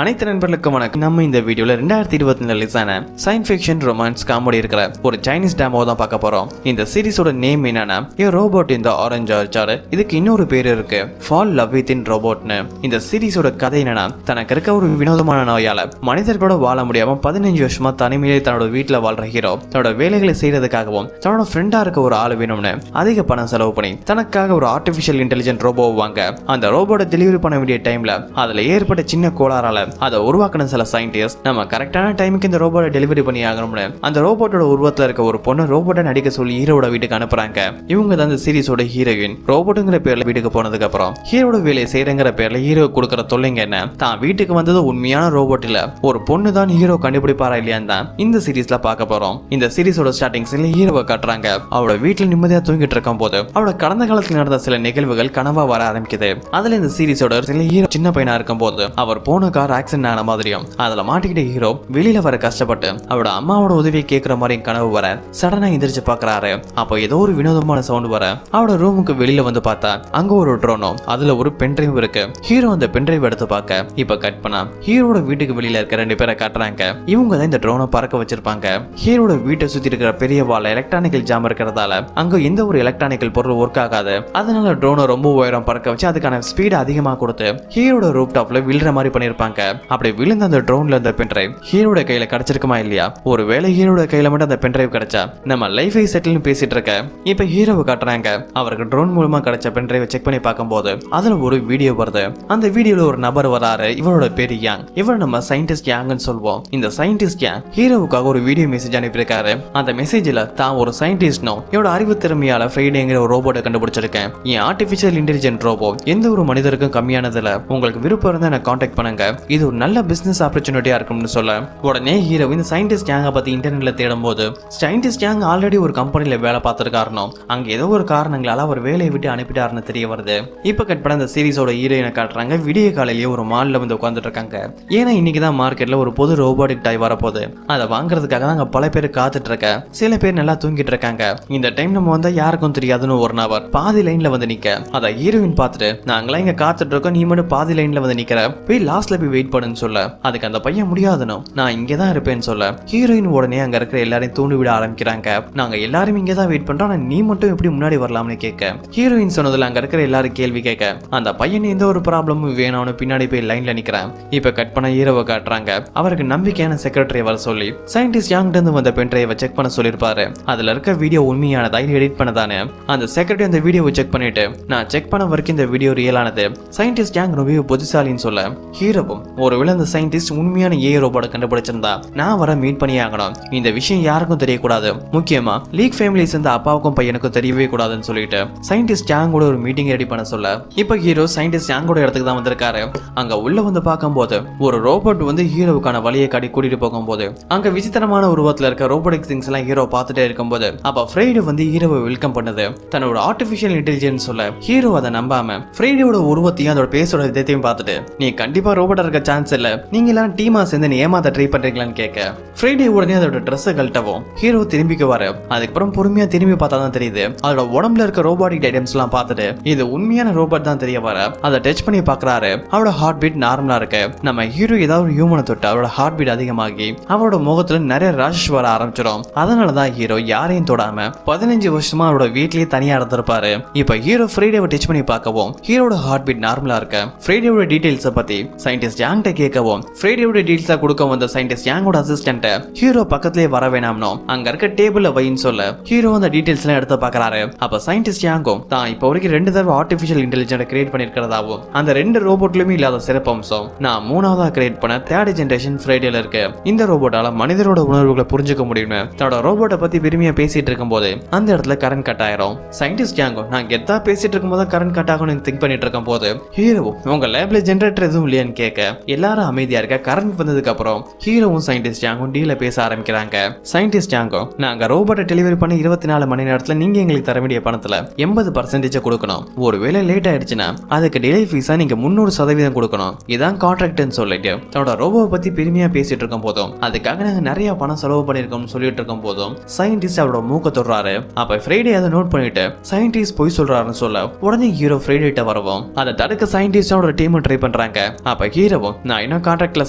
அனைத்து நண்பர்களுக்கும் வணக்கம். நம்ம இந்த வீடியோல 2024 ரிலீஸ் ஆன சயின்ஸ் ஃபிக்ஷன் ரொமான்ஸ் காமெடி இருக்கிற ஒரு சைனீஸ் டேமோ தான் பார்க்க போறோம். இந்த சீரிஸோட நேம் என்னன்னா ஏ ரோபோட் இந்த ஆரஞ்சு ஆர்ச்சார். இதுக்கு இன்னொரு பேர் இருக்கு, ஃபால் லவ் வித் இன் ரோபோட்னு. இந்த சீரிஸோட கதை என்னன்னா தனக்கு இருக்க ஒரு வினோதமான நோயால மனிதர்களோட வாழ முடியாம 15 வருஷமா தனிமையிலே தன்னோட வீட்டுல வாழ்ற ஹீரோ தன்னோட வேலைகளை செய்யறதுக்காகவும் தன்னோட ஃப்ரெண்டா இருக்க ஒரு ஆள் வேணும்னு அதிக பணம் செலவு பண்ணி தனக்காக ஒரு ஆர்டிபிஷியல் இன்டெலிஜென்ட் ரோபோ வாங்க அந்த ரோபோட்டை டெலிவரி பண்ண வேண்டிய டைம்ல அதுல ஏற்பட்ட சின்ன கோளாறால அதை உருவாக்கின சில சயின்டிஸ்ட் நம்ம கரெக்டான டைமுக்கு இந்த ரோபோட்டை டெலிவரி பண்ணி ஆகணும்னு அந்த ரோபோட்டோட உருவத்துல இருக்க ஒரு பொண்ணு ரோபோட்டை நடிக்க சொல்லி ஹீரோட வீட்டுக்கு அனுப்புறாங்க. இவங்க தான் இந்த சீரிஸோட ஹீரோயின். ரோபோட்டுங்கிற பேர்ல வீட்டுக்கு போனதுக்கு அப்புறம் ஹீரோட வேலையை செய்யறங்கிற பேர்ல ஹீரோ கொடுக்கற தொல்லைங்க என்ன, தான் வீட்டுக்கு வந்தது உண்மையான ரோபோட் இல்ல ஒரு பொண்ணு தான் ஹீரோ கண்டுபிடிப்பாரா இல்லையான்னு தான் இந்த சீரிஸ்ல பார்க்க போறோம். இந்த சீரிஸோட ஸ்டார்டிங் சீன்ல ஹீரோவை காட்டுறாங்க. அவளோட வீட்டுல நிம்மதியா தூங்கிட்டு இருக்கும் போது அவளோட கடந்த காலத்தில் நடந்த சில நிகழ்வுகள் கனவா வர ஆரம்பிக்குது. அதுல இந்த சீரிஸோட சில ஹீரோ சின்ன பையனா இருக்கும் போது அவர் போன கார் ஆக்சிடென்ட் ஆன மாதிரியும் அதுல மாட்டிக்கிட்ட ஹீரோ வெளியில வர கஷ்டப்பட்டு அவரோட அம்மாவோட உதவியை கேட்கிற மாதிரி கனவு வர சடனா எந்திரிச்சு பாக்குறாரு. அப்போ ஏதோ ஒரு வினோதமான சவுண்ட் வர அவரோட ரூமுக்கு வெளியில வந்து பார்த்தா அங்க ஒரு ட்ரோனோ அதுல ஒரு பென்ட்ரைவ் இருக்கு. ஹீரோ அந்த பென்ட்ரைவ் எடுத்து பார்க்க இப்ப கட் பண்ணா ஹீரோட வீட்டுக்கு வெளியில இருக்க 2 பேரை காட்டுறாங்க. இவங்க தான் இந்த ட்ரோனை பறக்க வச்சிருப்பாங்க. ஹீரோட வீட்டை சுத்தி இருக்கிற பெரிய வால் எலக்ட்ரானிக்கல் ஜாம் இருக்கிறதால அங்க எந்த ஒரு எலக்ட்ரானிக்கல் பொருள் ஒர்க் ஆகாது. அதனால ட்ரோனை ரொம்ப உயரம் பறக்க வச்சு அதுக்கான ஸ்பீட் அதிகமா கொடுத்து ஹீரோட ரூப் டாப்ல விழுற மாதிரி பண்ணிருப்பாங்க. அப்படி விழுந்த அந்த ட்ரோன்ல அந்த பென்ட்ரைவ் ஹீரோட கையில கிடைச்சிருக்குமா இல்லையா? ஒருவேளை ஹீரோட கையில மட்டும் அந்த பென்ட்ரைவ் கிடைச்சா நம்ம லைஃபை செட்டில்னு பேசிட்டு இருக்க இப்ப ஹீரோவை காட்டுறாங்க. அவருக்கு ட்ரோன் மூலமா கிடைச்ச பென்ட்ரைவை செக் பண்ணி பார்க்கும்போது அதுல ஒரு வீடியோ வருது. அந்த வீடியோல ஒரு நபர் வராரு. இவரோட பேரு யாங். இவர் நம்ம சயின்டிஸ்ட் யாங்னு சொல்வோம். இந்த சயின்டிஸ்ட் யாங் ஹீரோவுக்காக ஒரு வீடியோ மெசேஜ் அனுப்பியிருக்காரு. அந்த மெசேஜ்ல தான் ஒரு சயின்டிஸ்ட்னோ என்னோட அறிவு திறமையால ஃப்ரைடேங்கிற ஒரு ரோபோட்டை கண்டுபிடிச்சிருக்கேன். என் ஆர்டிபிஷியல் இன்டெலிஜென்ட் ரோபோ எந்த ஒரு மனிதருக்கும் கம்மியானதுல உங்களுக்கு விருப்பம் இருந்தா எனக்கு கான்டாக்ட் பண்ணுங்க. இது ஒரு நல்ல பிசினஸ் ஆப்பர்ச்சுனிட்டியா இருக்கும்னு சொல்ல உடனே ஹீரோ இந்த சயின்டிஸ்ட் யாங்க பத்தி இன்டர்நெட்ல தேடும் போது சயின்டிஸ்ட் யாங் ஆல்ரெடி ஒரு கம்பெனில வேலை பார்த்திருக்காருனோ அங்க ஏதோ ஒரு காரணங்களால அவர் வேலையை விட்டு அனுப்பிட்டாருன்னு தெரிய வருது. இப்ப கட் பண்ண இந்த சீரிஸோட ஹீரோயினை காட்டுறாங்க. விடிய காலையிலேயே ஒரு மால்ல வந்து உட்காந்துட்டு இருக்காங்க. ஏன்னா இன்னைக்கு தான் மார்க்கெட்ல ஒரு புது ரோபோட்டிக் டாய் வரப்போகுது. அதை வாங்குறதுக்காக தான் அங்க பல பேர் காத்துட்டு இருக்க. சில பேர் நல்லா தூங்கிட்டு இருக்காங்க. இந்த டைம் நம்ம வந்தா யாருக்கும் தெரியாதுன்னு ஒரு நபர் பாதி லைன்ல வந்து நிக்க அதை ஹீரோயின் பார்த்துட்டு நாங்களாம் இங்க காத்துட்டு இருக்கோம், நீ மட்டும் பாதி லைன்ல வந்து நிக்கிற, போய் லாஸ்ட்ல போய் வெயிட் பண்ணுன்னு சொல்ல அதுக்கு அந்த பையன் முடியாதுன்னு நான் இங்கதான் இருப்பேன்னு சொல்ல ஹீரோயின் உடனே அங்க இருக்கிற எல்லாரையும் தூண்டி விட ஆரம்பிக்கிறாங்க. நாங்க எல்லாரும் இங்கதான் வெயிட் பண்றோம், நீ மட்டும் எப்படி முன்னாடி வரலாம்னு கேட்க ஹீரோயின் சொன்னதுல அங்க இருக்கிற எல்லாரும் கேள்வி கேட்க அந்த பையன் எந்த ஒரு ப்ராப்ளமும் வேணும்னு பின்னாடி போய் லைன்ல நிக்கிறான். இப்ப கட் பண்ண ஹீரோவை காட்டுறாங்க. அவருக்கு நம்பிக்கையான செக்ரட்டரி வர சொல்லி சயின்டிஸ்ட் யாங்கிட்ட இருந்து வந்த பென்ட்ரைவை செக் பண்ண சொல்லிருப்பாரு. அதுல இருக்க வீடியோ உண்மையானதா இல்ல எடிட் பண்ணதானே அந்த செக்ரட்டரி அந்த வீடியோவை செக் பண்ணிட்டு நான் செக் பண்ண வரைக்கும் இந்த வீடியோ ரியலானது, சயின்டிஸ்ட் யாங் ரொம்ப புத்திசாலின்னு சொல்ல ஹீரோவும் ஒருவேளை அந்த சயின்டிஸ்ட் உண்மையான ஏ ரோபோட்டை கண்டுபிடிச்சிருந்தா நான் வர மீட் பண்ணி ஆகணும். இந்த விஷயம் யாருக்கும் தெரியக்கூடாது, முக்கியமா லீக் ஃபேமிலி சேர்ந்த அப்பாவுக்கும் பையனுக்கும் தெரியவே கூடாதுன்னு சொல்லிட்டு சயின்டிஸ்ட் யாங்கோட ஒரு மீட்டிங் ரெடி பண்ண சொல்ல இப்ப ஹீரோ சயின்டிஸ்ட் யாங்கோட இடத்துக்கு தான் வந்திருக்காரு. அங்க உள்ள வந்து பார்க்கும்போது ஒரு ரோபோட் வந்து ஹீரோவுக்கான வழியை காட்டி கூட்டிட்டு போகும்போது அங்க விசித்திரமான உருவத்துல இருக்க ரோபோட்டிக் திங்ஸ் எல்லாம் ஹீரோ பார்த்துட்டே இருக்கும்போது அப்ப ஃப்ரைடே வந்து ஹீரோவை வெல்கம் பண்ணது. தன்னோட ஆர்டிபிஷியல் இன்டெலிஜென்ஸ் சொல்ல ஹீரோ அதை நம்பாம ஃப்ரைடேயோட உருவத்தையும் அதோட பேசோட விதத்தையும் பார்த்துட்டு நீ கண்டிப்பா ரோபோட்டா இருக்க சான்ஸ் இல்ல, நீங்க எல்லாம் டீமா சேர்ந்து ஏமாத்த ட்ரை பண்றீங்களான்னு கேட்க ஃப்ரைடே உடனே அதோட ட்ரெஸ்ஸை கழட்டவும் ஹீரோ திரும்பிக்குவாரு. அதுக்கப்புறம் பொறுமையா திரும்பி பார்த்தா தான் தெரியுது அதோட உடம்புல இருக்க ரோபோட்டிக் ஐட்டம்ஸ் எல்லாம் பார்த்துட்டு இது உண்மையான ரோபோட் தான் தெரிய வர அதை டச் பண்ணி பாக்குறாரு. அவரோட ஹார்ட் பீட் நார்மலா இருக்கு. நம்ம ஹீரோ ஏதாவது ஒரு ஹியூமனை தொட்டு அவரோட ஹார்ட் பீட் அதிகமாகி அவரோட முகத்துல நிறைய ராஷஸ் வர ஆரம்பிச்சிடும். அதனாலதான் ஹீரோ யாரையும் தொடாம 15 வருஷமா அவரோட வீட்லயே தனியா இருந்திருப்பாரு. இப்ப ஹீரோ ஃப்ரைடேவை டச் பண்ணி பார்க்கவும் ஹீரோட ஹார்ட் பீட் நார்மலா இருக்கு. ஃப்ரைடேவோட டீடைல்ஸ் பத்தி சயின்டிஸ்ட் யாங்கிட்ட கேட்கவும் ஃப்ரைடேவோட டீடைல்ஸா கொடுக்க வந்த சயின்டிஸ்ட் யாங்கோட அசிஸ்டன்ட் ஹீரோ பக்கத்துலயே வர வேணாம்னோ அங்க இருக்க டேபிள்ல வைன்னு சொல்ல ஹீரோ அந்த டீடைல்ஸ் எல்லாம் எடுத்து பாக்குறாரு. அப்ப சயின்டிஸ்ட் யாங்கும் தான் இப்ப வரைக்கும் 2 தடவை ஆர்டிபிஷியல் இன்டெலிஜென்ட் கிரியேட் பண்ணிருக்கிறதாவும் அந்த 2 ரோபோட்லயுமே இல்லாத சிறப்பம்சம் நான் 3ஆவதா கிரியேட் பண்ண 3rd ஜெனரேஷன் ஃப்ரைடேல இருக்கு. இந்த ரோபோட்டால மனிதரோட உணர்வுகளை புரிஞ்சுக்க முடியும்னு தன்னோட ரோபோட்டை பத்தி பெருமையா பேசிட்டு இருக்கும் போது அந்த இடத்துல கரண்ட் கட் ஆயிரும். சயின்டிஸ்ட் யாங்கும் நான் கெத்தா பேசிட்டு இருக்கும் போது கரண்ட் கட் ஆகும் திங்க் பண்ணிட்டு இருக்கும் போது ஹீரோவும் உங்க லேப்ல ஜெனரேட்டர் எதுவும் இல்லையான்னு கேட்க எல்லாரும் அமைதியா இருக்க. கரண்ட் வந்ததுக்கு அப்புறம் ஹீரோவும் சயின்டிஸ்ட் யாங்கும் டீல பேச ஆரம்பிக்கிறாங்க. சயின்டிஸ்ட் யாங்கும் நாங்க ரோபோட்டை டெலிவரி பண்ணி 24 மணி நேரத்துல நீங்க எங்களுக்கு தர வேண்டிய பணத்துல 80% கொடுக்கணும். ஒருவேளை லேட் ஆயிடுச்சுன்னா அதுக்கு டிலே ஃபீஸா நீங்க 300% கொடுக்கணும். இதான் கான்ட்ராக்ட்னு சொல்லிட்டு தன்னோட ரோபோவை பத்தி பெருமையா பேசிட்டு இருக்கும் போதும் அதுக்காக நாங்க நிறைய பணம் செலவு பண்ணிருக்கோம்னு சொல்லிட்டு இருக்கும் போதும் சயின்டிஸ்ட் அவரோட மூக்க தொடுறாரு. அப்ப ஃப்ரைடே அதை நோட் பண்ணிட்டு சயின்டிஸ்ட் போய் சொல்றாருன்னு சொல்ல உடனே ஹீரோ ஃப்ரைடே வரவும் அதை தடுக்க சயின்டிஸ்ட் அவரோட டீம் ட்ரை பண்றாங்க. அப்ப ஹீரோவும் சொல்லவும் நான் இன்னும் கான்ட்ராக்ட்ல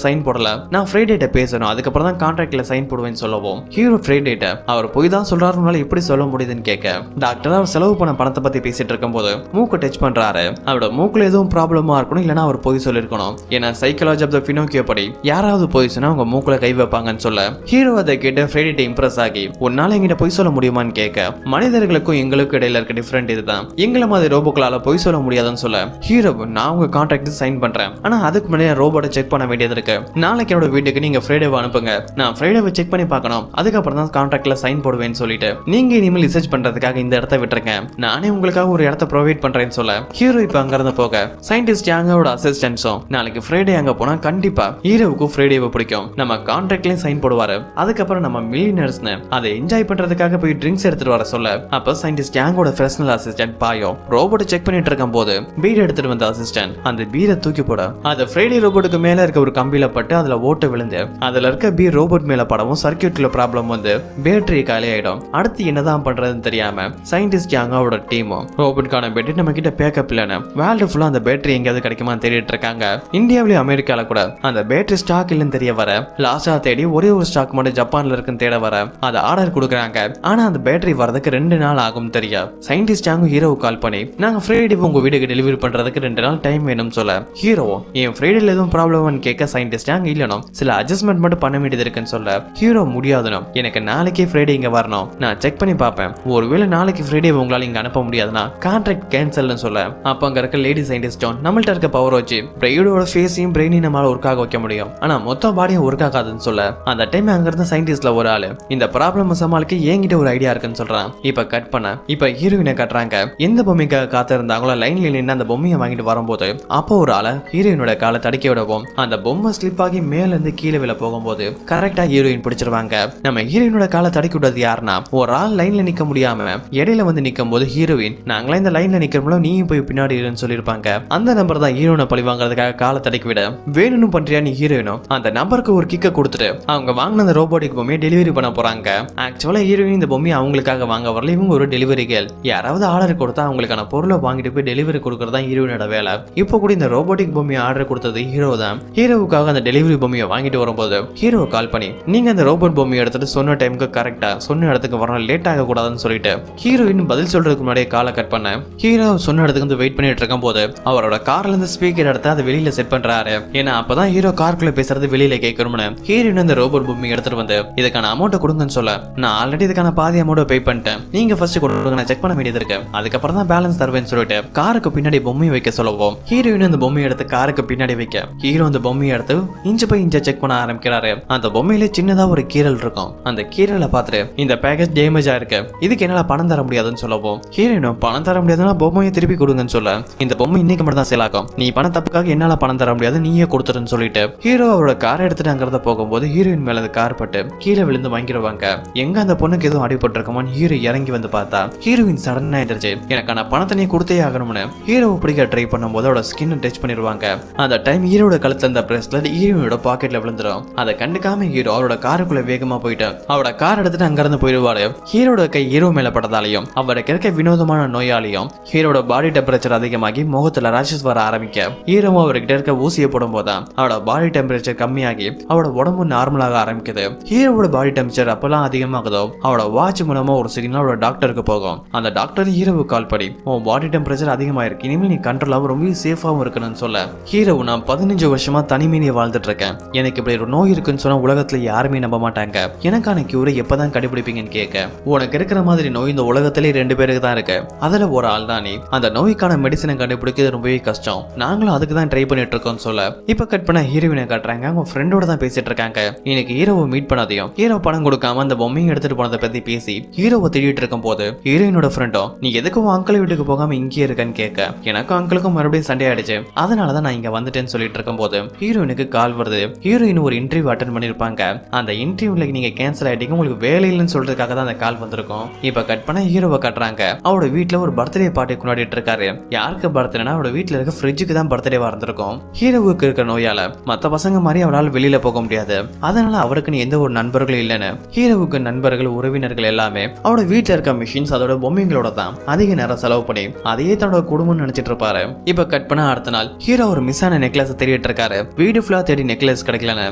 சைன் போடல, நான் ஃப்ரைடேட்ட பேசணும், அதுக்கப்புறம் தான் கான்ட்ராக்ட்ல சைன் போடுவேன்னு சொல்லவும் ஹீரோ ஃப்ரைடேட்ட அவர் போய் தான் சொல்றாருனால எப்படி சொல்ல முடியுதுன்னு கேட்க டாக்டர் அவர் செலவு பண்ண பணத்தை பத்தி பேசிட்டு இருக்கும்போது மூக்கு டச் பண்றாரு. அவரோட மூக்குல எதுவும் ப்ராப்ளமா இருக்கணும், இல்லைன்னா அவர் போய் சொல்லிருக்கணும். ஏன்னா சைக்காலஜி ஆஃப் த பினோக்கியோ படி யாராவது போய் சொன்னா அவங்க மூக்குல கை வைப்பாங்கன்னு சொல்ல ஹீரோ அதை கேட்டு ஃப்ரைடேட்ட இம்ப்ரெஸ் ஆகி உன்னால எங்கிட்ட போய் சொல்ல முடியுமான்னு கேட்க மனிதர்களுக்கும் எங்களுக்கும் இடையில இருக்க டிஃபரெண்ட் இதுதான், எங்களை மாதிரி ரோபோக்களால போய் சொல்ல முடியாதுன்னு சொல்ல ஹீரோ நான் உங்க கான்ட்ராக்ட் சைன் பண்றேன், ஆனா அதுக்கு முன்னாடி ரோபோட்டை செக் பண்ண வேண்டியது இருக்கு, நாளைக்கு என்னோட வீட்டுக்கு நீங்க ஃப்ரைடேவை அனுப்புங்க, நான் ஃப்ரைடேவை செக் பண்ணி பார்க்கணும், அதுக்கப்புறம் தான் கான்ட்ராக்ட்ல சைன் போடுவேன்னு சொல்லிட்டு நீங்க இனிமேல் ரிசர்ச் பண்றதுக்காக இந்த இடத்த விட்டுருக்கேன், நானே உங்களுக்காக ஒரு இடத்த ப்ரொவைட் பண்றேன்னு சொல்ல ஹீரோ இப்ப அங்க இருந்து போக சயின்டிஸ்ட் யாங்கோட அசிஸ்டன்ஸும் நாளைக்கு ஃப்ரைடே அங்க போனா கண்டிப்பா ஹீரோவுக்கு ஃப்ரைடேவை பிடிக்கும், நம்ம கான்ட்ராக்ட்லயும் சைன் போடுவாரு, அதுக்கப்புறம் நம்ம மில்லியனர்ஸ்னு அதை என்ஜாய் பண்றதுக்காக போய் ட்ரிங்க்ஸ் எடுத்துட்டு வர சொல்ல அப்ப scientist யாங்கோட personal assistant Payo ரோபோட்டை check பண்ணிட்டு இருக்கும் போது பீர் எடுத்துட்டு வந்த அசிஸ்டன்ட் அந்த பீரை தூக்கி போட அது ஃப்ரைடே ரோபோட்டுக்கு மேல இருக்க ஒரு கம்பியில பட்டு அதுல ஓட்ட விழுந்து அதுல இருக்க பீர் ரோபோட் மேல படவும் சர்க்கியூட்ல ப்ராப்ளம் வந்து பேட்டரி காலி ஆயிடும். அடுத்து என்னதான் பண்றதுன்னு தெரியாம சயின்டிஸ்ட் யாங்கோட டீமும் ரோபோட்கான பேட்டரி நம்ம கிட்ட பேக்கப் இல்லைன்னு வேர்ல்டு ஃபுல்லா அந்த பேட்டரி எங்கேயாவது கிடைக்குமா தேடிட்டு இருக்காங்க. இந்தியாவிலேயும் அமெரிக்கால கூட அந்த பேட்டரி ஸ்டாக் இல்லைன்னு தெரிய வர லாஸ்டா தேடி ஒரே ஒரு ஸ்டாக் மட்டும் ஜப்பான்ல இருக்குன்னு தேட வர அதை ஆர்டர் கொடுக்குறாங்க. ஆனா அந்த பேட்டரி வரதுக்கு 2 நாள் ஆகும் தெரியும். சயின்டிஸ்ட் யாங்க ஹீரோ கால் பண்ணி நாங்க ஃப்ரைடே உங்க வீட்டுக்கு டெலிவரி பண்றதுக்கு 2 நாள் டைம் வேணும்னு சொல்ல ஹீரோ என் ஃப்ரைடேல எதுவும் ப்ராப்ளம்னு கேட்க சயின்டிஸ்ட் யாங்க இல்லனும் சில அட்ஜஸ்ட்மெண்ட் மட்டும் பண்ண வேண்டியது இருக்குன்னு சொல்ல ஹீரோ முடியாதுனும் எனக்கு நாளைக்கே ஃப்ரைடே இங்க வரணும், நான் செக் பண்ணி பார்ப்பேன், ஒருவேளை நாளைக்கு ஃப்ரைடே உங்களால இங்க அனுப்ப முடியாதுன்னா கான்ட்ராக்ட் கேன்சல்னு சொல்ல அப்ப அங்க இருக்க லேடி சயின்டிஸ்டும் நம்மள்ட்ட இருக்க பவர் வச்சு பிரெயினோட ஃபேஸையும் பிரெயினையும் நம்மளால ஒர்க் ஆக வைக்க முடியும், ஆனா மொத்த பாடியும் ஒர்க் ஆகாதுன்னு சொல்ல அந்த டைம் அங்க இருந்த சயின்டிஸ்ட்ல ஒரு ஆளு இந்த ப்ராப்ளம் சமாளிக்க என்கிட்ட ஒரு ஐடியா இருக்குன்னு சொல்றான். இப்ப கட் பண்ண இப்ப ஹீரோயினை கட்டுறாங்க. எந்த பொம்மைக்காக காத்து இருந்தாங்களோ லைன்ல நின்று அந்த பொம்மையை வாங்கிட்டு வரும்போது அப்போ ஒரு ஆளை ஹீரோயினோட காலை தடுக்க விடவும் அந்த பொம்மை ஸ்லிப் ஆகி மேல இருந்து கீழே விழ போகும்போது கரெக்டா ஹீரோயின் பிடிச்சிருவாங்க. நம்ம ஹீரோயினோட காலை தடுக்கி விடுறது யாருன்னா ஒரு ஆள் லைன்ல நிக்க முடியாம இடையில வந்து நிக்கும் போது ஹீரோயின் நாங்களா இந்த லைன்ல நிக்கிறோம்ல நீயும் போய் பின்னாடி இருன்னு சொல்லிருப்பாங்க. அந்த நம்பர் தான் ஹீரோனை பழி வாங்குறதுக்காக காலை தடுக்கி விட வேணும்னு பண்றியா நீ ஹீரோயினும் அந்த நம்பருக்கு ஒரு கிக்க கொடுத்துட்டு அவங்க வாங்கின அந்த ரோபோட்டிக் பொம்மையை டெலிவரி பண்ண போறாங்க. ஆக்சுவலா ஹீரோயின் இந்த பொம்மையை அவங்களுக்காக வாங்க வரல, இவங்க ஒரு டெலிவரி கேர்ள், யாராவது ஆர்டர் கொடுத்தா அவங்களுக்கான பொருளை வாங்கிட்டு போய் டெலிவரி கொடுக்கறதா ஹீரோயினோட வேலை. இப்போ கூட இந்த ரோபோட்டிக் பொம்மையை ஆர்டர் கொடுத்தது ஹீரோ தான். ஹீரோவுக்காக அந்த டெலிவரி பொம்மையை வாங்கிட்டு வரும்போது ஹீரோ கால் பண்ணி நீங்க அந்த ரோபோட் பொம்மையை எடுத்துட்டு சொன்ன டைமுக்கு கரெக்டா சொன்ன இடத்துக்கு வரணும், லேட் ஆக கூடாதுன்னு சொல்லிட்டு ஹீரோயின் பதில் சொல்றதுக்கு முன்னாடியே காலை கட் பண்ண ஹீரோ சொன்ன இடத்துக்கு வந்து வெயிட் பண்ணிட்டு இருக்கும் போது அவரோட கார்ல இருந்து ஸ்பீக்கர் எடுத்து அதை வெளியில செட் பண்றாரு. ஏன்னா அப்பதான் ஹீரோ காருக்குள்ள பேசுறது வெளியில கேட்கணும்னு ஹீரோயின் அந்த ரோபோட் பொம்மையை எடுத்துட்டு வந்து இதுக்கான அமௌண்ட் கொடுங்கன்னு சொல்ல நான் ஆல்ரெடி இதுக்கான பாதி அமௌண்ட் பே பண்ணிட்டேன், நீங்க ஃபர்ஸ்ட் கொடுங்க, நான் செக் பண்ண வேண்டியது இருக்கு, அதுக்கப்புறம் தான் பேலன்ஸ் தருவேன்னு சொல்லிட்டு காருக்கு பின்னாடி பொம்மையை வைக்க சொல்லுவோம். ஹீரோயின் அந்த பொம்மையை எடுத்து காருக்கு பின்னாடி வைக்க ஹீரோ அந்த பொம்மையை எடுத்து இன்ச் பை இன்ச் செக் பண்ண ஆரம்பிக்கிறாரு. அந்த பொம்மையில சின்னதா ஒரு கீரல் இருக்கும். அந்த கீரலை பார்த்துட்டு இந்த பேக்கேஜ் டேமேஜ் ஆயிருக்கு, இதுக்கு என்னால பணம் தர முடியாதுன்னு சொல்லவும் ஹீரோயினும் பணம் தர முடியாதுன்னா பொம்மையை திருப்பி கொடுங்கன்னு சொல்ல இந்த பொம்மை இன்னைக்கு மட்டும் தான் சேல் ஆகும், நீ பணம் தப்புக்காக என்னால பணம் தர முடியாது, நீயே கொடுத்துருன்னு சொல்லிட்டு ஹீரோ அவரோட காரை எடுத்துட்டு அங்கிருந்த போகும்போது ஹீரோயின் மேல அந்த கார் பட்டு கீழே விழுந்து வாங்கிடுவாங்க. எங்க அந்த பொண்ணுக்கு எதுவும் அடிபட்டு இருக்குமான்னு ஹீரோ இறங்கி வந்து பார்த்தா ஹீரோயின் சடன் ஆயிடுச்சு. எனக்கான பணத்தை நீ கொடுத்தே ஆகணும்னு ஹீரோவை பிடிக்க ட்ரை பண்ணும்போது அவரோட ஸ்கின் டச் பண்ணிடுவாங்க. அந்த டைம் ஹீரோட கழுத்துல இருந்த பிரஸ்லெட் ஹீரோயோட பாக்கெட்ல விழுந்துடும். அதை கண்டுக்காம ஹீரோ அவரோட காருக்குள்ள வேகமா போயிட்டு அவரோட கார் எடுத்துட்டு அங்க இருந்து போயிடுவாரு. ஹீரோட கை ஹீரோ மேல பட்டதாலையும் அவருக்கு இருக்க வினோதமான நோயாலையும் ஹீரோட பாடி டெம்பரேச்சர் அதிகமாகி முகத்துல ராஷஸ் வர ஆரம்பிக்க ஹீரோவும் அவர்கிட்ட இருக்க ஊசியை போடும் போதுதான் அவரோட பாடி டெம்பரேச்சர் கம்மியாகி அவரோட உடம்பு நார்மலாக ஆரம்பிக்குது. ஹீரோவோட பாடி டெம்பரேச்சர் அப்பெல்லாம் அதிகமாகுதோ அவரோட வாட்ச் மூலமா ஒரு சிக்னல் அவரோட டாக்டருக்கு போகும். அந்த டாக்டர் ஹீரோவுக்கு கால் பண்ணி உன் பாடி டெம்பரேச்சர் அதிகமா இருக்கு, இனிமேல் நீ கண்ட்ரோலாவும் ரொம்ப சேஃபாவும் இருக்கணும்னு சொல்ல ஹீரோ நான் 15 வருஷமா தனிமையிலே வாழ்ந்துட்டு இருக்கேன், எனக்கு இப்படி ஒரு நோய் இருக்குன்னு சொன்னா உலகத்துல யாருமே நம்ப மாட்டாங்க, எனக்கான கியூரை எப்பதான் கண்டுபிடிப்பீங்கன்னு கேட்க உனக்கு இருக்கிற மாதிரி நோய் இந்த உலகத்திலே 2 பேருக்கு தான் இருக்கு, அதுல ஒரு ஆள் தான் நீ, அந்த நோய்க்கான மெடிசனை கண்டுபிடிக்கிறது ரொம்பவே கஷ்டம், நாங்களும் அதுக்கு தான் ட்ரை பண்ணிட்டு இருக்கோம்னு சொல்ல இப்ப கட் பண்ண ஹீரோயினை காட்டுறாங்க. அவங்க ஃப்ரெண்டோட தான் பேசிட்டு இருக்காங்க. இன்னைக்கு ஹீரோவை மீட் பண்ணதையும் ஹீரோ பணம் கொடுக்காம அந்த பொம்மையை எடுத்துட்டு போனதை பத்தி பேசி ஹீரோவை தேடிட்டு இருக்கும் போது ஹீரோயினோட ஃப்ரெண்டும் நீ எதுக்கும் அங்கிள் வீட்டுக்கு போகாம இங்கே இருக்கன்னு கேட்க எனக்கும் அங்கிளுக்கும் மறுபடியும் சண்டை ஆயிடுச்சு, அதனாலதான் நான் இங்க வந்துட்டேன்னு சொல்லிட்டு இருக்கும் போது ஹீரோயினுக்கு கால் வருது. ஹீரோயின் ஒரு இன்டர்வியூ அட்டன் பண்ணிருப்பாங்க. அந்த இன்டர்வியூல நீங்க கேன்சல் ஆயிட்டீங்க, உங்களுக்கு வேலை இல்லைன்னு சொல்றதுக்காக தான் அந்த கால் வந்திருக்கும். இப்ப கட் பண்ண ஹீரோவை காட்டுறாங்க. அவரோட வீட்டுல ஒரு பர்த்டே பார்ட்டி கொண்டாடிட்டு இருக்காரு. யாருக்கு பர்த்டேனா அவரோட வீட்டுல இருக்க ஃப்ரிட்ஜுக்கு தான் பர்த்டேவா இருந்திருக்கும். ஹீரோவுக்கு இருக்க நோயால மத்த பசங்க மாதிரி அவரால் வெளியில போக முடியாது, அதனால அவருக்குன்னு எந்த ஒரு நண்பர்களும் இல்லைன்னு ஹீரோவுக்கு நண்பர்கள் உறவினர்கள் எல்லாமே அவரோட வீட்டுல இருக்க மிஷின்ஸ் அதோட பொம்மைங்களோட தான் அதிக நேரம் செலவு பண்ணி அதையே தன்னோட குடும்பம் நினைச்சிட்டு இருப்பாரு. இப்ப கட் பண்ண அடுத்த நாள் ஹீரோ ஒரு மிஸ் ஆன நெக்லஸ் தேடிட்டு இருக்காரு. வீடு ஃபுல்லா தேடி நெக்லஸ் கிடைக்கலன்னு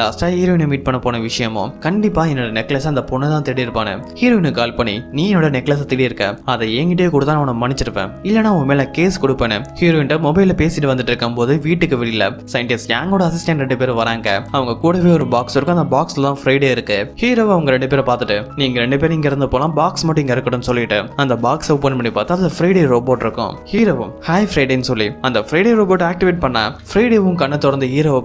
லாஸ்டா ஹீரோயினை மீட் பண்ண போன விஷயமும் கண்டிப்பா என்னோட நெக்லஸ் அந்த பொண்ணு தான் தேடி இருப்பானு ஹீரோயினு கால் பண்ணி நீ என்னோட நெக்லஸ் தேடி இருக்க அதை என்கிட்டே கொடுத்தா நான் உன்னை மன்னிச்சிருப்பேன் இல்லனா உன் மேல கேஸ் கொடுப்பேன்னு ஹீரோயின்ட்ட மொபைல்ல பேசிட்டு வந்துட்டு இருக்கும் போது வீட்டுக்கு வெளியில சயின்டிஸ்ட் யாங்கோட அசிஸ்டன்ட் 2 பேரும் வராங்க. அவங்க கூடவே ஒரு பாக்ஸ் இருக்கும். அந்த பாக்ஸ்ல தான் ஃப்ரைடே இருக்கு. ஹீரோ அவங்க 2 பேரை பார்த்துட்டு நீங்க 2 பேரும் இங்க இருந்து போலாம் பாக்ஸ் மட்டும் இங்க இருக்கட்டும் சொல்லிட்டு அந்த பாக்ஸ் ஓபன் பண்ணி பார்த்தா அதுல ஃப்ரைடே ரோபோட் இருக்கும். ஹீரோவும் ஹாய் ஃப்ரைடேன்னு சொல்லி அந்த ஃப்ரைடே ரோபோட் ஆக்டிவேட் பண்ண ஃப்ரைடேவும் கண்ணை திறந்து ஹீரோவை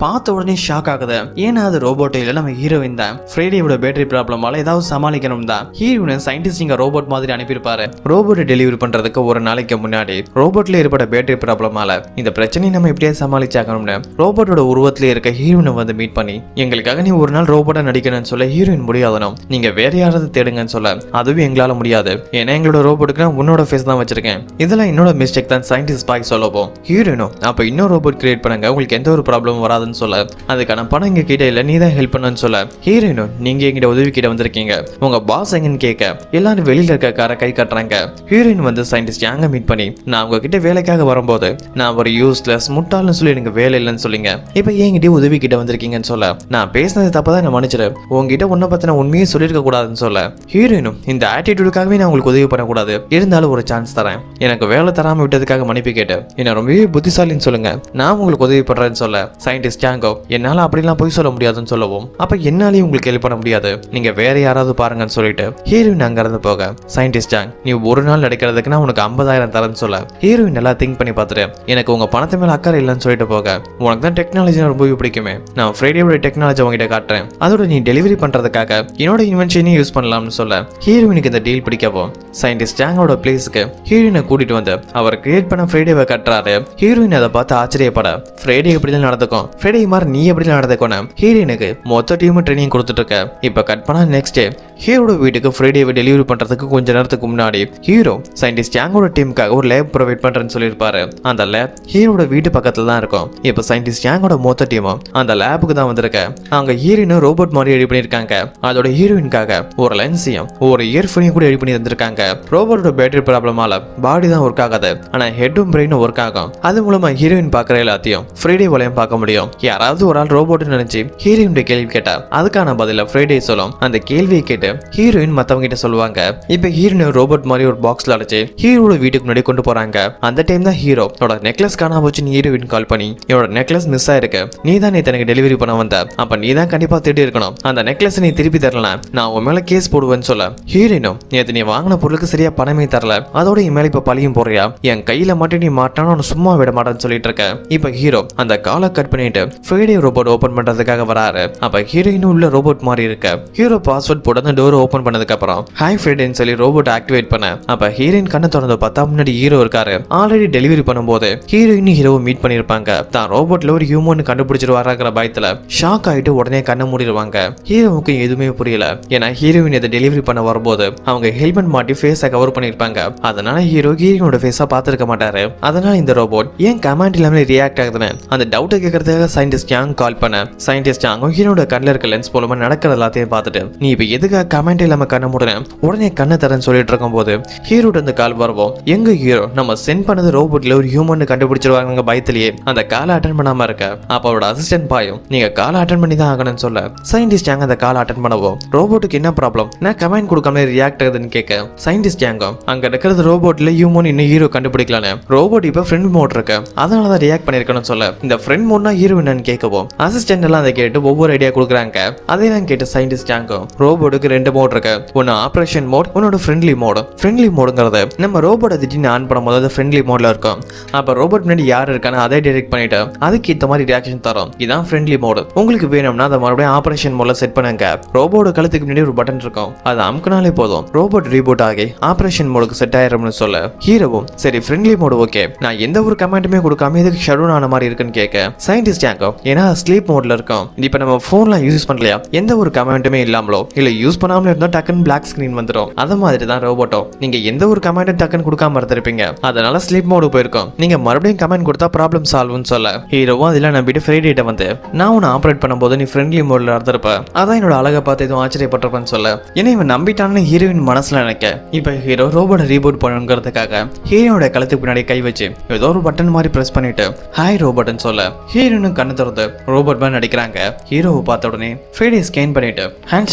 பார்த்த உடனே ஷாக் ஆகுது. ஏன்னா அது ரோபோட் இல்ல நம்ம ஹீரோயின் தான். ஃப்ரைடேவோட பேட்டரி ப்ராப்ளமால ஏதாவது சமாளிக்கணும் தான் ஹீரோயினை சயின்டிஸ்ட் இங்க ரோபோட் மாதிரி அனுப்பியிருப்பாரு. ரோபோட் டெலிவரி பண்றதுக்கு ஒரு நாளைக்கு முன்னாடி ரோபோட்ல ஏற்பட்ட பேட்டரி ப்ராப்ளமால இந்த பிரச்சனையை நம்ம எப்படியா சமாளிச்சாக்கணும்னு ரோபோட்டோட உருவத்துல இருக்க ஹீரோயினை வந்து மீட் பண்ணி எங்களுக்காக நீ ஒரு நாள் ரோபோட்டா நடிக்கணும்னு சொல்ல ஹீரோயின் முடியாதனும் நீங்க வேற யாராவது தேடுங்கன்னு சொல்ல அதுவும் எங்களால முடியாது ஏன்னா எங்களோட ரோபோட்டுக்கு நான் உன்னோட ஃபேஸ் தான் வச்சிருக்கேன் இதெல்லாம் என்னோட மிஸ்டேக் தான் சயின்டிஸ்ட் பாய் சொல்லப்போம். ஹீரோயினும் அப்ப இன்னொரு ரோபோட் கிரியேட் பண்ணுங்க உங்களுக்கு எந்த ஒரு ப்ராப்ளம் வராதுன்னு சொல்ல அதுக்கான பணம் எங்க கிட்ட இல்ல நீ தான் ஹெல்ப் பண்ணுன்னு சொல்ல ஹீரோயினும் நீங்க எங்கிட்ட உதவி கிட்ட வந்திருக்கீங்க உங்க பாஸ் எங்கன்னு கேட்க எல்லாரும் வெளியில இருக்க காரை கை காட்டுறாங்க. ஹீரோயின் வந்து சயின்டிஸ்ட் யாங்க மீட் பண்ணி நான் உங்ககிட்ட வேலைக்காக வரும்போது நான் ஒரு யூஸ்லெஸ் முட்டாள்னு சொல்லி எனக்கு வேலை இல்லைன்னு சொல்லிங்க இப்ப என்கிட்ட உதவி கிட்ட வந்திருக்கீங்கன்னு சொல்ல நான் பேசினது தப்பதான் நான் மன்னிச்சிரு உங்ககிட்ட உன்னை பத்தின உண்மையை சொல்லிருக்க கூடாதுன்னு சொல்ல ஹீரோயினும் இந்த ஆட்டிடியூடுக்காகவே நான் உங்களுக்கு உதவி பண்ணக்கூடாது இருந்தாலும் ஒரு சான்ஸ் தரேன் எனக்கு வேலை தராம விட்டதுக்காக மன்னிப்பு கேட்டு என்ன ரொம்பவே புத்திசாலின்னு சொல்லுங்க நான் உங்களுக்கு உதவி பண்றேன்னு சொல்ல சயின்டிஸ்ட் யாங்கோ என்னால அப்படிலாம் போய் சொல்ல முடியாதுன்னு சொல்லவும் அப்ப என்னாலையும் உங்களுக்கு ஹெல்ப் பண்ண முடியாது நீங்க வேற யாராவது பாருங்கன்னு சொல்லிட்டு ஹீரோயின் அங்க இருந்து போக சயின்டிஸ்ட் யாங் நீ ஒரு நாள் நடக்கிறதுக்கு நான் உனக்கு 50,000 தரேன்னு சொல்ல ஹீரோயின் நல்லா திங்க் பண்ணி பார்த்துட்டு எனக்கு உங்க பணத்தை மேல அக்கறை இல்லைன்னு சொல்லிட்டு போக உனக்கு தான் டெக்னாலஜி ரொம்பவே பிடிக்குமே நான் ஃப்ரைடேவோட டெக்னாலஜி உங்ககிட்ட காட்டுறேன் அதோட நீ டெலிவரி பண்றதுக்காக என்னோட இன்வென்ஷனையும் யூஸ் பண்ணலாம்னு சொல்ல ஹீரோயினுக்கு இந்த டீல் பிடிக்கவும் சயின்டிஸ்ட் யாங்கோட பிளேஸ்க்கு ஹீரோயினை கூட்டிட்டு வந்து அவர் கிரியேட் பண்ண ஃப்ரைடேவை கட்டுறாரு. ஹீரோயின் அதை பார்த்து ஆச்சரியப்பட ஃப்ரைடே எப்படிலாம் நடந்துக்கும் ஃப்ரைடே மாதிரி நீ எப்படி நடந்துக்கணும் ஹீரோயினுக்கு மொத்த டீமும் ட்ரைனிங் கொடுத்துட்டு இருக்க இப்ப கட் பண்ணா நெக்ஸ்ட் டே ஹீரோட வீட்டுக்கு ஃப்ரைடேவை டெலிவரி பண்றதுக்கு கொஞ்ச நேரத்துக்கு முன்னாடி ஹீரோ சயின்டிஸ்ட் யாங்கோட டீமுக்காக ஒரு லேப் ப்ரொவைட் பண்றேன்னு சொல்லியிருப்பாரு. அந்த லேப் ஹீரோட வீட்டு பக்கத்துல தான் இருக்கும். இப்ப சயின்டிஸ்ட் யாங்கோட மொத்த டீமும் அந்த லேபுக்கு தான் வந்திருக்க. அங்க ஹீரோயின் ரோபோட் மாதிரி ரெடி பண்ணிருக்காங்க. அதோட ஹீரோயின்காக ஒரு லென்ஸையும் ஒரு இயர்ஃபோனையும் கூட ரெடி பண்ணி தந்திருக்காங்க. ரோபோட்டோட பேட்டரி ப்ராப்ளமால பாடி தான் ஒர்க் ஆகாது ஆனா ஹெட்டும் பிரெயினும் ஒர்க் ஆகும். அது மூலமா ஹீரோயின் பாக்குற எல்லாத்தையும் ஃப்ரைடே வளையம் பார்க்க முடியும். யாராவது ஒரு ஆள் ரோபோட் நினைச்சு ஹீரோயின் கேள்வி கேட்டா அதுக்கான பதில ஃப்ரைடே சொல்லும். அந்த கேள்வியை கேட்டு ஹீரோயின் மத்தவங்க கிட்ட சொல்லுவாங்க. இப்ப ஹீரோயின் ரோபோட் மாதிரி ஒரு பாக்ஸ்ல அடைச்சு ஹீரோட வீட்டுக்கு முன்னாடி கொண்டு போறாங்க. அந்த டைம் தான் ஹீரோட நெக்லஸ் காணாம போச்சுன்னு ஹீரோயின் கால் பண்ணி என்னோட நெக்லஸ் மிஸ் ஆயிருக்கு நீ தான் நேத்து எனக்கு டெலிவரி பண்ண வந்த அப்ப நீ தான் கண்டிப்பா தேடி இருக்கணும் அந்த நெக்லஸ் நீ திருப்பி தரல நான் உன் மேல கேஸ் போடுவேன்னு சொல்ல ஹீரோயினும் நேத்து நீ வாங்கின பொருளுக்கு சரியா பணமே தரல அதோட என் மேல இப்ப பழியும் போறியா என் கையில மட்டும் நீ மாட்டானு சும்மா விட மாட்டேன்னு சொல்லிட்டு இருக்க. இப்ப ஹீரோ அந்த காலை கட் பண்ணிட்டு ஃப்ரைடே ரோபோட் ஓபன் பண்றதுக்காக வராரு. அப்ப ஹீரோயினும் உள்ள ரோபோட் மாதிரி இருக்க ஹீரோ பாஸ்வேர்ட் போட்டு அந்த டோர் ஓபன் பண்ணதுக்கு அப்புறம் ஹாய் ஃப்ரைடேன்னு சொல்லி ரோபோட் ஆக்டிவேட் பண்ண அப்ப ஹீரோயின் கண்ணை திறந்து பார்த்தா முன்னாடி ஹீரோ இருக்காரு. ஆல்ரெடி டெலிவரி பண்ணும்போது ஹீரோயின் ஹீரோவை மீட் பண்ணிருப்பாங்க. தான் ரோபோட்ல ஒரு ஹியூமன் கண்டுபிடிச்சிருவாருங்கிற பயத்துல ஷாக் ஆயிட்டு உடனே கண்ணை மூடிடுவாங்க. ஹீரோவுக்கு எதுவுமே புரியல ஏன்னா ஹீரோயின் இதை டெலிவரி பண்ண வரும்போது அவங்க ஹெல்மெட் மாட்டி ஃபேஸை கவர் பண்ணிருப்பாங்க. அதனால ஹீரோ ஹீரோனோட ஃபேஸா பார்த்திருக்க மாட்டாரு. அதனால இந்த ரோபோட் ஏன் கமாண்ட் இல்லாம ரியாக்ட் ஆகுதுன்னு அந்த டவுட்டை கேட்கறதுக்காக சயின்டிஸ்ட் யாங் கால் பண்ண சயின்டிஸ்ட் யாங்கும் ஹீரோட கண்ணில் இருக்க லென்ஸ் மூலமா நடக்கிற எல்லாத்தையும் பார்த்துட்டு நீ இப்ப எதுக்காக கமெண்ட் இல்லாம கண்ணை மூடன உடனே கண்ணை தரேன்னு சொல்லிட்டு இருக்கும் போது ஹீரோட அந்த கால் வருவோம். எங்க ஹீரோ நம்ம சென்ட் பண்ணது ரோபோட்ல ஒரு ஹியூமன் கண்டுபிடிச்சிருவாங்க பயத்திலேயே அந்த காலை அட்டன் பண்ணாம இருக்க. அப்ப அவரோட அசிஸ்டன்ட் பாயும் நீங்க காலை அட்டன் பண்ணி தான் ஆகணும்னு சொல்ல சயின்டிஸ்ட் யாங்க அந்த காலை அட்டன் பண்ணவும் ரோபோட்டுக்கு என்ன ப்ராப்ளம் நான் கமெண்ட் கொடுக்காம ரியாக்ட் ஆகுதுன்னு கேட்க சயின்டிஸ்ட் யாங்கும் அங்க இருக்கிறது ரோபோட்ல ஹியூமன் இன்னும் ஹீரோ கண்டுபிடிக்கலான்னு ரோபோட் இப்ப ஃப்ரெண்ட் மோட் இருக்கு அதனாலதான் ரியாக்ட் பண்ணிருக்கணும்னு சொல்ல இந்த ஃப்ரெண்ட் மோட்னா ஹீரோ என்னன்னு கேட்கவும் அசிஸ்டன்ட் எல்லாம் அதை கேட்டு ஒவ்வொரு ஐடியா கொடுக்குறாங்க. அதெல்லாம் கேட்டு சயின்டிஸ்ட் யாங்கும் ரோபோட்டுக்கு 2 மோட் இருக்கு ஒன்னு ஆபரேஷன் மோட் உன்னோட ஃப்ரெண்ட்லி மோட். ஃப்ரெண்ட்லி மோடுங்கிறது நம்ம ரோபோட்டை திடீர்னு ஆன் பண்ணும்போது அது ஃப்ரெண்ட்லி மோட்ல இருக்கும். அப்ப ரோபோட் முன்னாடி யார் இருக்கான்னு அதை டிடெக்ட் பண்ணிட்டு அதுக்கு இந்த மாதிரி ரியாக்ஷன் தரும். இதான் ஃப்ரெண்ட்லி மோட். உங்களுக்கு வேணும்னா அதை மறுபடியும் ஆபரேஷன் மோட்ல செட் பண்ணுங்க. ரோபோட் கழுத்துக்கு முன்னாடி ஒரு பட்டன் இருக்கும் அது அமுக்குனாலே போதும் ரோபோட் ரீபூட் ஆகி ஆபரேஷன் மோடுக்கு செட் ஆயிரும்னு சொல்ல ஹீரோவும் சரி ஃப்ரெண்ட்லி மோடு ஓகே நான் எந்த ஒரு கமெண்ட்டுமே கொடுக்காம இதுக்கு ஷடவுன் ஆன மாதிரி இருக்குன்னு கேட்க சயின்டிஸ்ட் யாங்கும் ஏன்னா ஸ்லீப் மோட்ல இருக்கும். இப்ப நம்ம போன்லாம் யூஸ் பண்ணலையா எந்த ஒரு கமெண்ட்டுமே இல்லாமலோ இல்ல யூஸ் பண்ணாமல இருந்தா டக்குன்னு பிளாக் ஸ்கிரீன் வந்துடும். அத மாதிரி தான் ரோபோட்டோ நீங்க எந்த ஒரு கமெண்ட்டும் டக்குன்னு கொடுக்காம இருந்திருப்பீங்க அதனால ஸ்லீப் மோடு போயிருக்கும். நீங்க மறுபடியும் கமெண்ட் கொடுத்தா ப்ராப்ளம் சால்வ்னு சொல்ல ஹீரோவும் அதெல்லாம் நம்பிட்டு ஃப்ரைடேட்ட வந்து நான் உன்னை ஆப்ரேட் பண்ணும்போது நீ ஃப்ரெண்ட்லி மோட்ல இருந்திருப்ப அதான் என்னோட அழகை பார்த்து எதுவும் ஆச்சரியப்பட்டிருப்பேன்னு சொல்ல ஏன்னா இவன் நம்பிட்டான்னு ஹீரோயின் மனசுல நினைக்க இப்ப ஹீரோ ரோபோட்டை ரீபூட் பண்ணுங்கிறதுக்காக ஹீரோட கழுத்துக்கு பின்னாடி கை வச்சு ஏதோ ஒரு பட்டன் மாதிரி பிரஸ் பண்ணிட்டு ஹாய் ரோபோட் ரோபோட்னு சொல்ல ஹீரோனும் கண்ணு திறந்து ரோபோட் மாதிரி நடிக்கிறாங்க. ஹீரோவை பார்த்த உடனே ஃப்ரைடே ஸ்கேன் பண்ணிட்டு ஹேண்ட்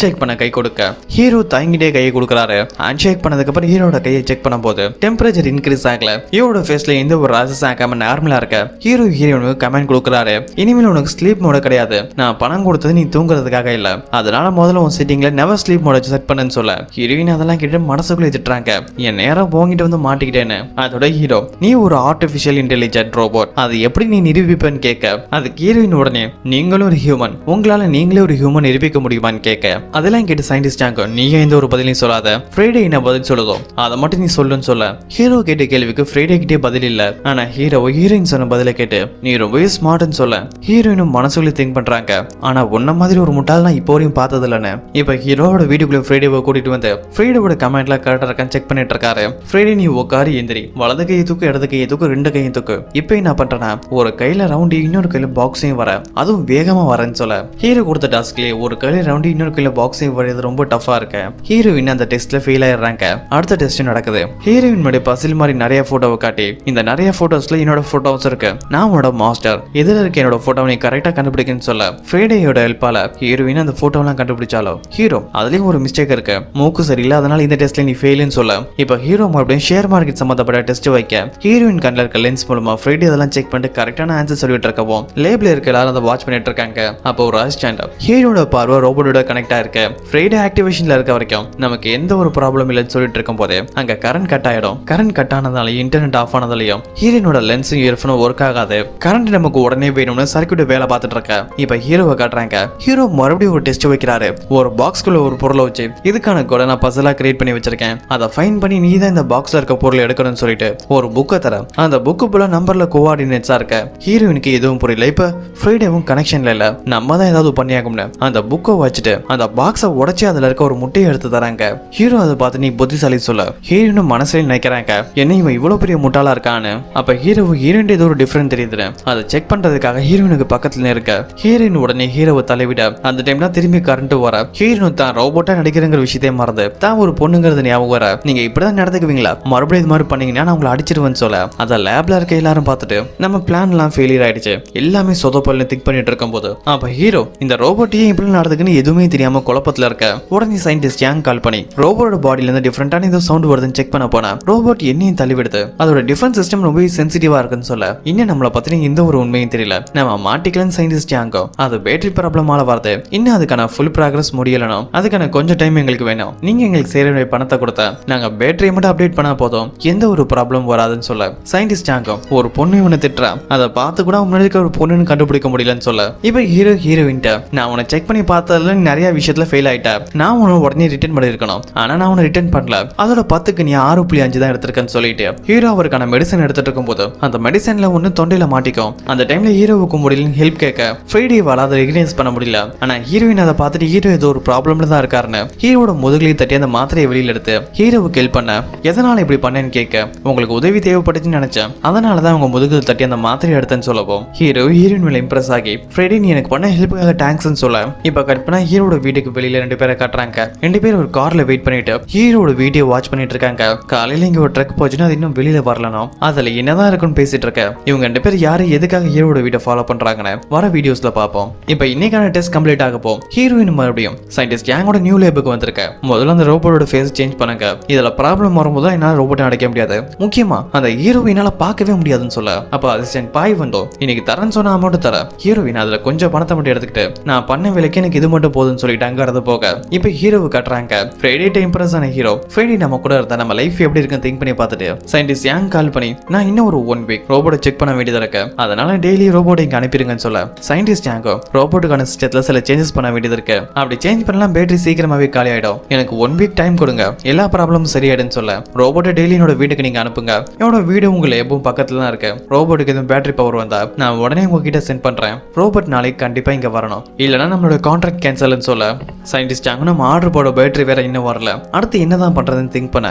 ஷேக் பண்ண கை கொடுக்க ஹீரோ தயங்கிட்டே கையை கொடுக்குறாரு. ஹேண்ட் ஷேக் பண்ணதுக்கு அப்புறம் ஹீரோட கையை செக் பண்ணும்போது டெம்பரேச்சர் இன்க்ரீஸ் ஆகல. ஹீரோட ஃபேஸ்ல எந்த ஒரு ராசஸ் ஆகாம நார்மலா இருக்க. ஹீரோ ஹீரோனுக்கு கமெண்ட் கொடுக்குறாரு, இனிமேல் உனக்கு ஸ்லீப் மோட கிடையாது. நான் பணம் கொடுத்தது நீ தூங்குறதுக்காக இல்ல, அதனால முதல்ல உன் சிட்டிங்ல நெவர் ஸ்லீப் மோட செட் பண்ணுன்னு சொல்ல ஹீரோயின் அதெல்லாம் கேட்டு மனசுக்குள்ள திட்டுறாங்க. என் நேரம் போங்கிட்டு வந்து மாட்டிக்கிட்டேன்னு. அதோட ஹீரோ, நீ ஒரு ஆர்டிபிஷியல் இன்டெலிஜென்ட் ரோபோட், அது எப்படி நீ நிரூபிப்பேன்னு கேட்க அதுக்கு ஹீரோயின் உடனே நீங்களும் ஒரு ஹியூமன், உங்களால நீங்களே ஒரு ஹியூமன் நிரூபிக்க முடியுமான்னு கேட்க அதெல்லாம் கேட்டு சயின்டிஸ்டாங்க நீங்க எந்த ஒரு பதிலையும் சொல்லாத, ஃப்ரைடே என்ன பதில் சொல்லுதோ அதை மட்டும் நீ சொல்லுன்னு சொல்ல ஹீரோ கேட்ட கேள்விக்கு ஃப்ரைடே கிட்டே பதில் இல்ல. ஆனா ஹீரோ ஹீரோயின் சொன்ன பதிலை கேட்டு நீ ரொம்பவே ஸ்மார்ட்னு சொல்ல ஹீரோயினும் மனசுக்குள்ளே திங்க் பண்றாங்க, ஆனா உன்ன மாதிரி ஒரு முட்டாள் நான் இப்போ வரையும் பார்த்தது இல்லைன்னு. இப்ப ஹீரோவோட வீட்டுக்குள்ள ஃப்ரைடேவை கூட்டிட்டு வந்து ஃப்ரைடேவோட கமெண்ட்ல கரெக்டா இருக்கான்னு செக் பண்ணிட்டு இருக்காரு. ஃப்ரைடே நீ உட்காரு எந்திரி, வலது கையை தூக்கு, இடது கையை தூக்கு, ரெண்டு கையும் தூக்கு. இப்போ என்ன பண்றேன்னா ஒரு கையில ரவுண்டு இன்னொரு கையில பாக்ஸையும் வர, அதுவும் வேகமா வரேன்னு சொல்ல ஹீரோ கொடுத்த டாஸ்க்லயே ஒரு கையில ரவுண்டு இன்னொரு கையில பாக்ஸையும் வர்றது ரொம்ப டஃபா இருக்கு. ஹீரோயின் அந்த டெஸ்ட்ல ஃபெயில் ஆயிடுறாங்க. அடுத்த டெஸ்ட் நடக்குது. ஹீரோயின் முன்னாடி பசில் மாதிரி நிறைய போட்டோவை காட்டி இந்த நிறைய போட்டோஸ்ல என்னோட போட்டோஸ் இருக்கு, நான் உன்னோட மாஸ்டர், எதுல இருக்க என்னோட போட்டோவை நீ கரெக்டா கண்டுபிடிக்கன்னு சொல்ல ஃப்ரைடேயோட ஹெல்ப்பால ஹீரோயின் அந்த போட்டோலாம் கண்டுபிடிச்சாலும் ஹீரோ அதுலயும் ஒரு மிஸ்டேக் இருக்கு, மூக்கு சரியில்லை, அதனால இந்த டெஸ்ட்ல நீ ஃபெயில்னு சொல்ல இப்ப ஹீரோ மறுபடியும் ஷேர் மார்க்கெட் சம்பந்தப்பட்ட டெஸ்ட் வைக்க ஹீரோயின் கண்ணில் இருக்க லென்ஸ் மூலமா ஃப்ரைடே அதெல்லாம் செக் பண்ணிட்டு கரெக்டான ஆன்சர் சொல்லிட்டு இருக்கவும் லேபிள் இருக்க எல்லாரும் அதை வாட்ச் பண்ணிட்டு இருக்காங்க. அப்போ ஒரு அசிஸ்டன்ட் ஹீரோட பார்வை ரோபோட்டோட கனெக்ட் ஆயிருக்கு. ஃப்ரைடே ஆக்டிவேஷன்ல இருக்க வரைக்கும் நமக்கு எந்த ஒரு ப்ராப்ளம் இல்லைன்னு சொல்லிட்டு இருக்கும் போதே அங்க கரண்ட் கட் ஆயிடும். கரண்ட் கட் ஆனதாலையும் இன்டர்நெட் ஆஃப் ஆனதாலையும் ஹீரோனோட லென்ஸும் இயர்ஃபோனும் ஒர்க் ஆகாது. கரண்ட் நமக்கு உடனே வேணும்னு சர்க்யூட் வேலை பார்த்துட்டு இருக்க இப்ப ஹீரோவை காட்டுறாங்க. ஹீரோ மறுபடியும் ஒரு டெஸ்ட் வைக்கிறாரு. ஒரு பாக்ஸ்குள்ள ஒரு பொருளை வச்சு இதுக்கான கூட நான் பசலா கிரியேட் பண்ணி வச்சிருக்கேன், அதை ஃபைன் பண்ணி நீ தான் இந்த பாக்ஸ்ல இருக்க பொருளை எடுக்கணும்னு சொல்லிட்டு ஒரு புக்கை தர அந்த புக்கு போல நம்பர்ல கோஆர்டினேட்ஸா இருக்க ஹீரோயினுக்கு எதுவும் புரியல. இப்ப ஃப்ரைடேவும் கனெக்ஷன்ல இல்ல, நம்ம தான் ஏதாவது பண்ணியாகும்னு அந்த புக்கை வச்சுட்டு அந்த பாக்ஸை உடைச்சு அதுல இருக்க ஒரு முட்டையை எடுத்து தராங்க. ஹீரோ அதை பார்த்து நீ புத்திசாலி சொல்ல ஹீரோயினும் மனசுல நினைக்கிறாங்க என்ன இவன் இவ்வளவு பெரிய முட்டாளா இருக்கான்னு. அப்ப ஹீரோயின் ஏதோ ஒரு டிஃபரெண்ட் தெரியுது. அதை செக் பண்றதுக்காக ஹீரோயினுக்கு பக்கத்துல இருக்க ஹீரோயின் உடனே ஹீரோவை தலைவிட அந்த டைம்ல திரும்பி கரண்ட் வர ஹீரோயின் தான் ரோபோட்டா நடிக்கிறங்கிற விஷயத்தையே மறந்து தான் ஒரு பொண்ணுங்கிறது ஞாபகம் வர நீங்க இப்படிதான் நடந்துக்குவீங்களா, மறுபடியும் இது மாதிரி பண்ணீங்கன்னா நான் உங்களை அடிச்சிருவேன்னு சொல்ல அதை லேப்ல இருக்க எல்லாரும் பார்த்துட்டு நம்ம பிளான் எல்லாம் ஃபெயிலியர் ஆயிடுச்சு, எல்லாமே சொதப்பல்னு திங்க் பண்ணிட்டு இருக்கும் போது அப்ப ஹீரோ இந்த ரோபோட்டையே இப்படி நடந்துக்குன்னு எதுவுமே தெரியாம குழப்பத்துல இருக்க உடனே சயின்டிஸ்ட் யாங் கால் பண்ணி ரோபோட்டோட பாடியில இருந்து டிஃபரெண்டான ஏதோ சவுண்ட் வருதுன்னு செக் பண்ண போனா ரோபோட் என்னையும் தள்ளிவிடுது. அதோட டிஃபென்ஸ் சிஸ்டம் ரொம்ப சென்சிட்டிவா இருக்குன்னு சொல்ல இன்னும் நம்மளை பத்தின எந்த ஒரு உண்மையும் தெரியல, நம்ம மாட்டிக்கலன்னு சயின்டிஸ்ட் யாங்கோ அது பேட்டரி ப்ராப்ளமால வருது, இன்னும் அதுக்கான ஃபுல் ப்ராக்ரஸ் முடியலனும் அதுக்கான கொஞ்சம் டைம் எங்களுக்கு வேணும், நீங்க எங்களுக்கு சேர வேண்டிய பணத்தை கொடுத்தா நாங்க பேட்டரியை மட்டும் அப்டேட் பண்ணா போதும், எந்த ஒரு ப்ராப்ளம் வராதுன்னு சொல்ல சயின்டிஸ்ட் யாங்கோ ஒரு பொண்ணு இவனை திட்டுறா, அதை பார்த்து கூட முன்னாடி ஒரு பொண்ணுன்னு கண்டுபிடிக்க முடியலன்னு சொல்ல இப்ப ஹீரோயின்ட்ட நான் உன்னை செக் பண்ணி பார்த்ததுல நிறைய விஷயத்துல ஃபெயில் ஆயிட்டா, நான் உன்னை உடனே ரிட்டர்ன் பண்ணிருக்கணும், ஆனா நான் உன்னை ரிட்டர்ன் பண்ணல, அதோட 10க்கு நீ 6.5 தான் எடுத்திருக்கேன்னு சொல்லிட்டு ஹீரோ அவருக்கான மெடிசன் எடுத்துட்டு இருக்கும் போது அந்த மெடிசன்ல ஒண்ணு தொண்டையில மாட்டிக்கும். அந்த டைம்ல ஹீரோவுக்கு முடியலன்னு ஹெல்ப் கேட்க ஃப்ரைடேவால அதை ரெகனைஸ் பண்ண முடியல. ஆனா ஹீரோயின் அதை பார்த்துட்டு ஹீரோ ஏதோ ஒரு ப்ராப்ளம்ல தான் இருக்காருன்னு ஹீரோட முதுகுலையும் தட்டி அந்த மாத்திரையை வெளியில எடுத்து ஹீரோவுக்கு ஹெல்ப் பண்ண எதனால இப்படி பண்ணேன்னு கேட்க உங்களுக்கு உதவி தேவைப்பட்டுச்சுன்னு நினைச்சேன், அதனாலதான் உங்க முதுகில் தட்டி அந்த மாத்திரை எடுத்தேன்னு சொல்லவும் ஹீரோயின் மேல இம்ப்ரெஸ் ஆகி ஃப்ரைடே நீ எனக்கு பண்ண ஹெல்ப்புக்காக தேங்க்ஸ்ன்னு சொல்ல இப்ப கட் பண்ணா ஹீரோட வீட்டுக்கு வெளியில 2 பேரை காட்டுறாங்க. 2 பேர் ஒரு கார்ல வெயிட் பண்ணிட்டு ஹீரோட வீடியோ வாட்ச் பண்ணிட்டு இருக்காங்க. காலையில இங்க ஒரு ட்ரக் போச்சுன்னா அது இன்னும் வெளியில வரலனும் அதுல என்னதான் இருக்குன்னு பேசிட்டு இருக்க இவங்க 2 பேர் யாரு எதுக்காக ஹீரோட வீட்டை ஃபாலோ பண்றாங்கன்னு வர வீடியோஸ்ல பாப்போம். இப்ப இன்னைக்கான டெஸ்ட் கம்ப்ளீட் ஆக போம். ஹீரோயின் மறுபடியும் சயின்டிஸ்ட் யாங்கோட நியூ லேபுக்கு வந்திருக்க. முதல்ல அந்த ரோபோட்டோட ஃபேஸ் சேஞ்ச் பண்ணுங்க, இதுல ப்ராப்ளம் வரும்போது என்னால ரோபோட்டை அடைக்க முடியாது, முக்கியமா அந்த ஹீரோயினால பார்க்கவே முடியாதுன்னு சொல்ல அப்ப அசிஸ்டன்ட் பாய் வந்தோம் இன்னைக்கு தரேன்னு சொன்ன அமௌண்ட் தர ஹீரோயின் அதுல கொஞ்சம் பணத்தை மட்டும் எடுத்துக்கிட்டு நான் பண்ண வேலைக்கு எனக்கு இது மட்டும் போதும்னு சொல்லிட்டு அங்க இருந்து போக இப்ப ஹீரோவை கட்டுறாங்க. ஃப்ரைடே இம்ப்ரெஸ் ஆன ஹீரோ ஃப்ரைடே நம்ம கூட இருந்தா நம்ம லைஃப் எப்படி இருக்குன்னு திங்க் பண்ணி பார்த்துட்டு சயின்டிஸ்ட் யாங் கால் பண்ணி நான் இன்னும் ஒரு 1 வீக் ரோபோட்டை செக் பண்ண வேண்டியதா இருக்கு, அதனால டெய்லி ரோபோட்டை இங்க அனுப்பிடுங்கன்னு சொல்ல சயின்டிஸ்ட் யாங்கோ ரோபோட்டுக்கான சிஸ்டத்துல சில சேஞ்சஸ் பண்ண வேண்டியது இருக்கு, அப்படி சேஞ்ச் பண்ணலாம் பேட்டரி சீக்கிரமாவே காலி ஆயிடும், எனக்கு 1 வீக் டைம் கொடுங்க எல்லா ப்ராப்ளமும் சரியாயிடுன்னு சொல்ல ரோபோட்டை டெய்லி என்னோட வீட்டுக்கு நீங்க அனுப்புங்க, என்னோட வீடு உங்களை எப்பவும் பக்கத்துல தான் இருக்கு, ரோபோட்டுக்கு எதுவும் பேட்டரி பவர் வந்தா நான் உடனே உங்ககிட்ட சென்ட் பண்றேன், ரோபோட் நாளைக்கு கண்டிப்பா இங்க வரணும் இல்லைன்னா நம்மளோட கான்ட்ராக்ட் கேன்சல்னு சொல்ல சயின்டிஸ்ட் அங்க நம்ம ஆர்டர் போட பேட்டரி வேற இன்னும் வரல, அடுத்து என்னதான் பண்றதுன்னு திங்க் பண்ண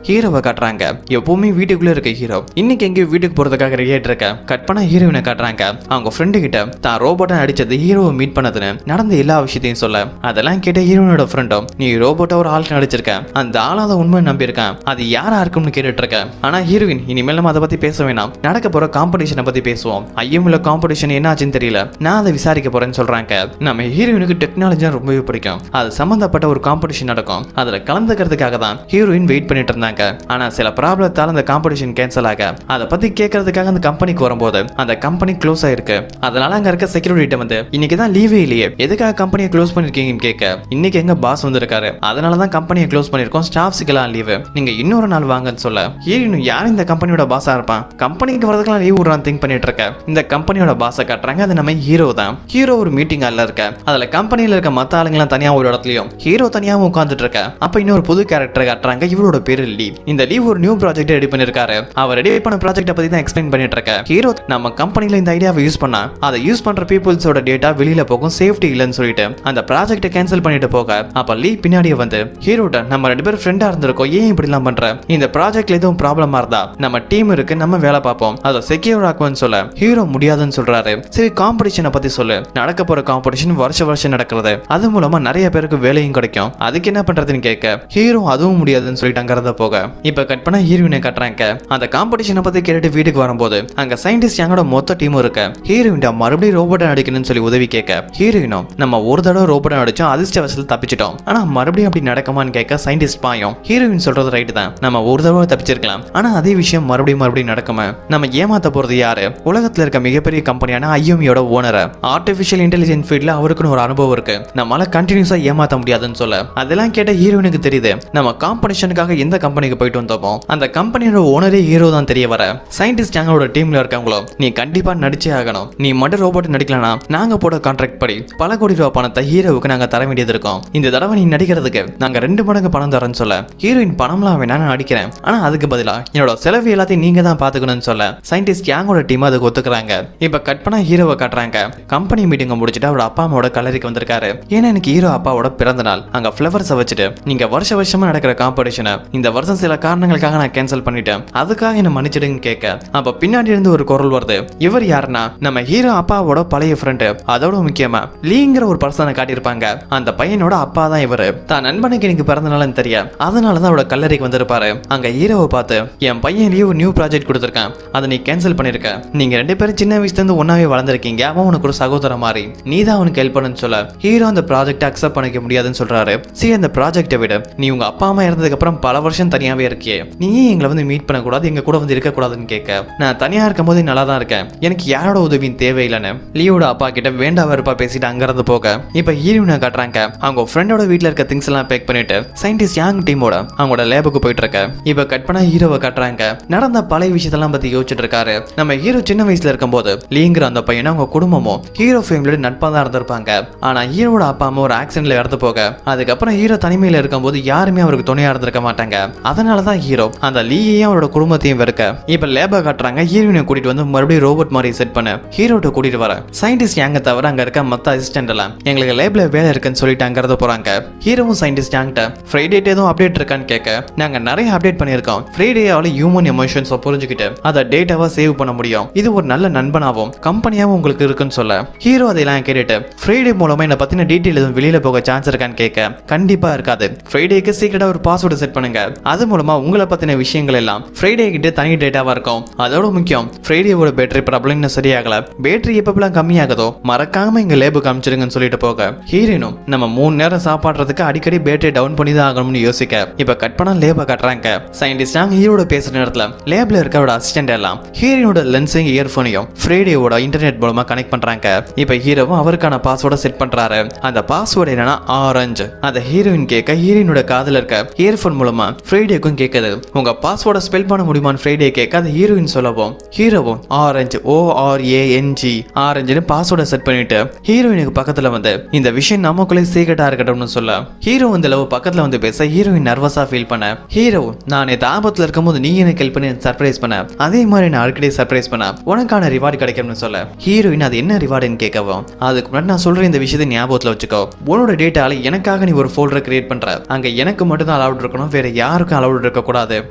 ஹீரோவை காட்டுறாங்க. எப்பவுமே வீட்டுக்குள்ள இருக்க ஹீரோ இன்னைக்கு எங்கேயும் வீட்டுக்கு போறதுக்காக ரெடி ஆயிட்டு இருக்க. கட் பண்ண ஹீரோயினை காட்டுறாங்க. அவங்க ஃப்ரெண்டு கிட்ட தான் ரோபோட்டை அடிச்சது ஹீரோவை மீட் பண்ணதுன்னு நடந்த எல்லா விஷயத்தையும் சொல்ல, அதெல்லாம் கேட்ட ஹீரோனோட ஃப்ரெண்டும் நீ ரோபோட்டை ஒரு ஆள் நடிச்சிருக்க, அந்த ஆளாத உண்மை நம்பி இருக்கேன், அது யாரா இருக்கும்னு கேட்டுட்டு இருக்க. ஆனா ஹீரோயின் இனிமேல் நம்ம அதை பத்தி பேச வேணாம், நடக்க போற காம்படிஷனை பத்தி பேசுவோம். ஐயமுள்ள காம்படிஷன் என்ன ஆச்சுன்னு தெரியல, நான் அதை விசாரிக்க போறேன்னு சொல்றாங்க. நம்ம ஹீரோயினுக்கு டெக்னாலஜி ரொம்பவே பிடிக்கும். அது சம்பந்தப்பட்ட ஒரு காம்படிஷன் நடக்கும், அதுல கலந்துக்கிறதுக்காக தான் ஹீரோயின் வெயிட் பண்ணிட்டு இருந்தாங்க. ஆனா சில ப்ராப்ளத்தால அந்த காம்படிஷன் கேன்சல் ஆக அதை பத்தி கேட்கறதுக்காக அந்த கம்பெனிக்கு வரும்போது அந்த கம்பெனி க்ளோஸ் ஆயிருக்கு. அதனால அங்க இருக்க செக்யூரிட்டி வந்து இன்னைக்கு தான் லீவே இல்லையே, எதுக்காக கம்பெனியை க்ளோஸ் பண்ணிருக்கீங்கன்னு கேட்க, இன்னைக்கு எங்க பாஸ் வந்திருக்காரு, அதனாலதான் கம்பெனியை க்ளோஸ் பண்ணிருக்கோம், ஸ்டாஃப்ஸ்க்கெல்லாம் லீவு, நீங்க இன்னொரு நாள் வாங்கன்னு சொல்ல, ஹீரோயின் யார் இந்த கம்பெனியோட பாஸா இருப்பான், கம்பெனிக்கு வரதுக்கெல்லாம் லீவ் விடுறான்னு திங்க் பண்ணிட்டு இருக்க. இந்த கம்பெனியோட பாஸை காட்டுறாங்க. அது நம்ம ஹீரோ தான். ஹீரோ ஒரு மீட்டிங் ஹால்ல இருக்க. அதுல கம்பெனியில இருக்க மத்த ஆளுங்கெல்லாம் தனியா ஒரு இடத்துலயும் ஹீரோ தனியாவும் உட்கார்ந்துட்டு இருக்க. அப்ப இன்னொரு புது கேரக்டர் காட்டுறாங்க. இவரோட பேரு லீவ். இந்த லீவ் ஒரு நியூ ப்ராஜெக்ட் ரெடி பண்ணிருக்காரு. அவர் ரெடி பண்ண ப்ராஜெக்ட பத்தி தான் எக்ஸ்பிளைன் பண்ணிட்டு இருக்க. ஹீரோ நம்ம கம்பெனில இந்த ஐடியாவை யூஸ் பண்ணா அதை யூஸ் பண்ற பீப்புள்ஸோட டேட்டா வெளியில போகும், சேஃப்டி இல்லைன்னு சொல்லிட்டு அந்த ப்ராஜெக்ட கேன்சல் பண்ணிட்டு போக, அப்ப லீவ் பின்னாடியே வந்து ஹீரோட்ட நம்ம 2 பேரும் ஃப்ரெண்டா இருந்திருக்கோம், ஏன் இப்படி எல்லாம் பண்ற, இந்த ப்ராஜெக்ட்ல எதுவும் ப்ராப்ளமா இருந்தா நம்ம டீம் இருக்கு, நம்ம வேலை பார்ப்போம், அதை செக்யூர் ஆக்குவேன்னு சொல்ல ஹீரோ முடியாதுன்னு சொல்றாரு. சரி காம்படிஷனை பத்தி சொல்லு. நடக்க போற காம்படிஷன் வருஷம் நடக்கிறது, அது மூலமா நிறைய பேருக்கு வேலையும் கிடைக்கும், அதுக்கு என்ன பண்றதுன்னு கேட்க ஹீரோ அதுவும் முடியாதுன்னு சொல்லிட்டு அங்கறத போக, இப்ப கட் பண்ண ஹீரோயினை காட்டுறாங்க. அந்த காம்படிஷனை பத்தி கேட்டுட்டு வீட்டுக்கு வரும்போது அங்க சயின்டிஸ்ட் எங்களோட மொத்த டீமும் இருக்க. ஹீரோயின் மறுபடியும் ரோபோட்டை நடிக்கணும்னு சொல்லி உதவி கேட்க, ஹீரோயினும் நம்ம ஒரு தடவை ரோபோட்டை நடிச்சோம், அதிர்ஷ்டவசத்தில் தப்பிச்சிட்டோம், ஆனா மறுபடியும் அப்படி நடக்குமான்னு கேட்க சயின்டிஸ்ட் பாயும். ஹீரோயின் சொல்றது ரைட் தான், நம்ம ஒரு தடவை தப்பிச்சிருக்கலாம், ஆனா அதே விஷயம் மறுபடியும் நடக்குமா, நம்ம ஏமாத்த போறது யாரு, உலகத்துல இருக்க மிகப்பெரிய கம்பெனியான ஐஎம்இயோட ஓனர், ஆர்டிபிஷியல் இன்டெலிஜென்ஸ் ஃபீல்ட்ல அவருக்குன்னு ஒரு அனுபவம் இருக்கு, நம்மளால கண்டினியூஸா ஏமாத்த முடியாதுன்னு சொல்ல, அதெல்லாம் கேட்ட ஹீரோயினுக்கு தெரியுது நம்ம காம்படிஷனுக்காக எந்த கம்பெனிக்கு போயிட்டு வந்தோமோ அந்த கம்பெனியோட ஓனரே ஹீரோ தான் தெரிய வர. சயின்டிஸ்ட் எங்களோட டீம்ல இருக்கவங்களோ நீ கண்டிப்பா நடிச்சே ஆகணும், நீ மட்டும் ரோபோட் நடிக்கலனா நாங்க போட கான்ட்ராக்ட் படி பல கோடி ரூபாய் பணத்தை ஹீரோவுக்கு நாங்க தர வேண்டியது இருக்கும், இந்த தடவை நீ நடிக்கிறதுக்கு நாங்க 2 மடங்கு பணம் தரேன்னு சொல்ல, ஹீரோயின் பணம்லாம் வேணா நான் நடிக்கிறேன், ஆனா அதுக்கு பதிலா என்னோட செலவு எல்லாத்தையும் நீங்க தான் பாத்துக்கணும்னு சொல்ல சயின்டிஸ்ட் கேங்கோட டீம் அதுக்கு ஒத்துக்குறாங்க. இப்ப கட் பண்ண ஹீரோவை காட்டுறாங்க. கம்பெனி மீட்டிங் முடிச்சுட்டு அவர் அப்பா அம்மாவோட கல்லறைக்கு வந்திருக்காரு. ஏன்னா எனக்கு ஹீரோ அப்பாவோட பிறந்த நாள், அங்க ஃபிளவர்ஸை வச்சுட்டு நீங்க வருஷமா நடக்கிற காம்படிஷனை இந்த வருஷம் சில காரணங்களுக்காக நான் கேன்சல் பண்ணிட்டேன், அதுக்காக என்ன மன்னிச்சிடுன்னு கேட்க, அப்ப பின்னாடி இருந்து ஒரு குரல் வருது. இவர் யாருன்னா நம்ம ஹீரோ அப்பாவோட பழைய ஃப்ரெண்டு, அதோட முக்கியமா லீங்கிற ஒரு பர்சனை காட்டியிருப்பாங்க. அந்த பையனோட அப்பா தான் இவரு. தான் நண்பனுக்கு எனக்கு பிறந்த நாள்னு தெரிய அதனாலதான் அவரோட கல்லறைக்கு வந்திருப்பாரு. அங்க ஹீரோவை பார்த்து என் பையன் ஒரு நியூ ப்ராஜெக்ட் கொடுத்திருக்கான், அதை நீ கேன்சல் பண்ணிருக்க, நீங்க 2 பேரும் சின்ன வயசுல இருந்து ஒன்னாவே வளர்ந்துருக்கீங்க, அவன் உனக்கு ஒரு சகோதர மாதிரி, நீ தான் அவனுக்கு ஹெல்ப் பண்ணுன்னு சொல்ல ஹீரோ அந்த ப்ராஜெக்ட் அக்செப்ட் பண்ணிக்க முடியாதுன்னு சொல்றாரு. சரி அந்த ப்ராஜெக்டை விட நீ உங்க அப்பா அம்மா இறந்ததுக்கு அப்புறம் பல வருஷம் தனியாவே இருக்கியே, நீ எங்களை வந்து மீட் பண்ணக்கூடாது, எங்க கூட வந்து இருக்கக்கூடாதுன்னு கேட்க, நான் தனியா இருக்கும் போது நல்லா தான் இருக்கேன், எனக்கு யாரோட உதவியும் தேவையில்லைன்னு லீவோட அப்பா கிட்ட வேண்டா வெறுப்பா பேசிட்டு அங்கிருந்து போக, இப்ப ஹீரோயினை காட்டுறாங்க. அவங்க ஃப்ரெண்டோட வீட்டுல இருக்க திங்ஸ் எல்லாம் பேக் பண்ணிட்டு சயின்டிஸ்ட் யாங் டீமோட அவங்களோட லேபுக்கு போயிட்டு இருக்க. இப்ப கட் பண்ண ஹீரோவை காட்டுறாங்க. நடந்த பழைய விஷயத்தெல்லாம் பத்தி யோசிச்சுட்டு இருக்காரு. நம்ம ஹீரோ சின்ன வயசுல இருக்கும் போது லீங்கிற அந்த பையனும் அவங்க குடும்பமும் ஹீரோ ஃபேமிலியோட நட்பா தான் இருந்திருப்பாங்க. ஆனா ஹீரோட அப்பா அம்மா ஒரு ஆக்சிடென்ட்ல இறந்து போக அதுக்கப்புறம் ஹீரோ தனிமையில இருக்கும்போது யாருமே அவருக்கு துணையா இருந்திருக்க மாட்டாங்க. அதனாலதான் ஹீரோ அந்த லீயையும் அவரோட குடும்பத்தையும் வெறுக்க இப்ப லேப காட்டுறாங்க. ஹீரோயினை கூட்டிட்டு வந்து மறுபடியும் ரோபோட் மாதிரி செட் பண்ண ஹீரோட்ட கூட்டிட்டு வர சயின்டிஸ்ட் யாங்க தவிர அங்க இருக்க மத்த அசிஸ்டன்ட் எல்லாம் எங்களுக்கு லேப்ல வேலை இருக்குன்னு சொல்லிட்டு அங்கிருந்து போறாங்க. ஹீரோவும் சயின்டிஸ்ட் யாங்கிட்ட ஃப்ரைடே எதுவும் அப்டேட் இருக்கான்னு கேட்க நாங்க நிறைய அப்டேட் பண்ணிருக்கோம், ஃப்ரைடேயால ஹியூமன் எமோஷன்ஸ் புரிஞ்சுக்கிட்டு அதை டேட்டாவா சேவ் பண்ண முடியும், இது ஒரு நல்ல நண்பனாவும் கம்பெனியாவும் உங்களுக்கு இருக்குன்னு சொல்ல ஹீரோ அதெல்லாம் கேட்டுட்டு ஃப்ரைடே மூலமா என்ன பத்தின டீடைல் எதுவும் வெளியில போக சான்ஸ் இருக்கான்னு கேட்க கண்டிப்பா இருக்காது, ஃப்ரைடேக்கு சீக்கிரட்டா ஒரு பாஸ்வேர்டு செட் பண்ணுங்க, அது மூலமா உங்களை பத்தின விஷயங்கள் எல்லாம் ஃப்ரைடே கிட்ட தனி டேட்டாவா இருக்கும், அதோட முக்கியம் ஃப்ரைடேவோட பேட்டரி ப்ராப்ளம் இன்னும் சரியாகல, பேட்டரி எப்பெல்லாம் கம்மியாகுதோ மறக்காம இங்க லேபு காமிச்சிருங்கன்னு சொல்லிட்டு போக ஹீரோனும் நம்ம 3 நேரம் சாப்பாடுறதுக்கு அடிக்கடி பேட்டரி டவுன் பண்ணி தான் ஆகணும்னு யோசிக்க இப்ப கட் பண்ண லேப காட்டுறாங்க. சயின்டிஸ்ட் ஹீரோட பேசுற நேரத்துல லேப்ல இருக்கவோட அசிஸ்டன்ட் எல்லாம் ஹீரோனோட லென்ஸையும் இயர்போனையும் ஃப்ரைடேவோட இன்டர்நெட் மூலமா கனெக்ட் பண்றாங்க. இப்ப ஹீரோவும் அவருக்கான பாஸ்வேர்டை செட் பண்றாரு. அந்த பாஸ்வேர்டு என்னன்னா ஆரஞ்சு. அந்த ஹீரோயின் கேட்க ஹீரோயினோட காதுல இருக்க இயர்போன் மூலமா ஃப்ரைடேக்கும் கேட்குது. உங்க பாஸ்வேர்டை ஸ்பெல் பண்ண முடியுமான்னு ஃப்ரைடே கேட்க அது ஹீரோயின் சொல்லவும் ஹீரோவும் ஆரஞ்சு ORANG ஆரஞ்சுன்னு பாஸ்வேர்டை செட் பண்ணிட்டு ஹீரோயினுக்கு பக்கத்துல வந்து இந்த விஷயம் நமக்குள்ளே சீக்கிரட்டா இருக்கட்டும்னு சொல்ல ஹீரோ வந்து லவ் பக்கத்துல வந்து பேச ஹீரோயின் நர்வஸா ஃபீல் பண்ண ஹீரோ நான் நேற்று ஆபத்துல இருக்கும்போது நீ எனக்கு ஹெல்ப் பண்ணி சர்ப்ரைஸ் பண்ண அதே மாதிரி நான் அடிக்கடி சர்ப்ரைஸ் பண்ண உனக்கான ரிவார்டு கிடைக்கும்னு சொல்ல ஹீரோயின் அது என்ன ரிவார்டுன்னு கேட்கவும் அதுக்கு முன்னாடி நான் சொல்ற இந்த விஷயத்தை ஞாபகத்துல வச்சுக்கோ, உன்னோட டேட்டால எனக்காக நீ ஒரு ஃபோல்டரை கிரியேட் பண்ற, அங்க எனக்கு மட்டும் தான் அலவுட் இருக்கணும், வேற யாருக்கும் அலவுட் இருக்க கூடாது.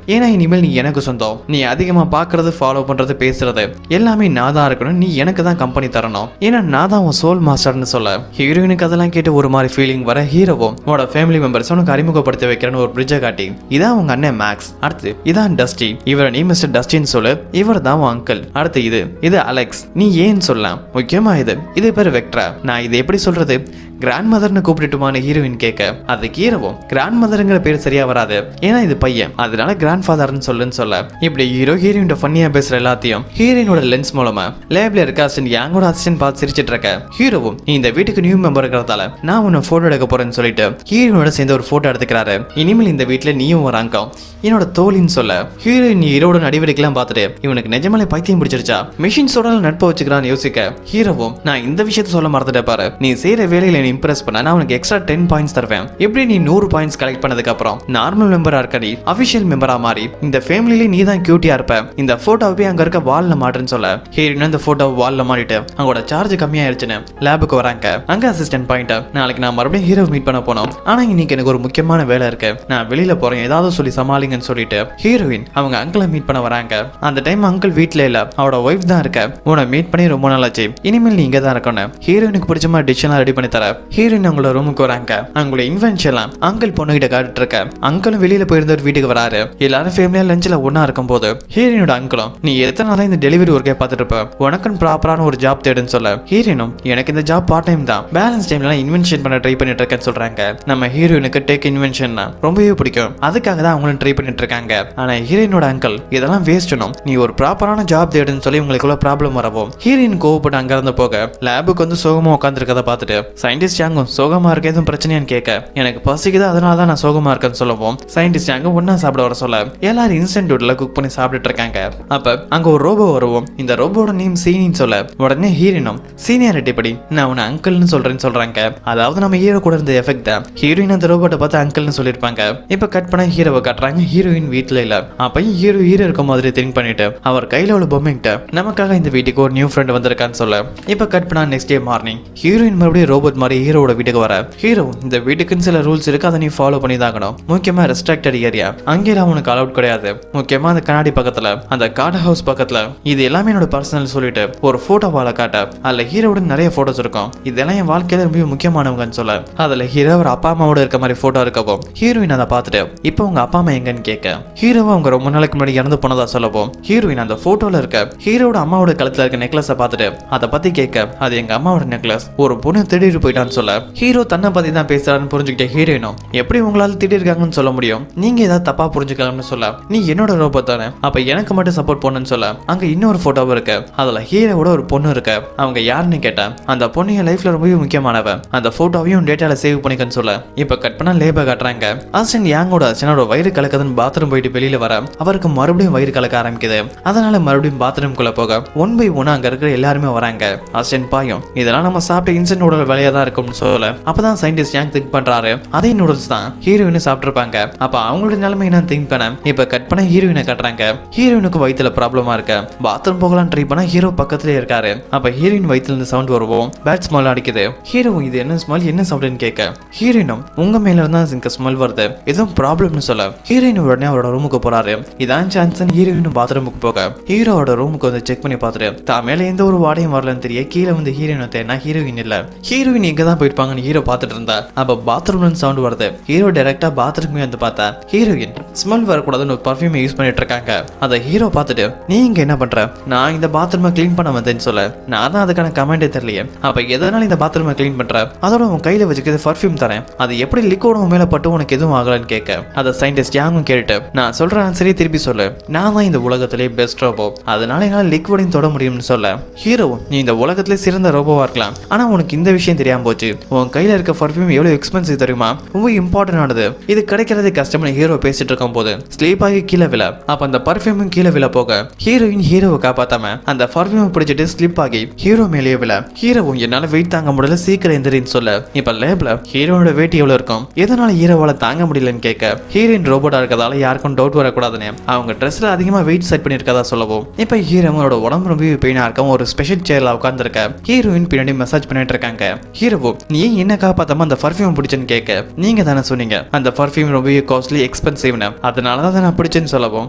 ஏன்னா இனிமேல் நீ எனக்கு சொந்தம். நீ அதிகமா பாக்குறது, ஃபாலோ பண்றது, பேசுறது எல்லாமே நான் தான் இருக்கணும். நீ எனக்கு தான் கம்பெனி தரணும். ஏன்னா நான் தான் உன் சோல் மாஸ்டர்னு சொல்ல ஹீரோயினுக்கு அதெல்லாம் கேட்டு ஒரு மாதிரி ஃபீலிங் வர ஹீரோவும் உன்னோட ஃபேமிலி மெம்பர்ஸ் உனக்கு அறிமுகப்படுத்தி வைக்கிறேன்னு ஒரு பிரிட்ஜை காட்டி இதான் உங்க அண்ணன் மேக்ஸ், அடுத்து இதான் டஸ்டி, இவரை நீ மிஸ்டர் டஸ்டின்னு சொல்லு, இவர் தான் உன் அங்கிள், அடுத்து இது அலெக்ஸ், நீ ஏன்னு சொல்லலாம், முக்கியமா இது பேர் வெக்ட்ரா, நான் இது எப்படி சொல்றது, கிராண்ட் மதர்னு கூப்பிட்டுட்டுமான ஹீரோயின் கேட்க அதுக்கு ஹீரோவும் கிராண்ட் மதர்ங்கிற பேர் சரியா வராது, ஏன்னா இது பையன், அதனால கிராண்ட் ஃபாதர்னு சொல்ல இப்படி ஹீரோயின் ஃபன்னியா பேசுற எல்லாத்தையும் ஹீரோயினோட லென்ஸ் மூலமா லேப்ல இருக்க அசிஸ்டன்ட் யாங்கோட அசிஸ்டன்ட் பார்த்து சிரிச்சிட்டு இருக்க ஹீரோவும் நீ இந்த வீட்டுக்கு நியூ மெம்பர் இருக்கிறதால நான் உன்னை போட்டோ எடுக்க போறேன்னு சொல்லிட்டு ஹீரோயினோட சேர்ந்து ஒரு போட்டோ எடுத்துக்கிறாரு. இனிமேல் இந்த வீட்டுல நீயும் ஒரு அங்கம், என்னோட தோழின்னு சொல்ல ஹீரோயின் ஹீரோட நடவடிக்கைலாம் பார்த்துட்டு இவனுக்கு நிஜமாலே பைத்தியம் பிடிச்சிருச்சா, மிஷின்ஸோட நட்பு வச்சுக்கிறான்னு யோசிக்க ஹீரோவும் நான் இந்த விஷயத்த சொல்ல மறந்துட்டே பாரு, நீ செய்யற வேலையில இம்ப்ரெஸ் பண்ண நான் உனக்கு எக்ஸ்ட்ரா 10 பாயிண்ட்ஸ் தருவேன். எப்படி நீ 100 பாயிண்ட்ஸ் கலெக்ட் பண்ணதுக்கு அப்புறம் நார்மல் மெம்பரா இருக்க நீ அபிஷியல் மெம்பரா மாறி இந்த ஃபேமிலியில நீ தான் கியூட்டியா இருப்ப, இந்த போட்டோவை அங்க இருக்க வால்ல மாட்டுன்னு சொல்ல ஹீரோயின் அந்த போட்டோவை வால்ல மாட்டிட்டு அவங்களோட சார்ஜ் கம்மியாயிருச்சுன்னு லேபுக்கு வராங்க. அங்க அசிஸ்டன்ட் பாயிண்ட் நாளைக்கு நான் மறுபடியும் ஹீரோ மீட் பண்ண போனோம், ஆனா இன்னைக்கு எனக்கு ஒரு முக்கியமான வேலை இருக்கு, நான் வெளியில போறேன், ஏதாவது சொல்லி சமாளிங்கன்னு சொல்லிட்டு ஹீரோயின் அவங்க அங்கிளை மீட் பண்ண வராங்க. அந்த டைம் அங்கிள் வீட்ல இல்ல, அவரோட ஒய்ஃப் தான் இருக்க, உன்னை மீட் பண்ணி ரொம்ப நாள் ஆச்சு, இனிமேல் நீ இங்க தான் இருக்கணும், ஹீரோயினுக்கு பிடிச்ச மாதிரி டிஷ் எல்லாம் ரெடி பண்ணி தர ஹீரோயின் அவங்களோட ரூமுக்கு வராங்க. அவங்களோட இன்வென்ஷன்லாம் அங்கிள் பொண்ணுகிட்ட காட்டுட்டு இருக்க அங்கிளும் வெளியில போயிருந்தவர் வீட்டுக்கு வராரு. எல்லாரும் ஃபேமிலியா லஞ்சில் ஒன்னா இருக்கும் போது ஹீரோயினோட அங்கிளும் நீ எத்தனை நாளா இந்த டெலிவரி ஒர்க்கே பார்த்துட்டு இருப்ப, உனக்குன்னு ப்ராப்பரான ஒரு ஜாப் தேடுன்னு சொல்ல ஹீரோயினும் எனக்கு இந்த ஜாப் பார்ட் டைம் தான், பேலன்ஸ் டைம்ல இன்வென்ஷன் பண்ண ட்ரை பண்ணிட்டு இருக்கேன்னு சொல்றாங்க. நம்ம ஹீரோயினுக்கு டேக் இன்வென்ஷன் ரொம்பவே பிடிக்கும், அதுக்காக தான் அவங்களும் ட்ரை பண்ணிட்டு இருக்காங்க. ஆனா ஹீரோயினோட அங்கிள் இதெல்லாம் வேஸ்ட்னும், நீ ஒரு ப்ராப்பரான ஜாப் தேடுன்னு சொல்லி உங்களுக்குள்ள ப்ராப்ளம் வரவும் ஹீரோயின் கோவப்பட்டு அங்க இருந்து போக லேபுக்கு வந்து சோகமா உட்கார்ந்து இருக்கதை பார்த்துட்டு சயின்டிஸ்ட் யாங்கும் சோகமா இருக்க எதுவும் பிரச்சனையான்னு கேட்க எனக்கு பசிக்குது அதனால தான் நான் சோகமா இருக்கேன்னு சொல்லவும் சயின்டிஸ்ட் யாங்க ஒன்னா சாப்பிட வர சொல்ல எல்லாரும் இன்ஸ்டன்ட்ல குக் பண்ணி சாப்பிட்டுட்டு இருக்காங்க. அப்ப அங்க ஒரு ரோபோ வருவோம், இந்த ரோபோட நேம் சீனின்னு சொல்ல உடனே ஹீரோயினும் சீனியாரிட்டி படி நான் உன்னை அங்கிள்னு சொல்றேன்னு சொல்றாங்க. அதாவது நம்ம ஹீரோ கூட இருந்த எஃபெக்ட் தான் ஹீரோயின் அந்த ரோபோட்டை பார்த்து அங்கிள்னு சொல்லிருப்பாங்க. இப்ப கட் பண்ண ஹீரோவை காட்டுறாங்க, ஹீரோயின் வீட்டுல இல்ல. அப்ப ஹீரோ இருக்க மாதிரி திங்க் பண்ணிட்டு அவர் கையில உள்ள பொம்மைகிட்ட நமக்காக இந்த வீட்டுக்கு ஒரு நியூ ஃப்ரெண்ட் வந்திருக்கான்னு சொல்ல இப்ப கட் பண்ணா நெக்ஸ்ட் டே மார்னிங் ஹீரோயின் மறுபடியும் ரோபோட் மாதிரி ஹீரோட வீட்டுக்கு வர ஹீரோ இந்த வீட்டுக்குன்னு சில ரூல்ஸ் இருக்கு, அதை நீ ஃபாலோ பண்ணி தாங்கணும். முக்கியமா ரெஸ்ட்ரிக்டட் ஏரியா அங்கேயும் உனக்கு அலவுட் கிடையாது, முக்கியமா அந்த கண்ணாடி பக்கத்துல அந்த கார்டு ஹவுஸ் பக்கத்துல இது எல்லாமே என்னோட பர்சனல் சொல்லிட்டு ஒரு போட்டோ வாழ காட்ட அதுல ஹீரோட நிறைய போட்டோஸ் இருக்கும், இதெல்லாம் என் வாழ்க்கையில ரொம்ப முக்கியமானவங்கன்னு சொல்ல அதுல ஹீரோ ஒரு அப்பா அம்மாவோட இருக்க மாதிரி போட்டோ இருக்கவும் ஹீரோயின் அதை பார்த்துட்டு இப்போ உங்க அப்பா அம்மா எங்கன்னு கேட்க ஹீரோவை அவங்க ரொம்ப நாளைக்கு முன்னாடி இறந்து போனதா சொல்லவும் ஹீரோயின் அந்த போட்டோல இருக்க ஹீரோட அம்மாவோட கழுத்துல இருக்க நெக்லஸை பார்த்துட்டு அதை பத்தி கேட்க அது எங்க அம்மாவோட நெக்லஸ், ஒரு பொண்ணு திடீர்னு போயிட்டான்னு சொல்ல ஹீரோ தன்னை பத்தி தான் பேசுறான்னு புரிஞ்சுக்கிட்ட ஹீரோயினும் எப்படி உங்களால திடீர்னு சொல்ல முடியும், நீங்க ஏதாவது தப்பா புரிஞ்சுக்கலாம்னு சொல்ல நீ என்னோட ரோபோ தானே அப்ப எனக்கு மட்டும் சப்போர்ட் பண்ணுன்னு சொல்ல அங்க இன்னொரு போட்டோவும் இருக்கு, அதுல ஹீரோவோட ஒரு பொண்ணு இருக்கு, அவங்க யாருன்னு கேட்டா அந்த பொண்ணு என் லைஃப்ல ரொம்பவே முக்கியமானவ, அந்த போட்டோவையும் டேட்டால சேவ் பண்ணிக்கன்னு சொல்ல இப்ப கட் பண்ணா லேபா காட்டுறாங்க. அசிஸ்டன்ட் யாங்கோட அசிஸ்டனோட வயிறு கலக்குதுன்னு பாத்ரூம் போயிட்டு வெளியில வர அவருக்கு மறுபடியும் வயிறு கலக்க ஆரம்பிக்குது, அதனால மறுபடியும் பாத்ரூம்குள்ள போக 1 by 1 அங்க இருக்கிற எல்லாருமே வராங்க. அசிஸ்டன்ட் பாயும் இதெல்லாம் நம்ம சாப்பிட்ட இன்ஸ்டன்ட் நூடல் வேலையா தான் இருக்கும்னு சொல்ல அப்பதான் சயின்டிஸ்ட் யாங் திங்க் பண்றாரு அதே நூடல்ஸ் தான் ஹீரோயின் சாப்பிட்டுருப்பாங்க. அப்ப அவங்களோட நிலைமை என்ன திங்க் பண்ண இப்ப கட் பண்ண ஹீரோயினை காட்டுறாங்க. ஹீரோயினுக்கு வயிற்றுல ப்ராப்ளமா இருக்க பாத்ரூம் போகலாம் ட்ரை பண்ணா ஹீரோ பக்கத்துல இருக்காரு. அப்ப ஹீரோயின் வயிற்றுல இருந்து சவுண்ட் வருவோம், பேட் ஸ்மெல் அடிக்குது. ஹீரோ இது என்ன ஸ்மெல் என்ன சவுண்ட்னு கேட்க ஹீரோயினும் உங்க மேல இருந்தா இங்க ஸ்மெல் வருது, எதுவும் ப்ராப்ளம்னு சொல்ல ஹீரோயின் உடனே அவரோட ரூமுக்கு போறாரு. இதான் சான்ஸ் ஹீரோயின் பாத்ரூமுக்கு போக ஹீரோவோட ரூமுக்கு வந்து செக் பண்ணி பார்த்துட்டு தான் மேல எந்த ஒரு வாடையும் வரலன்னு தெரிய கீழே வந்து ஹீரோயின் தேனா ஹீரோயின் இல்ல, ஹீரோயின் எங்க தான் போயிருப்பாங்கன்னு ஹீரோ பார்த்துட்டு இருந்தா அப்ப பாத்ரூம்ல சவுண்ட் வருது. ஹீரோ டைரக்டா பாத்ரூம்க்கு வந்து பார்த்தா ஹீரோயின் ஸ்மெல் வரக்கூடாதுன்னு ஒரு பர்ஃபியூம் யூஸ் பண்ணிட்டு இருக்காங்க. அதை ஹீரோ பார்த்துட்டு நீ இங்க என்ன பண்ற, நான் இந்த பாத்ரூமை கிளீன் பண்ண வந்தேன்னு சொல்ல நான் தான் அதுக்கான கமெண்டே தெரியலையே, அப்ப எதனால இந்த பாத்ரூமை கிளீன் பண்ற, அதோட உன் கையில வச்சுக்கிறது பர்ஃபியூம் தரேன், அது எப்படி லிக்விட் உன் மேல பட்டு உனக்கு எதுவும் ஆகலன்னு கேட்க அதை சயின்டிஸ்ட் யாங்கும் கேட்டு நான் சொல்ற ஆன்சரே திருப்பி சொல்லு, நான் தான் இந்த உலகத்திலே பெஸ்ட் ரோபோ, அதனால என்னால லிக்விடையும் தொட முடியும்னு சொல்ல ஹீரோ நீ இந்த உலகத்திலே சிறந்த ரோபோவா இருக்கலாம், ஆனா உனக்கு இந்த விஷயம் தெரியாம போச்சு, உன் கையில இருக்க பர்ஃபியூம் எவ்வளவு எக்ஸ்பென்சிவ் தெரியுமா, ரொம்ப இம்பார்ட்டன்ட் ஆனது, இது கிடைக்கிறது கஷ்டம்னு ஹீரோ பேசிட்டு இருக்கும் போது ஸ்லீப் ஆகி கீழே விழ அப்ப அந்த பர்ஃபியூமும் கீழே விழ போக ஹீரோயின் ஹீரோவை காப்பாத்தாம அந்த பர்ஃபியூம் பிடிச்சிட்டு ஸ்லிப் ஆகி ஹீரோ மேலேயே விழ ஹீரோவும் என்னால வெயிட் தாங்க முடியல சீக்கிரம் எந்திரின்னு சொல்ல இப்ப லேப்ல ஹீரோனோட வெயிட் எவ்வளவு இருக்கும், எதனால ஹீரோவால தாங்க முடியலன்னு கேட்க ஹீரோயின் ரோபோட்டா இருக்கதால யாருக்கும் டவுட் வரக்கூடாதுன்னு அவங்க ட்ரெஸ்ல அதிகமா வெயிட் செட் பண்ணிருக்கதா சொல்லவும் இப்ப ஹீரோவோட உடம்பு ரொம்ப பெயினா இருக்கும், ஒரு ஸ்பெஷல் சேர்ல உட்கார்ந்து இருக்க ஹீரோயின் பின்னாடி மசாஜ் பண்ணிட்டு இருக்காங்க. ஹீரோ ஹீரோவோ நீ ஏன் என்ன காப்பாத்தாம அந்த பர்ஃபியூம் பிடிச்சேன்னு கேட்க நீங்க தானே சொன்னீங்க அந்த பர்ஃபியூம் ரொம்பவே காஸ்ட்லி எக்ஸ்பென்சிவ்னு அதனாலதான் நான் பிடிச்சேன்னு சொல்லவும்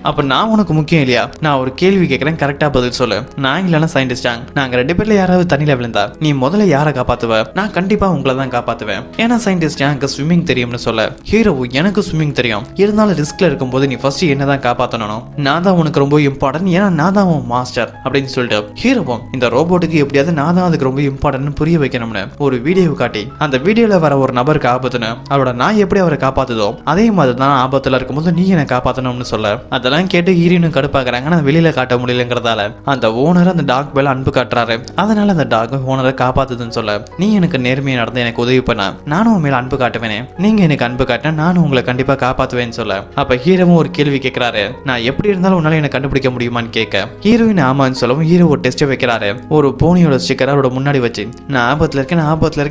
அப்ப நான் உனக்கு முக்கியம் இல்லையா நான் ஒரு கேள்வி கேட்கறேன் கரெக்டா பதில் சொல்லு நான் இல்லைன்னா சயின்டிஸ்ட் நாங்க 2 பேர்ல யாராவது தண்ணியில விழுந்தா நீ முதல்ல யாரை காப்பாத்துவ நான் கண்டிப்பா உங்களை தான் காப்பாத்துவேன் ஏன்னா சயின்டிஸ்ட் எனக்கு ஸ்விம்மிங் தெரியும்னு சொல்ல ஹீரோவோ எனக்கு ஸ்விம்மிங் தெரியும் இருந்தாலும் ரிஸ்க்ல இருக்கும்போது நீ ஃபர்ஸ்ட் என்னதான் காப்பாத்தணும் நான் தான் உனக்கு ரொம்ப இம்பார்ட்டன்ட் ஏன்னா நான் தான் உன் மாஸ்டர் அப்படின்னு சொல்லிட்டு ஹீரோவும் இந்த ரோபோட்டுக்கு எப்படியாவது நான் தான் அதுக்கு ரொம்ப இம்பார்ட்டன்ட் புரிய வைக்கணும்னு ஒரு வீடியோ காட்டி அந்த வீடியோல வர ஒரு நபருக்கு ஆபத்துன்னு அவரோட நான் எப்படி அவரை காப்பாத்துதோ அதே மாதிரி தான் ஆபத்துல இருக்கும்போது நீ என்ன காப்பாத்தணும்னு சொல்ல அதெல்லாம் கேட்டு ஹீரோயினும் கடுப்பாக்குறாங்க ஆனா வெளியில காட்ட முடியலங்கிறதால அந்த ஓனர் அந்த டாக் மேல அன்பு காட்டுறாரு அதனால அந்த டாக் ஓனரை காப்பாத்துதுன்னு சொல்ல நீ எனக்கு நேர்மையா நடந்து எனக்கு உதவி பண்ண நானும் உன் மேல அன்பு காட்டுவேனே நீங்க எனக்கு அன்பு காட்டினா நானும் உங்களை கண்டிப்பா காப்பாத்துவேன்னு சொல்ல அப்ப ஹீரோவும் ஒரு கேள்வி கேட்கிறாரு நான் எப்படி இருந்தாலும் உன்னால எனக்கு கண்டுபிடிக்க முடியுமான்னு கேட்க ஹீரோயின் ஆமான்னு சொல்லவும் ஹீரோ ஒரு டெஸ்ட் வைக்கிறாரு ஒரு போனியோட ஸ்டிக்கர் அவரோட முன்னாடி வச்சு நான் ஆபத்துல இருக்கேன்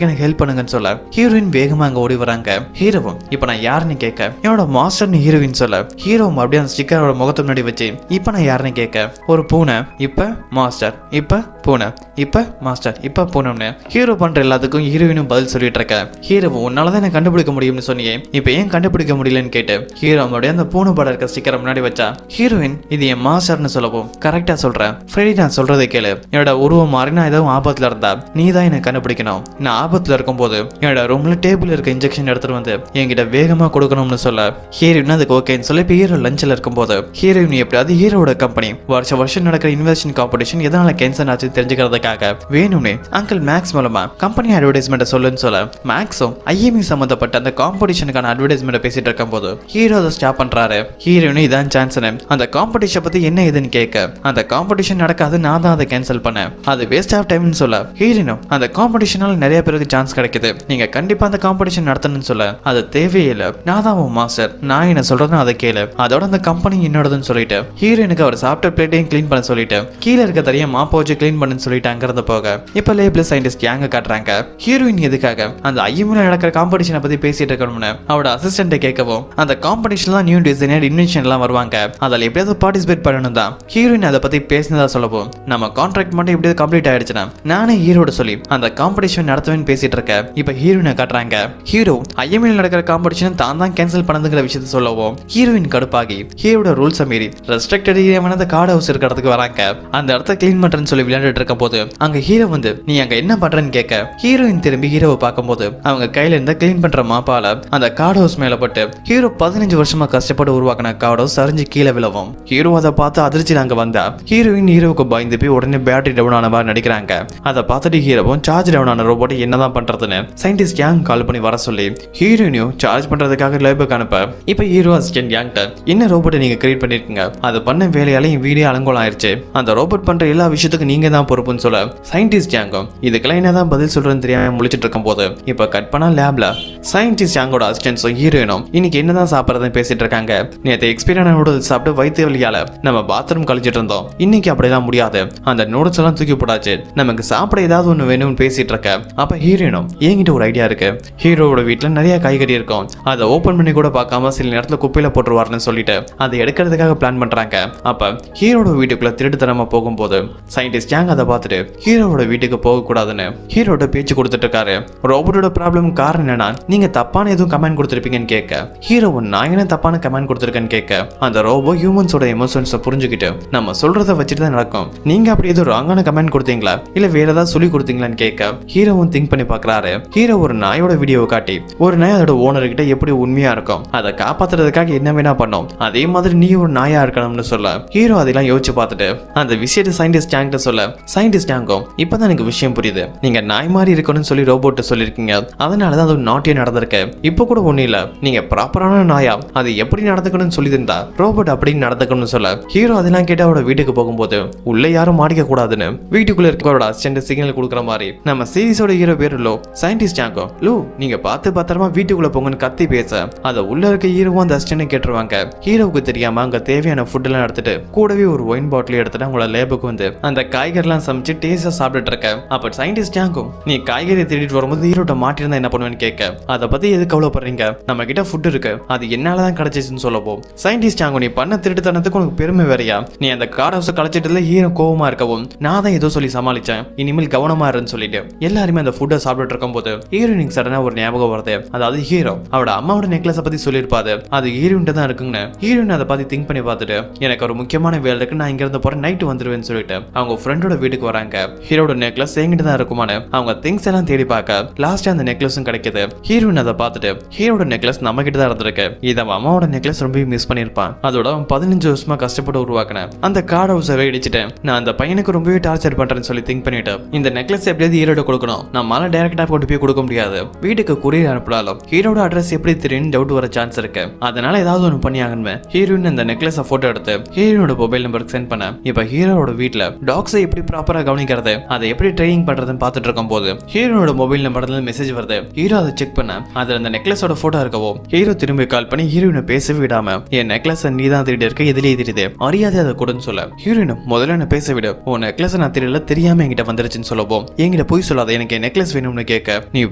எனக்கு ஹெல்ப் பண்ணுங்கன்னு சொல்ல ஹீரோயின் வேகமா அங்க ஓடி வராங்க ஹீரோவும் இப்ப நான் யாருன்னு கேட்க என்னோட மாஸ்டர்னு ஹீரோயின் சொல்ல ஹீரோவும் அப்படியே அந்த ஸ்டிக்கரோட முகத்து முன்னாடி வச்சு இப்ப நான் யாருன்னு கேட்க ஒரு பூனை இப்ப மாஸ்டர் இப்ப பூனை இப்ப மாஸ்டர் இப்ப பூனைன்னு ஹீரோ பண்ற எல்லாத்துக்கும் ஹீரோயினும் பதில் சொல்லிட்டு இருக்க ஹீரோவும் உன்னாலதான் எனக்கு கண்டுபிடிக்க முடியும்னு சொன்னியே இப்ப ஏன் கண்டுபிடிக்க முடியலன்னு கேட்டு ஹீரோ அப்படியே அந்த பூனை படம் இருக்க ஸ்டிக்கரை முன்னாடி வச்சா ஹீரோயின் இது என் மாஸ்டர்னு சொல்லவும் கரெக்டா சொல்றேன் ஃப்ரெடி நான் சொல்றதை கேளு என்னோட உருவம் மாறி நான் ஏதாவது ஆபத்துல இருந்தா நீ தான் எனக்கு கண்டுபிடிக்கணும் நான் ஆபத்துல இருக்கும்போது என்னோட ரூம்ல டேபிள் இருக்க இன்ஜெக்ஷன் எடுத்துட்டு வந்து என்கிட்ட வேகமா கொடுக்கணும்னு சொல்ல ஹீரோயின் அதுக்கு ஓகேன்னு சொல்லி இப்ப ஹீரோ லஞ்சில் இருக்கும்போது ஹீரோயின் எப்படியாவது ஹீரோட கம்பெனி வருஷம் நடக்கிற இன்வெஸ்டிங் காம்படிஷன் எதனால கேன்சல் ஆச்சு தெரிஞ்சுக்கிறதுக்காக வேணும்னே அங்கிள் மேக்ஸ் மூலமா கம்பெனி அட்வர்டைஸ்மெண்ட் சொல்லுன்னு சொல்ல மேக்ஸும் ஐஎம்இ சம்பந்தப்பட்ட அந்த காம்படிஷனுக்கான அட்வர்டைஸ்மெண்ட் பேசிட்டு இருக்கும் போது ஹீரோ அதை ஸ்டாப் பண்றாரு ஹீரோயின் இதான் சான்ஸ் அந்த காம்படிஷன் பத்தி என்ன ஏதுன்னு கேட்க அந்த காம்படிஷன் நடக்காது நான் தான் அதை கேன்சல் பண்ணேன் அது வேஸ்ட் ஆஃப் டைம்னு சொல்ல ஹீரோயினும் அந்த காம்படிஷனால நிறைய பேருக்கு சான்ஸ் கிடைக்குது நீங்க கண்டிப்பா அந்த காம்படிஷன் நடத்தணும்னு சொல்ல அது தேவையில்லை நான் தான் உன் மாஸ்டர் நான் என்ன சொல்றேன்னு அதை கேளு அதோட அந்த கம்பெனி என்னோடதுன்னு சொல்லிட்டு ஹீரோயினுக்கு அவர் சாப்பிட்ட பிளேட்டையும் கிளீன் பண்ண சொல்லிட்டு கீழே இருக்க தரைய மாப்ப வச்சு கிளீன் பண்ணுன்னு சொல்லிட்டு அங்கிருந்து போக இப்ப லேபிள் சயின்டிஸ்ட் யாங்க காட்டுறாங்க ஹீரோயின் எதுக்காக அந்த ஐஎம்ல நடக்கிற காம்படிஷனை பத்தி பேசிட்டு இருக்கணும்னு அவரோட அசிஸ்டன்ட்டை கேட்கவும் அந்த காம்படிஷன்லாம் நியூ டிசைனர் இன்வென்ஷன் எல்லாம் வருவாங்க அதில் எப்படியாவது பார்ட்டிசிபேட் பண்ணணும் தான் ஹீரோயின் அதை பத்தி பேசினதா சொல்லவும் நம்ம கான்ட்ராக்ட் மட்டும் எப்படியாவது கம்ப்ளீட் ஆயிடுச்சுன்னா நானே ஹீரோட சொல்லி அந்த காம்படிஷன் நடத்துவேன்னு பேசிட்டு இருக்க இப்ப ஹீரோயினை காட்டுறாங்க ஹீரோ ஐஎம்எல் நடக்கிற காம்படிஷன் தான் கேன்சல் பண்ணதுங்கிற விஷயத்த சொல்லவும் ஹீரோயின் கடுப்பாகி ஹீரோட ரூல்ஸை மீறி ரெஸ்ட்ரிக்டட் ஏரியாவான கார்டு ஹவுஸ் இருக்கிற இடத்துக்கு வராங்க அந்த இடத்த கிளீன் பண்றேன்னு சொல்லி விளையாண்டுட்டு இருக்கும் போது அங்க ஹீரோ வந்து நீ அங்க என்ன பண்றன்னு கேட்க ஹீரோயின் திரும்பி ஹீரோவை பார்க்கும்போது அவங்க கையில இருந்த கிளீன் பண்ற மாப்பால அந்த கார்டு ஹவுஸ் மேல பட்டு ஹீரோ 15 வருஷமா கஷ்டப்பட்டு உருவாக்கின கார்டு ஹவுஸ் சரிஞ்சு கீழே விழவும் ஹீரோ அதை பார்த்து அதிர்ச்சியில் அங்க வந்தா ஹீரோயின் ஹீரோவுக்கு பயந்து போய் உடனே பேட்டரி டவுன் ஆன மாதிரி நடிக்கிறாங்க அதை பார்த்துட்டு ஹீரோவும் சார்ஜ் டவுன் ஆன ரோபோட்டை என்னதான் பண்றதுன்னு சயின்டிஸ்ட் யாங் கால் பண்ணி வர சொல்லி ஹீரோயினையும் சார்ஜ் பண்றதுக்காக லேபுக்கு அனுப்ப இப்ப ஹீரோ அசிஸ்டன்ட் யாங்கிட்ட என்ன ரோபோட்டை நீங்க கிரியேட் பண்ணிருக்கீங்க அது பண்ண வேலையால என் வீடியோ அலங்கோலம் ஆயிருச்சு அந்த ரோபோட் பண்ற எல்லா விஷயத்துக்கும் நீங்க தான் பொறுப்புன்னு சொல்ல சயின்டிஸ்ட் யாங்கும் இதுக்கெல்லாம் என்னதான் பதில் சொல்றேன்னு தெரியாம முழிச்சிட்டு இருக்கும் போது இப்ப கட் பண்ணா லேப்ல சயின்டிஸ்ட் யாங்கோட அசிஸ்டன்ஸும் ஹீரோயினும் இன்னைக்கு என்னதான் சாப்பிட்றதுன்னு பேசிட்டு இருக்காங்க நேற்று எக்ஸ்பீரியன் நூடுல்ஸ் சாப்பிட்டு வயிற்று வலியால நம்ம பாத்ரூம் கழிச்சிட்டு இருந்தோம் இன்னைக்கு அப்படிலாம் முடியாது அந்த நூடுல்ஸ் எல்லாம் தூக்கி போடாச்சு நமக்கு சாப்பிட ஏதாவது ஒண்ணு வேணும்னு பேசிட்டு இருக்க அப்ப ஹீரோயினும் என்கிட்ட ஒரு ஐடியா இருக்கு ஹீரோவோட வீட்டுல நிறைய காய்கறி இருக்கும் அதை ஓபன் பண்ணி கூட பார்க்காம சில நேரத்துல குப்பையில போட்டுருவாருன்னு சொல்லிட்டு அதை எடுக்கிறதுக்காக பிளான் பண்றாங்க அப்ப ஹீரோட வீட்டுக்குள்ள திருட்டுத்தனமா போகும்போது சயின்டிஸ்ட் யாங் அதை பார்த்துட்டு ஹீரோவோட வீட்டுக்கு போக கூடாதுன்னு ஹீரோட பேச்சு கொடுத்துட்டு இருக்காரு ரோபோட்டோட ப்ராப்ளம் காரணம் என்னன்னா நீங்க தப்பான எதுவும் கமெண்ட் கொடுத்துருப்பீங்கன்னு கேட்க ஹீரோ நான் என்ன தப்பான கமெண்ட் கொடுத்துருக்கேன்னு கேட்க அந்த ரோபோ ஹியூமன்ஸோட எமோஷன்ஸை புரிஞ்சுக்கிட்டு நம்ம சொல்றதை வச்சுட்டு தான் நடக்கும் நீங்க அப்படி ஏதோ ராங்கான கமெண்ட் கொடுத்தீங்களா இல்ல வேற ஏதாவது சொல்லி கொடுத்தீங்களான்னு கேட்க ஹீரோவும் திங்க் பண்ணி பாக்குறாரு ஹீரோ ஒரு நாயோட வீடியோவை காட்டி ஒரு நாய் அதோட ஓனர் கிட்ட எப்படி உண்மையா இருக்கும் அதை காப்பாத்துறதுக்காக என்ன வேணா பண்ணோம் அதே மாதிரி நீ ஒரு நாயா இருக்கணும்னு சொல்ல ஹீரோ அதெல்லாம் யோசிச்சு பார்த்துட்டு அந்த விஷயத்தை சயின்டிஸ்ட் யாங்கிட்ட சொல்ல சயின்டிஸ்ட் யாங்கும் இப்பதான் எனக்கு விஷயம் புரியுது நீங்க நாய் மாதிரி இருக்கணும்னு சொல்லி ரோபோட் சொல்லிருக்கீங்க அதனாலதான் அது நாட்டியம் நடந்திருக்கு இப்ப கூட ஒண்ணு இல்ல நீங்க ப்ராப்பரான நாயா அது எப்படி நடந்துக்கணும்னு சொல்லி இருந்தா ரோபோட் அப்படின்னு நடந்துக்கணும்னு சொல்ல ஹீரோ அதெல்லாம் கேட்டு அவரோட வீட்டுக்கு போகும்போது உள்ள யாரும் மாட்டிக்க கூடாதுன்னு வீட்டுக்குள்ள இருக்கவரோட அசிஸ்டன்ட் சிக்னல் கொடுக்குற மாதிரி நம்ம சீரிஸோட ஹீரோ பேரு லோ சயின்டிஸ்ட் யாங்கும் லூ நீங்க பார்த்து பத்திரமா வீட்டுக்குள்ள போங்கன்னு கத்தி பேச அதை உள்ள இருக்க ஹீரோவும் அந்த அசிஸ்டன்ட் கேட்டுருவாங்க ஹீரோவுக்கு தெரியாம அங்க தேவையான ஃபுட் எல்லாம் எடுத்துட்டு கூடவே ஒரு ஒயின் பாட்டில் எடுத்துட்டு அவங்களோட லேபுக்கு வந்து அந்த காய்கறிலாம் சமைச்சு டேஸ்டா சாப்பிட்டுட்டு இருக்க அப்ப சயின்டிஸ்ட் யாங்கும் நீ காய்கறி தேடிட்டு வரும்போது ஹீரோட்ட மாட்டிருந்தா என்ன பண்ணுவேன்னு கேட்க அதை பத்தி எது கவலைப்படுறீங்க நம்ம கிட்ட ஃபுட் இருக்கு அது என்னாலதான் கிடைச்சிச்சுன்னு சொல்லப்போ சயின்டிஸ்ட் யாங்கும் நீ பண்ண திருட்டுத்தனத்துக்கு உனக்கு பெருமை வேறையா நீ அந்த கார்டு ஹவுஸ் கலைச்சிட்டுல ஹீரோ கோவமா இருக்கவும் நான் தான் ஏதோ சொல்லி சமாளிச்சேன் இனிமேல் கவனமா இருன்னு சொல்லிட்டு எல்லாருமே அந்த ஃபுட்டை சாப்பிட்டு இருக்கும் போது ஹீரோயினுக்கு சடனா ஒரு ஞாபகம் வருது. அதாவது ஹீரோ அவட அம்மாவோட நெக்லஸை பத்தி சொல்லியிருப்பாரு, அது ஹீரோயின்ட்ட தான் இருக்குன்னு. ஹீரோயின் அதை பத்தி திங்க் பண்ணி பார்த்துட்டு எனக்கு ஒரு முக்கியமான வேலை இருக்கு, நான் இங்க இருந்து போறேன், நைட்டு வந்துருவேன்னு சொல்லிட்டு அவங்க ஃப்ரெண்டோட வீட்டுக்கு வராங்க. ஹீரோட நெக்லஸ் எங்கிட்ட தான் இருக்குமான்னு அவங்க திங்ஸ் எல்லாம் தேடி பார்க்க லாஸ்ட் அந்த நெக்லஸும் கிடைக்குது. ஹீரோயின் அதை பார்த்துட்டு ஹீரோட நெக்லஸ் நம்ம கிட்ட தான் இருந்திருக்கு, இது அவன் அம்மாவோட நெக்லஸ் ரொம்ப மிஸ் பண்ணிருப்பான், அதோட அவன் 15 வருஷமா கஷ்டப்பட்டு உருவாக்கின அந்த கார்டு ஹவுஸை இடிச்சிட்டேன், நான் அந்த பையனுக்கு ரொம்பவே டார்ச்சர் பண்றேன்னு சொல்லி திங்க் பண்ணிட்டு இந்த நெக்லஸ் எப்படியாவது ஹீரோட கொடுக்கணும், நம்மளால டைரக்டா கொண்டு போய் கொடுக்க முடியாது, வீட்டுக்கு கொரியர் அனுப்பினாலும் ஹீரோட அட்ரஸ் எப்படி தெரியும் டவுட் வர சான்ஸ் இருக்கு, அதனால ஏதாவது ஒன்று பண்ணி ஆகணுமே. ஹீரோயின் அந்த நெக்லஸ் போட்டோ எடுத்து ஹீரோனோட மொபைல் நம்பருக்கு சென்ட் பண்ண இப்ப ஹீரோட வீட்டுல டாக்ஸை எப்படி ப்ராப்பரா கவனிக்கிறது, அதை எப்படி ட்ரைனிங் பண்றதுன்னு பார்த்துட்டு இருக்கும் போது ஹீரோனோட மொபைல் நம்பர்ல மெசேஜ் வருது. ஹீரோ அதை செக் பண்ண அதுல அந்த நெக்லஸோட போட்டோ இருக்கவோ ஹீரோ திரும்பி கால் பண்ணி ஹீரோயினை பேச விடாம என் நெக்லஸ் நீ தான் திருடி இருக்க, எதிலே தெரியுது, மரியாதை அதை கொடுன்னு சொல்ல ஹீரோயின் முதல்ல என்ன பேச விடு, உன் நெக்லஸ் நான் தெரியல தெரியாம என்கிட்ட வந்துருச்சுன்னு சொல்லவும் என்கிட்ட போய் சொல்லாத, எனக்கு என் நெக்லஸ் வேணும்னு கேட்க நீ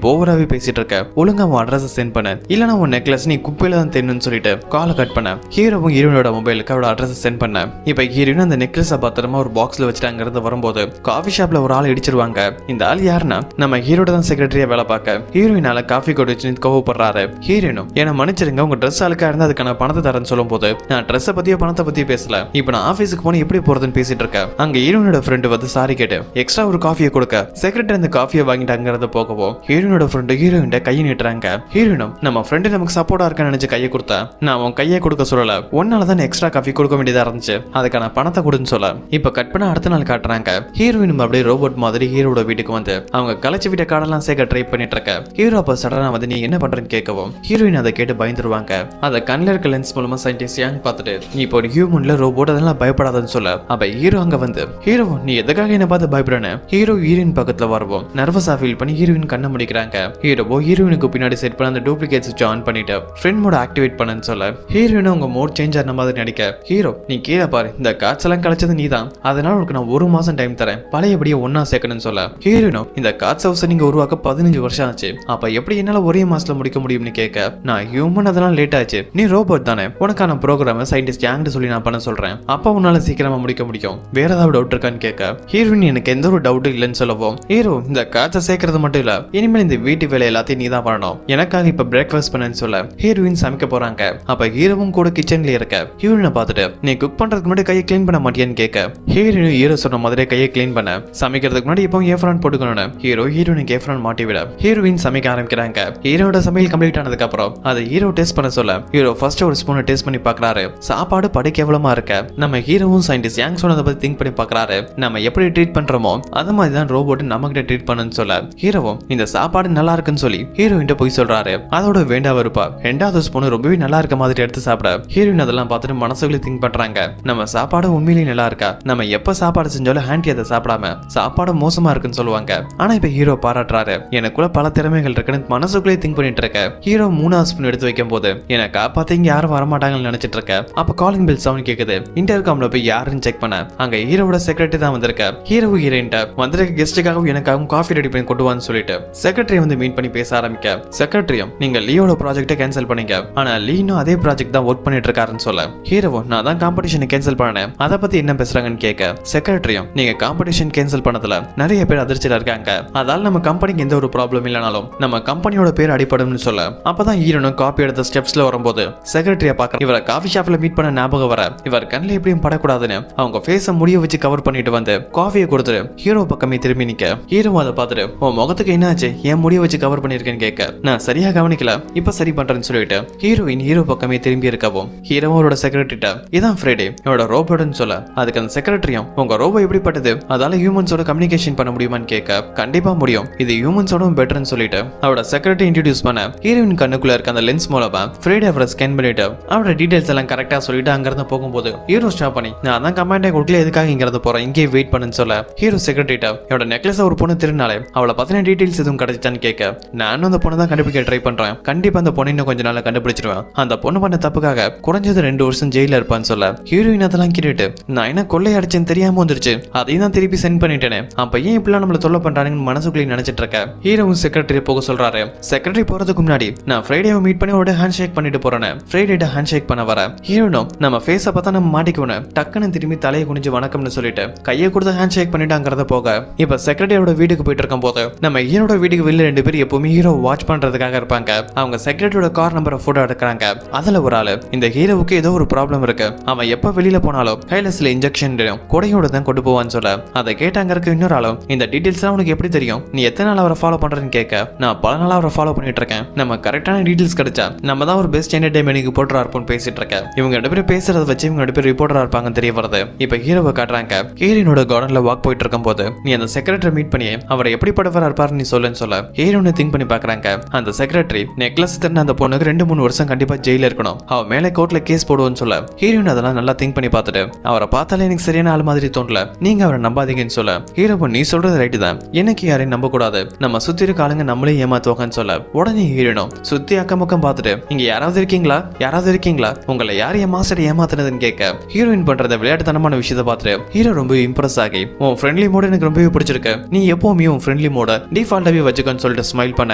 ஓவராவே பேசிட்டு இருக்க, ஒழுங்கா உன் அட்ரஸ் சென்ட் பண்ண, இல்லனா உன் நெக்லஸ் நீ குப்பையில தான் தென்னு சொல்லிட்டு காலை கட் பண்ண ஹீரோவும் ஹீரோனோட மொபைலுக்கு அவரோட அட்ரஸ் சென்ட் பண்ண இப்ப ஹீரோயின் அந்த நெக்லஸை பத்திரமா ஒரு பாக்ஸ்ல வச்சுட்டு அங்கிருந்து வரும்போது காஃபி ஷாப்ல ஒரு ஆள் இடிச்சிருவாங்க. இந்த ஆள் யாருன்னா நம்ம ஹீரோட தான் செக்ரட்டரியா வேலை பார்க்க ஹீரோயினால காஃபி கொண்டு வச்சு கோவப்படுறாரு. ஹீரோயினும் என்ன மன்னிச்சிருங்க, உங்க ட்ரெஸ் அழுக்கா இருந்தா அதுக்கான பணத்தை தரேன்னு சொல்லும் போது நான் ட்ரெஸ்ஸை பத்தியோ பணத்தை பத்தியோ பேசல, இப்ப நான் ஆபீஸுக்கு போன எப்படி போறதுன்னு பேசிட்டு இருக்கேன். அங்க ஹீரோனோட ஃப்ரெண்டு வந்து சாரி கேட்டு எக்ஸ்ட்ரா ஒரு காஃபியை கொடுக்க செக்ரட்டரி அந்த காஃபியை வாங்கிட்டு அங்கிருந்து போகவும் ஹீரோனோட ஃப்ரெண்டு ஹீரோயின் கையை நீட்டுறாங்க. ஹீரோயினும் நம்ம ஃப்ரெண்டு நமக்கு சப்போர்ட்டா இருக்கான்னு நினைச்சு கையை கொடுத்தா நான் உன் கையை கொடுக்க சொல்லல, ஒன்னாலதான் எக்ஸ்ட்ரா காஃபி கொடுக்க வேண்டியதா இருந்துச்சு, அதுக்கான பணத்தை கொடுன்னு சொல்ல இப்ப கட் பண்ண அடுத்த நாள் காட்டுறாங்க. ஹீரோயின் அப்படியே ரோபோட் மாதிரி ஹீரோட வீட்டுக்கு வந்து அவங்க கலைச்சு விட்ட கார்டெல்லாம் சேர்க்க ட்ரை பண்ணிட்டு இருக்க ஹீரோ அப்ப சடனா வந்து நீ என்ன பண்றேன்னு கேட்கவும் ஹீரோயின் அதை கேட்டு பயந்துருவாங்க. அதை கண்ணில் இருக்க லென்ஸ் மூலமா சயின்டிஸ்ட் யாங் பார்த்துட்டு நீ இப்போ ஒரு ஹியூமன்ல ரோபோட் அதெல்லாம் பயப்படாதுன்னு சொல்ல அப்ப ஹீரோ அங்க வந்து ஹீரோ நீ எதுக்காக என்ன பார்த்து பயப்படுறேன்னு ஹீரோ ஹீரோயின் பக்கத்துல வருவோம் நர்வஸா ஃபீல் பண்ணி ஹீரோயின் கண்ணை முடிக்கிறாங்க. ஹீரோவோ ஹீரோயினுக்கு பின்னாடி செட் பண்ண அந்த டூப்ளிகேட் சுவிட்ச் ஆன் பண்ணிட்டு ஃப்ரெண்ட் மோட் ஆக்டிவேட் பண்ணன்னு சொல்ல ஹீரோயின் உங்க மோட் சேஞ்ச் ஆன மாதிரி நடிக்க ஹீரோ நீ கீழே பாரு, இந்த காய்ச்சலாம் கலைச்சது நீ தான், அதனால உனக்கு நான் 1 மாசம் டைம் தரேன், பழையபடியே ஒன்னா சேர்க்கணும்னு சொல்ல ஹீரோயினோ இந்த காட்ஸ் ஹவுஸை நீங்க உருவாக்க 15 வருஷம் ஆச்சு, அப்ப எப்படி என்னால ஒரே மாசத்துல முடிக்க முடியும்னு கேட்க நான் ஹியூமன் அதெல்லாம் லேட் ஆச்சு, நீ ரோபோட் தானே, உனக்கான ப்ரோக்ராம் சயின்டிஸ்ட் யாங்கிட்ட சொல்லி நான் பண்ண சொல்றேன், அப்ப உன்னால சீக்கிரமா முடிக்க முடியும், வேற ஏதாவது டவுட் இருக்கான்னு கேட்க ஹீரோயின் எனக்கு எந்த ஒரு டவுட்டும் இல்லைன்னு சொல்லவும் ஹீரோ இந்த காட்சை சேர்க்கறது மட்டும் இல்ல, இனிமேல் இந்த வீட்டு வேலை எல்லாத்தையும் நீ தான் பண்ணணும், எனக்காக இப்ப பிரேக்ஃபாஸ்ட் பண்ணன்னு சொல்ல ஹீரோயின் சமைக்க போறாங்க. அப்ப ஹீரோவும் கூட கிச்சன்ல இருக்க ஹீரோயினை பார்த்துட்டு நீ குக் பண்றதுக்கு முன்னாடி கையை கிளீன் பண்ண மாட்டியான்னு கேட்க ஹீரோயின் ஹீரோ சொன்ன மாதிரி கையை கிளீன் பண்ண சமைக்கிறதுக்கு முன்னாடி இப்போ ஏஃப்ரான் போட்டுக்கணும்னு ஹீரோ ஹீரோயினுக்கு ஏஃப்ரான் மாட்டி விட ஹீரோயின் சமைக்க ஆரம்பிக்கிறாங்க. ஹீரோட சமையல் கம்ப்ளீட் ஆனதுக்கு அப்புறம் அதை ஹீரோ டேஸ்ட் பண்ண சொல்ல ஹீரோ ஃபர்ஸ்ட் ஒரு ஸ்பூனை டேஸ்ட் பண்ணி பாக்குறாரு. சாப்பாடு படி கேவலமா இருக்க நம்ம ஹீரோவும் சயின்டிஸ்ட் யாங் சொன்னதை பத்தி திங்க் பண்ணி பாக்குறாரு. நம்ம எப்படி ட்ரீட் பண்றோமோ அது மாதிரி தான் ரோபோட் நம்ம கிட்ட ட்ரீட் பண்ணுன்னு சொல்ல ஹீரோவும் இந்த சாப்பாடு நல்லா இருக்குன்னு சொல்லி ஹீரோயின்ட்ட போய் சொல்றாரு. அதோட வேண்டா வருப்பா 2வது ஸ்பூன் ரொம்பவே நல்லா இருக்க மாதிரி எடுத்து சாப்பிட ஹீரோயின் அதெல்லாம் பார்த்துட்டு மனசுக்குள்ளே திங்க் பண்றாங்க. நம்ம சாப்பாடு உண்மையிலேயே நல்லா இருக்கா, நம்ம எப்ப சாப்பாடு செஞ்சாலும் ஹாண்டி அதை சாப்பிடாம சாப்பாடு மோசமா இருக்குன்னு சொல்லுவாங்க. ஆனா இப்ப ஹீரோ பாராட்டுறாரு, எனக்குள்ள பல திறமைகள் இருக்குன்னு மனசுக்குள்ளே திங்க் பண்ணிட்டு இருக்க ஹீரோ 3வது ஸ்பூன் எடுத்து வைக்கும் போது என்னை காப்பாத்த இங்க யாரும் வரமாட்டாங்கன்னு நினைச்சிட்டு இருக்க அப்ப காலிங் பெல் சவுண்ட் கேக்குது. இன்டர்காம்ல போய் யாருன்னு செக் பண்ண அங்க ஹீரோட செக்ரட்டரி தான் வந்திருக்க. ஹீரோ ஹீரோயின்ட்ட வந்திருக்க கெஸ்டுக்காகவும் எனக்காகவும் காஃபி ரெடி பண்ணி கொண்டு வான்னு சொல்லிட்டு செக்ரட்டரி வந்து மீட் பண்ணி பேச ஆரம்பிக்க செக்ரட்டரியும் நீங்க லீயோட ப்ராஜெக்ட்டை கேன்சல் பண்ணீங்க, ஆனா லீனும் அதே ப்ராஜெக்ட் தான் ஒர்க் பண்ணிட்டு இருக்காருன்னு சொல்ல ஹீரோவும் நான் தான் காம்படிஷனை கேன்சல் பண்ணேன், அதை பத்தி என்ன பேசுறாங்கன்னு கேட்க செக்ரட்டரியும் நீங்க காம்படிஷன் கேன்சல் பண்ணதுல நிறைய பேர் அதிர்ச்சியில இருக்காங்க, அதால நம்ம கம்பெனிக்கு எந்த ஒரு ப்ராப்ளம் இல்லனாலும் நம்ம கம்பெனியோட பேர் அடிபடும்னு சொல்ல அப்பதான் ஹீரோனும் காப்பி எடுத்த ஸ்டெப்ஸ்ல வரும்போது செக்ரட்டரியா பார்க்க இவரை காஃபி ஷாப்ல மீட் பண்ண ஞாபகம் வர இவர் கண்ணில் எப்படியும் படக்கூடாதுன்னு அவங்க ஃபேஸை முடிய வச்சு கவர் பண்ணிட்டு வந்து காஃபியை கொடுத்துட்டு ஹீரோ பக்கமே திரும்பி நிக்க ஹீரோ அதை பார்த்துட்டு உன் முகத்துக்கு என்னாச்சு ஏன் முடிய வச்சு கவர் பண்ணிருக்கேன்னு கேட்க நான் சரியா கவனிக்கல இப்ப சரி பண்றேன்னு சொல்லிட்டு ஹீரோயின் ஹீரோ பக்கமே திரும்பி இருக்கவும் ஹீரோவோட செக்ரட்டரிட்ட இதான் ஃப்ரைடே என்னோட ரோபோட்னு சொல்ல அதுக்கு அந்த செக்ரட்டரியும் உங்க ரோபோ எப்படிப்பட்டது அதால ஹியூமன்ஸோட கம்யூனிகேஷன் பண்ண முடியுமான்னு கேட்க கண்டிப்பா முடியும், இது ஹியூமன்ஸோட பெட்டர்னு சொல்லிட்டு அவரோட செக்ரட்டரி இன்ட்ரோடியூஸ் பண்ண ஹீரோயின் கண்ணுக்குள்ள இருக்க அந்த லென்ஸ் மூலமா ஃப்ரைடே அவரை ஸ்கேன் பண்ணிட்டு அவரோட டீடைல்ஸ் எல்லாம் கரெக்டா சொல்லிட்டு அங்கிருந்து போகும்போது ஹீரோ ஸ்டாப் பண்ணி நான் தான் கமாண்டே கொடுக்கல எதுக்காக இங்கிருந்து போறேன் இங்கே வெயிட் பண்ணுன்னு சொல்ல ஹீரோ செக்ரட்டரிட்ட என்னோட நெக்லஸ் ஒரு பொண்ணு திருநாளே அவளை பத்தின டீடைல்ஸ் எதுவும் கிடைச்சான்னு கேட்க நானும் அந்த பொண்ணு தான் கண்டுபிடிக்க ட்ரை பண்றேன், கண்டிப்பா அந்த பொண்ணு இன்னும் கொஞ்ச நாள் கண்டுபிடிச்சிருவேன், அந்த பொண்ணு பண்ண தப்புக்காக குறைஞ்சது 2 வருஷம் ஜெயில இருப்பான்னு சொல்ல ஹீரோயின் அதெல்லாம் கேட்டுட்டு நான் என்ன கொள்ளை அடிச்சேன்னு தெரியாம வந்துருச்சு அதையும் தான் திருப்பி சென்ட் பண்ணிட்டேனே அப்ப ஏன் இப்பெல்லாம் நம்மள தொல்லை பண்றாங்கன்னு மனசுக்குள்ளே நினைச்சிட்டு இருக்க ஹீரோவும் செக்ரட்டரி போக சொல்றாரு. செக்ரட்டரி போறதுக்கு முன்னாடி நான் ஃப்ரைடேவை மீட் பண்ணி ஒரு ஹேண்ட் ஷேக் பண்ணிட்டு போறேன், ஃப்ரைடே ஹேண்ட் ஷேக் பண்ண வர ஹீரோனும் நம்ம ஃபேஸை பார்த்தா நம்ம மாட்டிக்கணும் டக்குன்னு திரும்பி தலையை குனிஞ்சு வணக்கம்னு சொல்லிட்டு கையை கொடுத்து ஹேண்ட் ஷேக் பண்ணிட்டு அங்கிறத போக இப்ப செக்ரட்டரியோட வீட்டுக்கு போயிட்டு இருக்கும் போது போது நம்ம ஹீரோட வீட்டுக்கு வெளியில 2 பேர் எப்பவுமே ஹீரோ வாட்ச் பண்றதுக்காக இருப்பாங்க. அவங்க செக்ரட்டரியோட கார் நம்பரை போட்டோ எடுக்கிறாங்க. அதுல ஒரு ஆளு இந்த ஹீரோவுக்கு ஏதோ ஒரு ப்ராப்ளம் இருக்கு, அவன் எப்ப வெளியில போனாலும் கையில சில இன்ஜெக்ஷன் கொடையோட தான் கொண்டு போவான்னு சொல்ல அதை கேட்டாங்க இருக்க இன்னொரு ஆளும் இந்த டீடைல்ஸ் உனக்கு எப்படி தெரியும், நீ எத்தனை நாள் அவரை ஃபாலோ பண்றேன்னு கேட்க நான் பல நாள் அவரை ஃபாலோ பண்ணிட்டு இருக்கேன், நம்ம கரெக்டான டீடைல்ஸ் கிடைச்சா நம்ம தான் ஒரு பெஸ்ட் என்டர்டைன்மெண்ட் ரிப்போர்ட்டரா இருப்போம் பேசிட்டு இருக்கேன். இவங்க 2 பேரும் பேசுறத வச்சு இவங்க 2 பேர் ரிப்போர்ட்டரா இருப்பாங்க தெரிய வருது. இப்ப ஹீரோவை காட்டுறாங்க. ஹீரோனோட கார்டன்ல வாக் போயிட்டு இருக்கும் போது நீ அந்த செக்ரட்டரி மீட் பண்ணி அவரை எப்படி படவரா இருப்பாரு நீ சொல்லுன்னு சொல்ல ஹீரோனை திங்க் பண்ணி பாக்குறாங்க. அந்த செக்ரட்டரி நெக்லஸ் திருந்த அந்த பொண்ணுக்கு 2-3 வருஷம் கண்டிப்பா ஜெயில இருக்கணும், அவ மேல கோர்ட்ல கேஸ் போடுவோன்னு சொல்ல ஹீரோயின் அதெல்லாம் நல்லா திங்க் பண்ணி பார்த்துட்டு அவரை பார்த்தாலே எனக்கு சரியான ஆள் மாதிரி தோணல, நீங்க அவரை நம்பாதீங்கன்னு சொல்ல ஹீரோ நீ சொல்றது ரைட்டு தான், எனக்கு யாரையும் நம்ப கூடாது, நம்ம சுத்தி இருக்க ஆளுங்க நம்மளே ஏமாத்துவாங்கன்னு சொல்ல உடனே ஹீரோனும் சுத்தி அக்கம் பக்கம் பார்த்துட்டு இங்க யாராவது இருக்கீங்களா உங்களை யார் என் மாஸ்டர் ஏமாத்துனதுன்னு கேட்க ஹீரோயின் பண்றத விளையாட்டுத்தனமான விஷயத்தை பார்த்துட்டு ஹீரோ ரொம்ப இம்ப்ரெஸ் ஆகி உன் ஃப்ரெண்ட்லி மோட் எனக்கு ரொம்பவே பிடிச்சிருக்கு, நீ எப்பவுமே உன் ஃப்ரெண்ட்லி மோட டிஃபால்ட்டாவே வச்சுக்கன்னு சொல்லிட்டு ஸ்மைல் பண்ண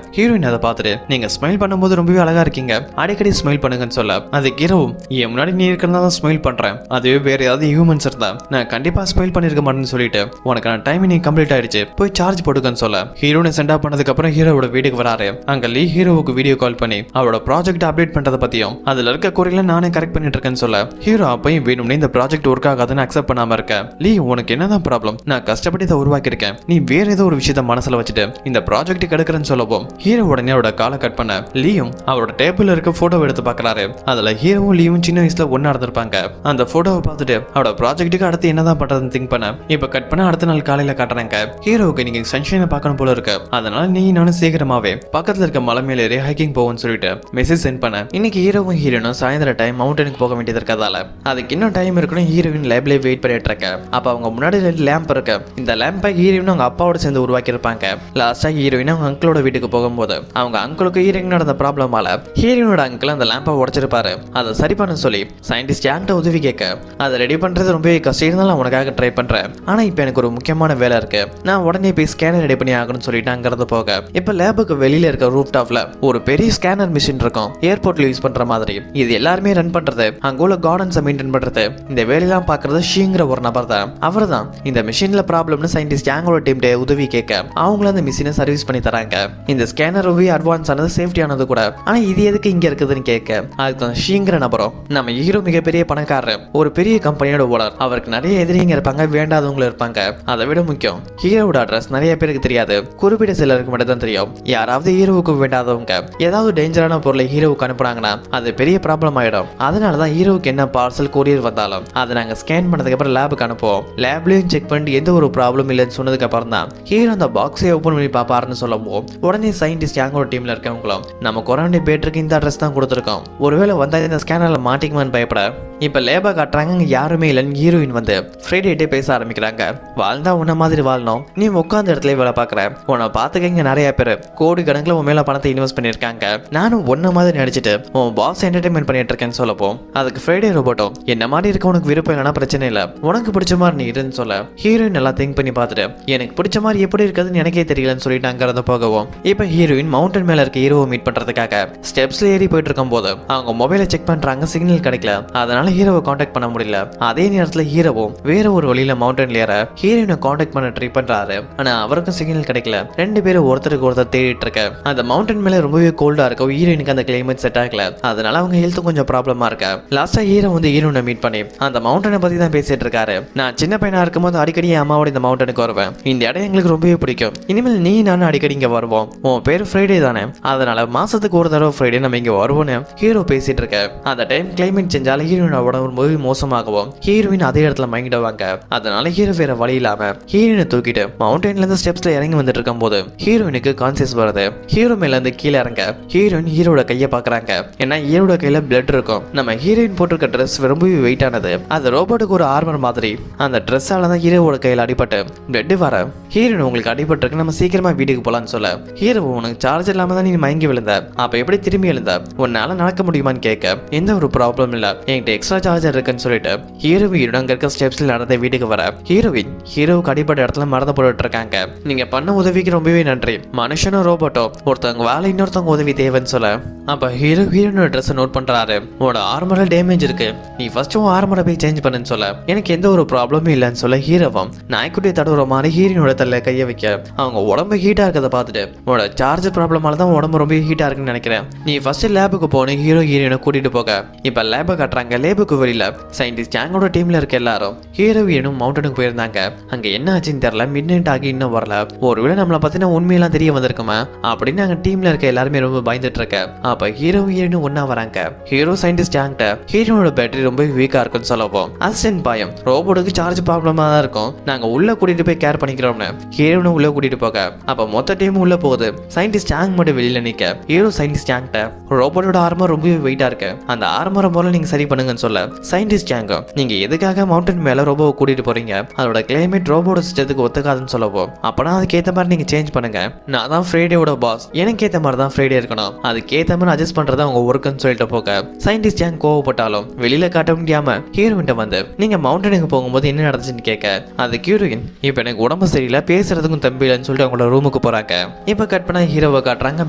ஹீரோயின் அதை பார்த்துட்டு நீங்க ஸ்மைல் பண்ணும்போது ரொம்பவே அழகா இருக்கீங்க, அடிக்கடி ஸ்மைல் பண்ணுங்கன்னு சொல்ல அது ஹீரோ என் முன்னாடி நீ இருக்கிறதா தான் ஸ்மைல் பண்றேன், அதுவே வேற ஏதாவது ஹியூமன்ஸ் இருந்தா நான் கண்டிப்பா ஸ்மைல் பண்ணிருக்க மாட்டேன்னு சொல்லிட்டு உனக்கான டைமிங் கம்ப்ளீட் ஆயிடுச்சு போய் சார்ஜ் போட்டுக்கன்னு சொல்ல ஹீரோனை சென்ட் ஆஃப் பண்ணதுக்கு அப்புறம் ஹீரோவோட வீட்டுக்கு வராரு. அங்க லீ ஹீரோவுக்கு வீடியோ கால் பண்ணி அவரோட ப்ராஜெக்ட் அப்டேட் பண்றத பத்தியும் அதுல இருக்க குறைகளை நானே கரெக்ட் பண்ணிட்டு இருக்கேன்னு சொல்ல ஹீரோ அப்பயும் வேணும்னே இந்த ப்ராஜெக்ட் ஒர்க் ஆகாதுன்னு அக்செப்ட் பண்ணாம இருக்க லீ உனக்கு என்னதான் ப்ராப்ளம், நான் கஷ்டப்பட்டு இதை உருவாக்கி இருக்கேன், நீ வேற ஏதோ ஒரு விஷயத்த மனசுல வச்சுட்டு இந்த ப்ராஜெக்ட் கெடுக்கிறேன்னு சொல்லவும் ஹீரோ உடனே அவரோட காலை கட் பண்ண லீயும் அவரோட டேபிள்ல இருக்க போட்டோ எடுத்து பாக்குறாரு. அதுல ஹீரோவும் லீவும் சின்ன வயசுல ஒன்னா இருந்திருப்பாங்க. அந்த போட்டோவை பார்த்துட்டு அவரோட ப்ராஜெக்ட்டுக்கு அடுத்து என்னதான் பண்றதுன்னு திங்க் பண்ண இப்ப கட் பண்ண அடுத்த நாள் காலையில காட்டுறாங்க. ஹீரோவுக்கு நீங்க சன்ஷைனை பார்க்கணும் போல இருக்கு, அதனால நீ நானும் சீக்கிரமாவே பக்கத்துல இருக்க மலை மேல ஏறி ஹைக்கிங் போவோம்னு சொல்லிட்டு மெசேஜ் சென்ட் பண்ண இன்னைக்கு ஹீரோவும் ஹீரோனும் சாயந்தர டைம் மவுண்டனுக்கு போக வேண்டியது இருக்கதால அதுக்கு இன்னும் டைம் இருக்கணும். ஹீரோயின் லேப்ல வெயிட் பண்ணிட்டு இருக்க அப்ப அவங்க முன்னாடி 2 லேம்ப் இருக்கு. இந்த லேம்பை ஹீரோயின் அவங்க அப்பாவோட சேர்ந்து உருவாக்கி இருப்பாங்க. லாஸ்டா ஹீரோயின் அவங்க அங்கிளோட வீட்டுக்கு போகும்போது அவங்க அங்கிளுக்கு ஹீரோயின் நடந்த ப்ராப்ளமால ஹீரோனோட அங்கிள் அந்த லேம்பை உடைச்சிருப்பாரு. அதை சரி பண்ண சொல்லி சயின்டிஸ்ட் யான்ட்ட உதவி கேட்க அதை ரெடி பண்றது ரொம்பவே கஷ்டம் இருந்தாலும் உனக்காக ட்ரை பண்றேன், ஆனா இப்ப எனக்கு ஒரு முக்கியமான வேலை இருக்கு, நான் உடனே போய் ஸ்கேனர் ரெடி பண்ணி ஆகணும்னு சொல்லிட்டு அங்கிருந்து போக இப்ப லேபுக்கு வெளியில இருக்க ரூப் டாப்ல ஒரு பெரிய ஸ்கேனர் மிஷின் இருக்கும், ஏர்போர்ட்ல யூஸ் பண்ற மாதிரி. இது எல்லாருமே ரன் பண்றது அங்க உள்ள கார்டன்ஸை மெயின்டைன் பண்றது இந்த வேலையெல்லாம் பாக்குறது ஷீங்கிற ஒரு நபர் தான். அவர் தான் இந்த மிஷின்ல ப்ராப்ளம்னு சயின்டிஸ்ட் யாங்கோட டீம்ட உதவி கேட்க அவங்கள அந்த மிஷினை சர்வீஸ் பண்ணி தராங்க. இந்த ஸ்கேனர் ரொம்ப அட்வான்ஸ் ஆனது சேஃப்டி ஆனது கூட, ஆனா இது எதுக்கு இங்க இருக்குதுன்னு கேட்க அதுக்கு ஷீங்கிற நபரும் நம்ம ஹீரோ மிகப்பெரிய பணக்காரர், ஒரு பெரிய கம்பெனியோட ஓனர், அவருக்கு நிறைய எதிரிங்க இருப்பாங்க, வேண்டாதவங்களும் இருப்பாங்க. அதை விட முக்கியம் ஹீரோவோட அட்ரஸ் நிறைய பேருக்கு தெரியாது, குறிப்பிட்ட சிலருக்கு மட்டும் தான் தெரியும். யாராவது ஹீரோவுக்கு வேண்டாதவங்க ஏதாவது டேஞ்சரான பொருளை ஹீரோவுக்கு அனுப்புனாங்கன்னா அது பெரிய ப்ராப்ளம் ஆயிடும். அதனாலதான் ஹீரோவுக்கு என்ன பார்சல் கொரியர் வந்தாலும் அதை நாங்க ஸ்கேன் பண்ணதுக்கு அப்புறம் லேபுக்கு அனுப்புவோம். லேப்லயும் செக் பண்ணி எந்த ஒரு ப்ராப்ளம் இல்லைன்னு சொன்னதுக்கு அப்புறம் தான் ஹீரோ அந்த பாக்ஸை ஓபன் பண்ணி பாப்பாருன்னு சொல்லவும் உடனே சயின்டிஸ்ட் யாங்கோட டீம்ல இருக்கவங்களும் நம்ம கொரோனா பேட்டருக்கு இந்த அட்ரஸ் தான் கொடுத்துருக்கோம், ஒருவேளை வந்தா இந்த ஸ்கேனர்ல மாட்டிக்குமான்னு பயப்பட இப்ப லேபா காட்டுறாங்க. அங்க யாருமே இல்லைன்னு ஹீரோயின் வந்து ஃப்ரைடே பேச ஆரம்பிக்கிறாங்க. வாழ்ந்தா உன்ன மாதிரி வாழணும், நீ உட்கார்ந்த இடத்துல வேலை பாக்குற, உன்னை பாத்துக்க இங்க நிறைய பேர் கோடி கணக்குல உன் மேல பணத்தை இன்வெஸ்ட் பண்ணிருக்காங்க, நானும் ஒன்ன மாதிரி நடிச்சிட்டு உன் பாஸ் என்டர்டைன்மெண்ட் பண்ணிட்டு இருக்கேன்னு சொல்லப்போம் அதுக்கு ஃப்ரைடே ரோபோட்டும் என்ன மாதிரி இருக்க உனக்கு விருப்பம் இல்லைன்னா பிரச்சனை இல்லை, உனக்கு பிடிச்ச மாதிரி நீ இருன்னு சொல்ல ஹீரோயின் நல்லா திங்க் பண்ணி பார்த்துட்டு எனக்கு பிடிச்ச மாதிரி எப்படி இருக்குதுன்னு எனக்கே தெரியலன்னு சொல்லிட்டு அங்க இருந்து போகவும் இப்ப ஹீரோயின் மவுண்டன் மேல இருக்க ஹீரோவை மீட் பண்றதுக்காக ஸ்டெப்ஸ்ல ஏறி போயிட்டு இருக்கும் போது அவங்க மொபைலை செக் பண்றாங்க, சிக்னல் கிடைக்கல, அதனால ஹீரோவை கான்டாக்ட் பண்ண முடியல. அதே நேரத்துல ஹீரோவும் வேற ஒரு வழியில மவுண்டன்ல ஏற ஹீரோயினை கான்டாக்ட் பண்ண ட்ரை பண்றாரு, ஆனா அவருக்கும் சிக்னல் கிடைக்கல. 2 பேரும் ஒருத்தருக்கு ஒருத்தர் தேடிட்டு இருக்க அந்த மவுண்டன் மேல ரொம்பவே கோல்டா இருக்கும். ஹீரோயினுக்கு அந்த கிளைமேட் செட் ஆகல, அதனால அவங்க ஹெல்த் கொஞ்சம் ப்ராப்ளமா இருக்கு. லாஸ்டா ஹீரோ வந்து ஹீரோனை மீட் பண்ணி அந்த மவுண்டனை பத்தி தான் பேசிட்டு இருக்காரு. நான் சின்ன பையனா இருக்கும்போது அடிக்கடி என் அம்மாவோட இந்த மவுண்டனுக்கு வருவேன், இந்த இடம் எங்களுக்கு ரொம்பவே பிடிக்கும், இனிமேல் நீ நானும் அடிக்கடி இங்க வருவோம், உன் பேரு ஃப்ரைடே தானே, அதனால மாசத்துக்கு ஒரு தடவை ஃப்ரைடே நம்ம இங்க வருவோம்னு ஹீரோ பேசிட்டு இருக்க அந்த டைம் கிளைமேட் செஞ்சால ஹீரோயினோட உடம்பு ரொம்பவே மோசமாகவும் ஹீரோயின் அதே இடத்துல மயங்கிடுவாங்க. அதனால ஹீரோ வேற வழி இல்லாம ஹீரோயினை தூக்கிட்டு மவுண்டன்ல இருந்து ஸ்டெப்ஸ்ல இறங்கி வந்துட்டு இருக்கும் போது ஹீரோயினுக்கு கான்சியஸ் வருது. ஹீரோ மேல இருந்து கீழே இறங்க ஹீரோயின் ஹீரோட கையை பாக்குறாங்க. ஏன்னா ஹீரோட கையில பிளட் இருக்கும். நம்ம ஹீரோயின் போட்டிருக்க ட்ரெஸ் ரொம்பவே வெயிட் ஆனது, அது ரோபோட்டுக்கு ஒரு ஆர்மர் மாதிரி. அந்த ட்ரெஸ்ஸால தான் ஹீரோவோட கையில அடிபட்டு பிளட் வர ஹீரோயின் உங்களுக்கு அடிபட்டு நம்ம சீக்கிரமா வீட்டுக்கு போலான்னு சொல்ல ஹீரோ உனக்கு சார்ஜ் இல்லாம தான் நீ மயங்கி விழுந்த, அப்ப எப்படி திரும்பி எழுந்த, உன்னால நடக்க முடியுமான்னு கேட்க எந்த ஒரு ப்ராப்ளம் இல்ல, என்கிட்ட எக்ஸ்ட்ரா சார்ஜர் இருக்குன்னு சொல்லிட்டு ஹீரோயின் அங்க இருக்க ஸ்டெப்ஸ்ல நடந்த வீட்டுக்கு வர ஹீரோவுக்கு அடிப்பட்ட இடத்துல மறந்து போட்டுட்டு இருக்காங்க. நீங்க பண்ண உதவிக்கு ரொம்பவே நன்றி, மனுஷனும் ரோபோட்டோ ஒருத்தவங்க வேலை இன்னொருத்தவங்க உதவி தேவைன்னு சொல்ல அப்ப ஹீரோயினோட ட்ரெஸ் நோட் பண்றாரு. உன்னோட ஆர்மரில் டேமேஜ் இருக்கு, நீ ஃபர்ஸ்ட் உன் ஆர்மரை போய் சேஞ்ச் பண்ணுன்னு சொல்ல எனக்கு எந்த ஒரு ப்ராப்ளமும் இல்லைன்னு சொல்ல ஹீரோவும் நாய்க்குட்டியை தடவுற மாதிரி ஹீரோயினோட தள்ள கைய வைக்க அவங்க உடம்பு ஹீட்டா இருக்கிறத பார்த்துட்டு உன்னோட சார்ஜ் ப்ராப்ளமால தான் உடம்பு ரொம்ப ஹீட்டா இருக்குன்னு நினைக்கிறேன். நீ ஃபர்ஸ்ட் லேபுக்கு போன ஹீரோ ஹீரோயினை கூட்டிட்டு போக இப்ப லேபை காட்டுறாங்க. லேபுக்கு வெளியில சயின்டிஸ்ட் ஜாங்கோட டீம்ல இருக்க எல்லாரும் ஹீரோ ஹீரோனும் மவுண்டனுக்கு போயிருந்தாங்க. அங்க என்ன ஆச்சுன்னு தெரியல. மிட் நைட் ஆகி இன்னும் வரல. ஒருவேளை நம்மளை பத்தின உண்மையெல்லாம் தெரிய வந்திருக்குமா அப்படின்னு அங்க டீம்ல இருக்க எல்லாருமே ரொம்ப பயந்துட்டு இருக்க. அப்ப ஹீரோ ஹீரோனும் ஒன்னா வராங்க. ஹீரோ சயின்டிஸ்ட் ஜாங்கிட்ட ஹீரோனோட பேட்டரி ரொம்ப வீக்கா இருக்குன்னு சொல்லவும் அசிஸ்டன்ட் பாயம் ரோபோட்டுக்கு சார்ஜ் ப்ராப்ளமா தான் இருக்கும், நாங்க உள்ள கூட்டிட்டு போய் கேர் பண்ணிக்கிறோம்னு ஹீரோனும் உள்ள கூட்டிட்டு போக அப்ப மொத்த டீமும் உள்ள போகுது. சயின்டிஸ்ட் ஜாங் மட்டும் வெளியில நிக்க ஹீரோ சயின்டிஸ்ட் ஜாங்கிட்ட ரோபோட்டோட ஆர்மர் ரொம்பவே வெயிட்டா இருக்கு, அந்த ஆர்மரை போல நீங்க சரி பண்ணுங்கன்னு சொல்ல சயின்டிஸ்ட் ஜாங்க நீங்க எதுக்காக மவுண்டன் மேல ரோபோவை கூட்டிட்டு போறீங்க, அதோட கிளைமேட் ரோபோட சிஸ்டத்துக்கு ஒத்துக்காதுன்னு சொல்லவும் அப்பனா அதுக்கேத்த மாதிரி நீங்க சேஞ்ச் பண்ணுங்க, நான் தான் ஃப்ரைடேவோட பாஸ், எனக்கு ஏத்த மாதிரி தான் ஃப்ரைடே இருக்கணும், அதுக்கேத்த மாதிரி அட்ஜஸ்ட் பண்றதா உங்க ஒர்க்குன்னு சொல்லிட்டு போக சயின்டிஸ்ட் ஜாங் கோவப்பட்டாலும் வெளியில காட்ட முடியாம ஹீரோயின்ட்ட வந்து நீங்க மவுண்டனுக்கு போகும்போது என்ன நடந்துச்சுன்னு கேட்க அது ஹீரோயின் இப்ப எனக்கு உடம்பு சரியில்லை பேசுறதுக்கும் தம்பிலன்னு சொல்லிட்டு அவங்களோட ரூமுக்கு போறாங்க. இப்ப கட் பண்ண ஹீரோவை காட்டுறாங்க.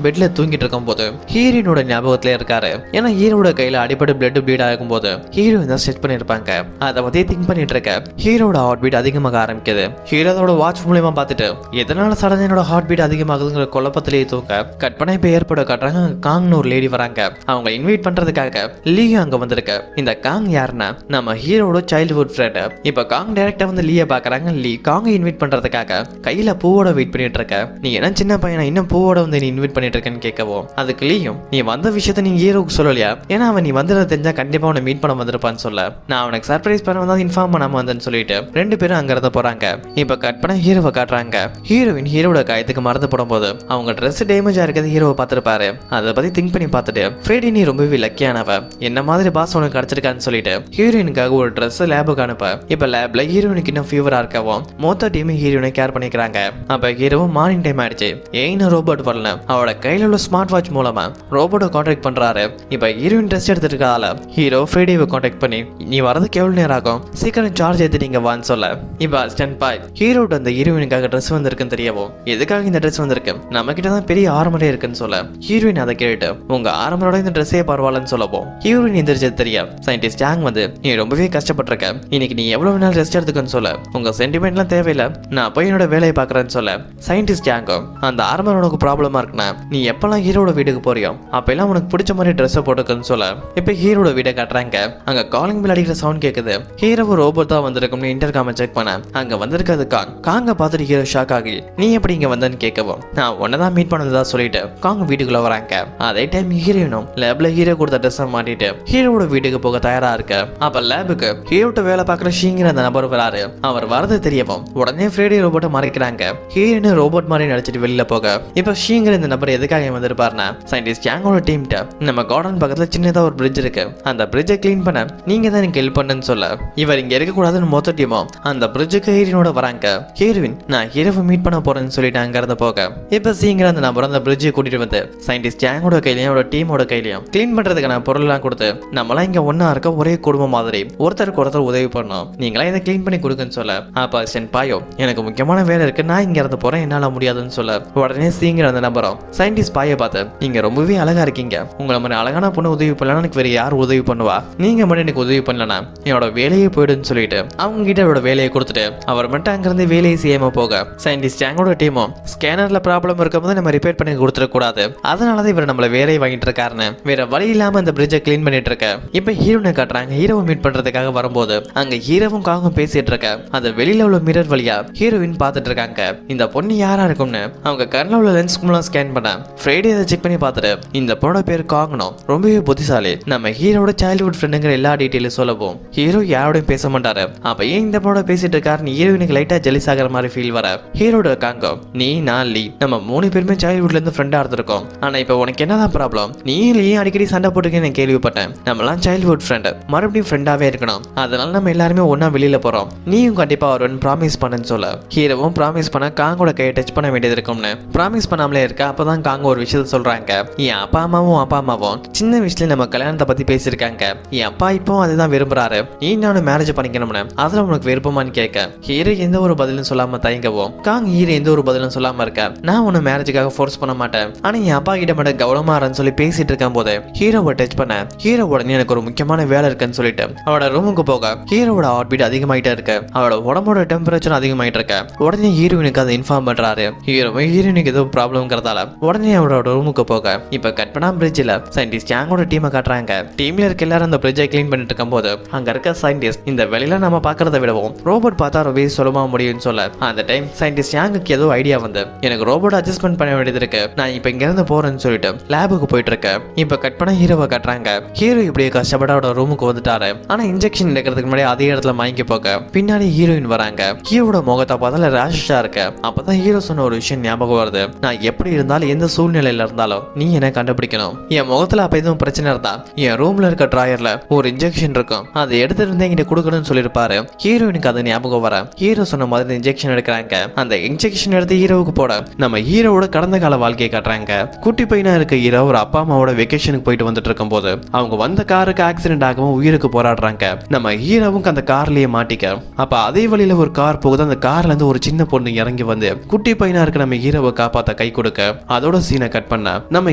பெட்ல தூங்கிட்டு இருக்கும் போது ஹீரோயினோட ஞாபகத்துல இருக்காரு. ஏன்னா ஹீரோட கையில அடிபட்டு பிளட் ப்ளீட் ஆகும் போது ஹீரோயின் தான் செட் பண்ணிருப்பாங்க. அதை பத்தி திங்க் பண்ணிட்டு இருக்க ஹீரோட ஹார்ட் பீட் அதிகமாக ஆரம்பிக்குது. ஹீரோட வாட்ச் மூலமா பார்த்துட்டு எதனால சடனா என்னோட ஹார்ட் பீட் அதிகமாகுதுங்கிற குழப்பத்திலேயே தூக்க கட் பண்ண இப்ப ஏற்பட காட்டுறாங்க. காங்னு ஒரு லேடி வராங்க. அவங்க இன்வைட் பண்றதுக்காக லீயும் அங்க வந்திருக்க. இந்த காங் யாருன்னா நம்ம ஹீரோட சைல்ட்ஹுட் ஃப்ரெண்ட். இப்ப காங் டைரக்டா வந்து லீய பாக்குறாங்க. லீ காங்கை இன்வைட் பண்றதுக்காக கையில பூவோட வெயிட் பண்ணிட்டு இருக்க. நீ என்ன சின்ன பையனா இன்னும் பூவோட வந்து நீ இன்வைட் பண்ணிட்டு இருக்கேன்னு கேட்கவும் அதுக்கு லீயும் நீ வந்த விஷயத்த நீ ஹீரோக்கு சொல்லலையா, ஏன்னா அவன் நீ வந்ததை தெரிஞ்சா கண்டிப்பா அவனை மீட் பண்ண வந்திருப்பான்னு சொல்ல நான் அவனுக்கு சர்ப்ரைஸ் பண்ண வந்தா இன்ஃபார்ம் பண்ணாம வந்தேன்னு சொல்லிட்டு ரெண்டு பேரும் அங்க இருந்து போறாங்க. இப்ப கட் பண்ண ஹீரோவை காட்டுறாங்க. ஹீரோயின் ஹீரோட காயத்துக்கு மறந்து போடும்போது அவங்க ட்ரெஸ் டேமேஜ் ஆயிருக்கிறது ஹீரோவை பார்த்திருப்பாரு. அதை பத்தி திங்க் பண்ணி பார்த்துட்டு ஃப்ரைடே நீ ரொம்பவே லக்கியானவ, என்ன மாதிரி பாஸ் உனக்கு கிடைச்சிருக்கான்னு சொல்லிட்டு ஹீரோயினுக்காக ஒரு ட்ரெஸ் லேபுக்கு அனுப்ப இப்ப லேப்ல ஹீரோயினுக்கு இன்னும் ஃபீவரா இருக்கவும் மொத்த டீம் ஹீரோயினை கேர் பண்ணிக்கிறாங்க. அப்ப ஹீரோவும் மார்னிங் டைம் ஆயிடுச்சு. ஏன் ரோபோட் வரல, அவளோட கையில உள்ள ஸ்மார்ட் வாட்ச் மூலமா ரோபோட்டை கான்டாக்ட் பண்றாரு. இப்ப ஹீரோயின் ட்ரெஸ் எடுத்துருக்கால ஹீரோ ஃப்ரைடேவை கான்டாக்ட் பண்ணி நீ வரதுக்கு எவ்வளவு நேரம் ஆகும், சீக்கிரம் சார்ஜ் எடுத்து நீங்க வான்னு சொல்ல இப்ப அசிஸ்டன்ட் பாய் ஹீரோட அந்த ஹீரோயினுக்காக ட்ரெஸ் வந்திருக்குன்னு தெரியவும் எதுக்காக இந்த ட்ரெஸ் வந்திருக்கு, நம்ம கிட்ட தான் பெரிய ஆர்மரே இருக்குன்னு சொல்ல ஹீரோயின் அதை கேட்டு உங்க ஆர்மரோட இந்த ட்ரெஸ்ஸே பரவாயில்லன்னு சொல்லவும் ஹீரோயின் எந்திரிச்சது தெரியும். சயின்டிஸ்ட் ஜாங் வந்து நீ ரொம்பவே கஷ்டப்பட்டிருக்க, இன்னைக்கு நீ எவ்வளவு நாள் ரெஸ்ட் எடுத்துக்கன்னு சொல்ல உங்க சென்டிமெண்ட்லாம் தேவையில்லை, நான் போய் என்னோட வேலையை பாக்குறேன்னு சொல்ல சயின்டிஸ்ட் ஜாங்கும் அந்த ஆர்மர் உனக்கு ப்ராப்ளமா இருக்குன்னா நீ எப்பெல்லாம் ஹீரோட வீட்டுக்கு போறியோ அப்பெல்லாம் உனக்கு பிடிச்ச மாதிரி ட்ரெஸ் போட்டுக்கன்னு சொல்ல இப்ப ஹீரோட வீட்டை காட்டுறாங்க. அங்க காலிங் பில் அடிக்கிற சவுண்ட் கேக்குது. ஹீரோ ரோபோட் தான் வந்திருக்கும்னு இன்டர்காம செக் பண்ண அங்க வந்திருக்காது காங்க பார்த்துட்டு ஹீரோ ஷாக் ஆகி நீ எப்படி இங்க வந்தன்னு கேட்கவும் நான் உன்னதான் மீட் பண்ணதா சொல்லிட்டு காங்க வீட்டுக்குள்ள வராங்க. அதே டைம் ஹீரோயினும் லேப்ல ஹீரோ கொடுத்த ட்ரெஸ் மாட்டிட்டு ஹீரோட வீட்டுக்கு போக தயாரா இருக்க. அப்ப லேபுக்கு ஹீரோட்ட வேலை பார்க்குற ஷீங்கிற அந்த நபர் வராரு. அவர் வரது தெரியவும் உடனே ஃப்ரைடே ரோபோட்டை மறைக்கிறாங்க. ஹீரோயின் ரோபோட் மாதிரி நடிச்சிட்டு வெளியில போக இப்ப ஷீங்கிற இந்த நபர் எதுக்காக வந்திருப்பாருன்னா சயின்டிஸ்ட் ஜாங்கோட டீம்ட்ட நம்ம கார்டன் பக்கத்துல சின்னதா ஒரு பிரிட்ஜ் இருக்கு, அந்த பிரிட்ஜை கிளீன் பண்ண நீங்க தான் எனக்கு ஹெல்ப் பண்ணுன்னு சொல்ல இவர் இங்க இருக்க கூடாதுன்னு மொத்த டீமும் அந்த பிரிட்ஜுக்கு ஹீரோனோட வராங்க. ஹீரோயின் நான் ஹீரோவை மீட் பண்ண போறேன்னு சொல்லிட்டு அங்க இருந்து போக இப்ப சீங்கிற அந்த நபர் அந்த பிரிட்ஜை கூட்டிட்டு வந்து சயின்டிஸ்ட் ஜாங்கோட கையிலையும் அவரோட டீமோட கையிலையும் கிளீன் பண்றதுக்கான பொருள் எல்லாம் கொடுத்து நம்மளாம் இங்க ஒன்னா இருக்க ஒரே குடும்பம் மாதிரி ஒருத்தருக்கு ஒருத்தர் உதவி பண்ணோம், நீங்களா இதை கிளீன் பண்ணி கொடுக்குன்னு சொல்ல அப்ப சென் பாயோ எனக்கு முக்கியமான வேலை இருக்கு, நான் இங்க இருந்து போறேன், என்னால முடியாதுன்னு சொல்ல உடனே சீங்கிற அந்த நபரும் சயின்டிஸ்ட் பாயை பார்த்து நீங்க ரொம்பவே அழகா இருக்கீங்க, உங்களை மாதிரி அழகான பொண்ணு உதவி பண்ணலாம் எனக்கு வேற யார் உதவி பண்ணுவா, நீங்க மட்டும் எனக்கு உதவி பண்ணலனா என்னோட வேலையை போயிடுன்னு சொல்லிட்டு அவங்க கிட்ட அவரோட வேலையை கொடுத்துட்டு அவர் மட்டும் அங்கிருந்து வேலையை செய்யாம போக சயின்டிஸ்ட் ஜாங்கோட டீமும் ஸ்கேனர்ல ப்ராப்ளம் இருக்கும்போது நம்ம ரிப்பேர் பண்ணி கொடுத்துட கூடாது, அதனாலதான் இவர் நம்மள வேலையை வாங்கிட்டு இருக்காருன்னு வேற வழி இல்லாம அந்த பிரிட்ஜை கிளீன் பண்ணிட்டு இருக்க. இப்ப ஹீரோனை காட்டுறாங்க. ஹீரோவை மீட் பண்றதுக்காக வரும்போது அங்க ஹீரோவும் காங்கும் பேசிட்டு இருக்க. அது வெளியில உள்ள மிரர் வழியா ஹீரோயின் பாத்துட்டு இருக்காங்க. இந்த பொண்ணு யாரா இருக்கும்னு அவங்க கண்ணில் உள்ள லென்ஸ் மூலம் ஸ்கேன் பண்ண ஃப்ரைடே அதை செக் பண்ணி பார்த்துட்டு இந்த பொண்ணோட பேர் காங்கணும், ரொம்பவே புத்திசாலி, நம்ம ஹீரோட சைல்ட்ஹுட் ஃப்ரெண்டுங்கிற எல்லா டீட்டெயிலும் சொல்லவும் ஹீரோ யாரோடையும் பேச மாட்டாரு. அப்ப ஏன் இந்த பொண்ணோட பேசிட்டு இருக்காருன்னு ஹீரோயினுக்கு லைட்டா ஜெலிஸ் ஆகிற மாதிரி ஃபீல் வர ஹீரோட காங்கம் நீ நான் லீ நம்ம 3 பேருமே சைல்ட்ஹுட்ல இருந்து ஃப்ரெண்டா இருந்திருக்கோம், ஆனா இப்ப உனக்கு என்னதான் ப்ராப்ளம், நீ லீ அடிக்கடி சண்டை போட்டுக்கன்னு கேள்விப்பட்டேன், நம்மளாம் சைல்ட்ஹுட் ஃப்ரெண்ட் மறுபடியும் ஃப்ரெண்டாவே இருக்கணும், அதனால நம்ம எல்லாருமே ஒன்னா வெளியில போறோம், நீயும் கண்டிப்பா வருவன் ப்ராமிஸ் பண்ணுன்னு சொல்ல ஹீரோவும் ப்ராமிஸ் பண்ண காங்கோட கையை டச் பண்ண வேண்டியது இருக்கும்னு ப்ராமிஸ் பண்ணாமலே இருக்க. அப்பதான் காங்க ஒரு விஷயத்த சொல்றாங்க, என் அப்பா அம்மாவும் சின்ன வயசுல நம்ம கல்யாணத்தை பத்தி பேசியிருக்காங்க, என் அப்பா இப்போ அதுதான் விரும்புறாரு, நீ நானும் மேரேஜ் பண்ணிக்கணும்னு, அதுல உனக்கு விருப்பமான்னு கேட்க ஹீரோ எந்த ஒரு பதிலும் சொல்லாம தயங்கவும் காங் ஹீரோ எந்த ஒரு பதிலும் சொல்லாம இருக்க நான் உன்னை மேரேஜுக்காக ஃபோர்ஸ் பண்ண மாட்டேன், ஆனா என் அப்பா கிட்ட மட்டும் கவனமா இருன்னு சொல்லி பேசிட்டு இருக்கும் போது ஹீரோவை டச் பண்ண ஹீரோ உடனே எனக்கு ஒரு முக்கியமான வேலை இருக்குன்னு சொல்லிட்டு அவளோட ரூமுக்கு போக ஹீரோவோட ஹார்ட் பீட் அதிகமாயிட்டே இருக்கு, அவளோட உடம்போட டெம்பரேச்சர் அதிகமாயிட்டு இருக்க. உடனே ஹீரோயினுக்கு ஹீரோயினுக்கு அதை இன்ஃபார்ம் பண்றாரு. ஹீரோயினுக்கு ஏதோ ப்ராப்ளம்ங்கிறதால உடனே அவரோட ரூமுக்கு போக இப்ப கட் பண்ணா பிரிட்ஜில் சயின்டிஸ்ட் யாங்கோட டீமை காட்டுறாங்க. டீம்ல இருக்க எல்லாரும் அந்த பிரிட்ஜை கிளீன் பண்ணிட்டு இருக்கும் போது அங்க இருக்க சயின்டிஸ்ட் இந்த வெளியில நம்ம பாக்குறத விடவும் ரோபோட் பார்த்தா ரொம்ப சுலபமா முடியும்னு சொல்ல அந்த டைம் சயின்டிஸ்ட் யாங்குக்கு ஏதோ ஐடியா வந்து எனக்கு ரோபோட் அட்ஜஸ்ட்மெண்ட் பண்ண வேண்டியது இருக்கு, நான் இப்ப இங்க இருந்து போறேன்னு சொல்லிட்டு லேபுக்கு போயிட்டு இருக்கேன். இப்ப கட் பண்ண ஹீரோவை காட்டுறாங்க. ஹீரோ இப்படியே கஷ்டப்பட அவரோட ரூமுக்கு வந்துட்டாரு. ஆனா இன்ஜெக்ஷன் எடுக்கிறதுக்கு முன்னாடி அதே இடத்துல மயங்கி போக பின்னாடி ஹீரோயின் வராங்க. ஹீரோட முகத்தை பார்த்தால ரேஷா இருக்கு. அப்பதான் ஹீரோ சொன்ன ஒரு விஷயம் ஞாபகம் வருது. நான் எப்படி இருந்தாலும் எந்த சூழ்நிலையில இருந்தாலும் நீ என்ன கண்டுபிடிக்கணும். என் முகத்துல அப்ப எதுவும் பிரச்சனை இருந்தா என் ரூம்ல இருக்க ட்ராயர்ல ஒரு இன்ஜெக்ஷன் இருக்கும், அதை எடுத்துட்டு என்கிட்ட கொடுக்கணும்னு சொல்லிருப்பாரு. ஹீரோயினுக்கு அது ஞாபகம் வர ஹீரோ சொன்ன மாதிரி இன்ஜெக்ஷன் எடுக்கிறாங்க. அந்த இன்ஜெக்ஷன் எடுத்து ஹீரோவுக்கு போட நம்ம ஹீரோவோட கடந்த கால வாழ்க்கையை காட்டுறாங்க. குட்டி பையனா இருக்க ஹீரோ ஒரு அப்பா அம்மாவோட வெக்கேஷனுக்கு போயிட்டு வந்துட்டு இருக்கும் போது அவங்க வந்த காருக்கு ஆக்சிடென்ட் ஆகவும் உயிருக்கு போராடுறாங்க. நம்ம ஹீரோவுக்கு அந்த கார்லயே மாட்டிக்க அப்ப அதே வழியில ஒரு கார் போகுது. அந்த கார்ல இருந்து ஒரு சின்ன பொண்ணு இறங்கி வந்து குட்டி பையனா இருக்க நம்ம ஹீரோவை காப்பாத்த கை கொடுக்க அதோட சீனை கட் பண்ண நம்ம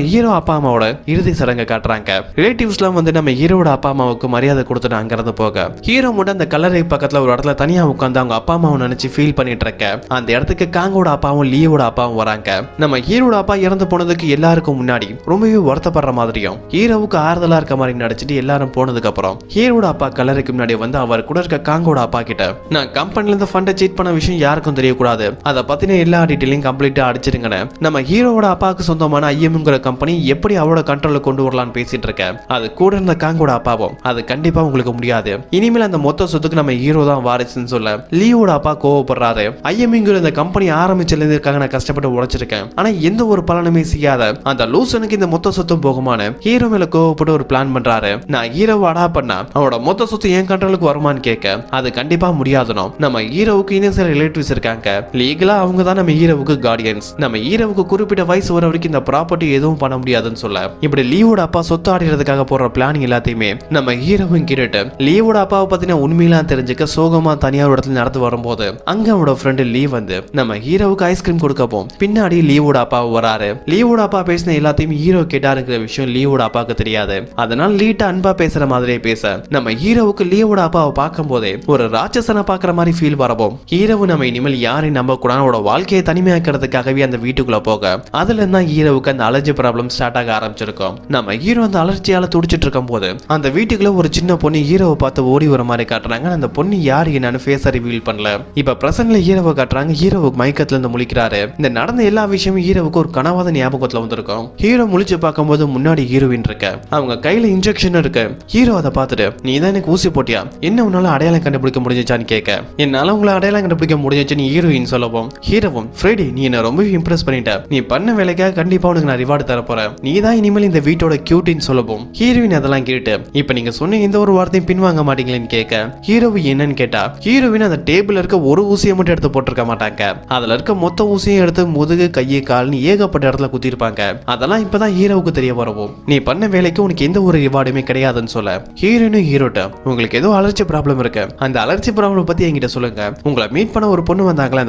ஹீரோ அப்பா அம்மாவோட இறுதி சடங்கை காட்டுறாங்க. ரிலேட்டிவ்ஸ்லாம் வந்து நம்ம ஹீரோட அப்பா அம்மாவுக்கு மரியாதை கொடுத்துட்டு அங்கிருந்து போக ஹீரோ மட்டும் அந்த கல்லறை பக்கத்துல ஒரு இடத்துல தனியா உட்காந்து அவங்க அப்பா அம்மாவை நினைச்சு ஃபீல் பண்ணிட்டு இருக்க அந்த இடத்துக்கு காங்கோட அப்பாவும் லீவோட அப்பாவும் வராங்க. நம்ம ஹீரோட அப்பா இறந்து போனதுக்கு எல்லாருக்கும் முன்னாடி ரொம்பவே வருத்தப்படுற மாதிரியும் ஹீரோவுக்கு ஆறுதலா இருக்க மாதிரி நடிச்சிட்டு எல்லாரும் போனதுக்கு அப்புறம் ஹீரோட அப்பா கல்லறைக்கு முன்னாடி வந்து அவர் கூட இருக்க காங்கோட அப்பா கிட்ட நான் கம்பெனில இருந்து ஃபண்டை சீட் பண்ண விஷயம் யாருக்கும் தெரியக்கூடாது, அதை பத்தின எல்லா டீட்டெயிலையும் கம்ப்ளீட்டா அடிச்சிருங்கன்னு நம்ம ஹீரோவோட அப்பாவுக்கு சொந்தமான ஐஎம்ங்கிற கம்பெனி எப்படி அவரோட கண்ட்ரோல கொண்டு வரலான்னு பேசிட்டு இருக்க அது கூட இருந்த காங்கோட அப்பாவும் அது கண்டிப்பா உங்களுக்கு முடியாது, இனிமேல் அந்த மொத்த சொத்துக்கு நம்ம ஹீரோ தான் வாரிசுன்னு சொல்ல லீவோட அப்பா கோவப்படுறாரு. ஐஎம்ங்கிற இந்த கம்பெனி ஆரம்பிச்சதுல இருக்காங்க, நான் கஷ்டப்பட்டு உழைச்சிருக்கேன், ஆனா எந்த ஒரு பலனுமே செய்யாத அந்த லூசனுக்கு இந்த மொத்த சொத்தும் போகுமான்னு ஹீரோ மேல கோவப்பட்டு ஒரு பிளான் பண்றாரு. நான் ஹீரோவை அடா பண்ணா அவனோட மொத்த சொத்து என் கண்ட்ரோலுக்கு வருமான்னு கேட்க அது கண்டிப்பா முடியாதுனோ. நம்ம ஹீரோவுக்கு இன்னும் சில ரிலேட்டிவ்ஸ் இருக்காங்க, லீகலா அவங்க தான் நம்ம ஹீரோவுக்கு கார்டியன்ஸ், நம்ம ஹீரோவுக்கு குறிப்பிட்ட வயசு வர வரைக்கும் இந்த ப்ராப்பர்ட்டி எதுவும் பண்ண முடியாதுன்னு சொல்ல இப்படி லீவோட அப்பா சொத்து ஆடுறதுக்காக போற பிளான் எல்லாத்தையுமே நம்ம ஹீரோவும் கேட்டு லீவோட அப்பாவை பத்தின உண்மையெல்லாம் தெரிஞ்சுக்க சோகமா தனியார் இடத்துல நடந்து வரும்போது அங்க அவனோட ஃப்ரெண்டு லீவ் வந்து நம்ம ஹீரோவுக்கு ஐஸ்கிரீம் கொடுக்கப்போம் பின்னாடி லீவோட அப்பா வராரு. லீவோட அப்பா பேசின எல்லாத்தையும் ஹீரோ கேட்டாருங்கிற விஷயம் லீவோட அப்பாவுக்கு தெரியாது. அதனால லீட்டா அன்பா பேசுற மாதிரியே பேச நம்ம ஹீரோவுக்கு லீவோட அப்பாவை பார்க்கும் போதே ஒரு ராட்சசனை பாக்குற மாதிரி ஃபீல் வரவும் ஹீரோவு நம்ம இனிமேல் யாரையும் நம்ப கூட அவனோட வாழ்க்கையை தனிமையாக்கிறதுக்காகவே அந்த வீட்டுக்குள்ள போக அதுல இருந்தா ஹீரோவுக்கு அந்த அலர்ஜி ப்ராப்ளம் ஸ்டார்ட் ஆக ஆரம்பிச்சிருக்கும். நம்ம ஹீரோ அந்த அலர்ஜியால துடிச்சிட்டு இருக்கும் போது அந்த வீட்டுக்குள்ள ஒரு சின்ன பொண்ணு ஹீரோவை பார்த்து ஓடி வர மாதிரி காட்டுறாங்க. அந்த பொண்ணு யாரு என்னன்னு ஃபேஸை ரிவீல் பண்ணல. இப்ப பிரசன்ட்ல ஹீரோவை காட்டுறாங்க. ஹீரோவுக்கு மயக்கத்துல இருந்து முழிக்கிறாரு. இந்த நடந்த எல்லா விஷயமும் ஹீரோவுக்கு ஒரு கனவாத ஞாபகத்துல வந்திருக்கும். ஹீரோ முழிச்சு பார்க்கும்போது முன்னாடி ஹீரோயின் இருக்க, அவங்க கையில இன்ஜெக்ஷன் இருக்கு. ஹீரோ அதை பார்த்துட்டு நீ தான் எனக்கு ஊசி போட்டியா, என்ன உன்னால அடையாளம் கண்டுபிடிக்க முடிஞ்சான்னு கேட்க என்னால உங்களை அடையாளம் கண்டுபிடிக்க முடிஞ்சுன்னு ஹீரோயின் சொல்லவும் ஹீரோவும் ஃப்ரெடி நீ என்ன ரொம்ப இம்ப்ரெஸ் பண்ணிட்ட, நீ பண்ண வேலைக்காக கண்டிப்பா உனக்கு நான் ரிவார்டு தர போறேன், நீ தான் இனிமேல் இந்த வீட்டோட கியூட்டின்னு சொல்லவும் ஹீரோயின் அதெல்லாம் கேட்டு இப்ப நீங்க சொன்ன எந்த ஒரு வார்த்தையும் பின்வாங்க மாட்டீங்களேன்னு கேட்க ஹீரோவி என்னன்னு கேட்டா ஹீரோவின் அந்த டேபிள் இருக்க ஒரு ஊசியை மட்டும் எடுத்து போட்டிருக்க மாட்டாங்க, அதுல இருக்க மொத்த ஊசியும் எடுத்து முதுகு கையை கால்னு ஏகப்பட்ட இடத்துல குத்திருப்பாங்க. அதெல்லாம் இப்பதான் ஹீரோவுக்கு தெரிய வரவும் நீ பண்ண வேலைக்கு உனக்கு எந்த ஒரு ரிவார்டுமே கிடையாதுன்னு சொல்ல ஹீரோனும் ஹீரோட்ட உங்களுக்கு ஏதோ அலர்ஜி ப்ராப்ளம் இருக்கு, அந்த அலர்ஜி ப்ராப்ளம் பத்தி என்கிட்ட சொல்லுங்க, உங்களை மீட் பண்ண ஒரு பொண்ணு வந்தாங்களா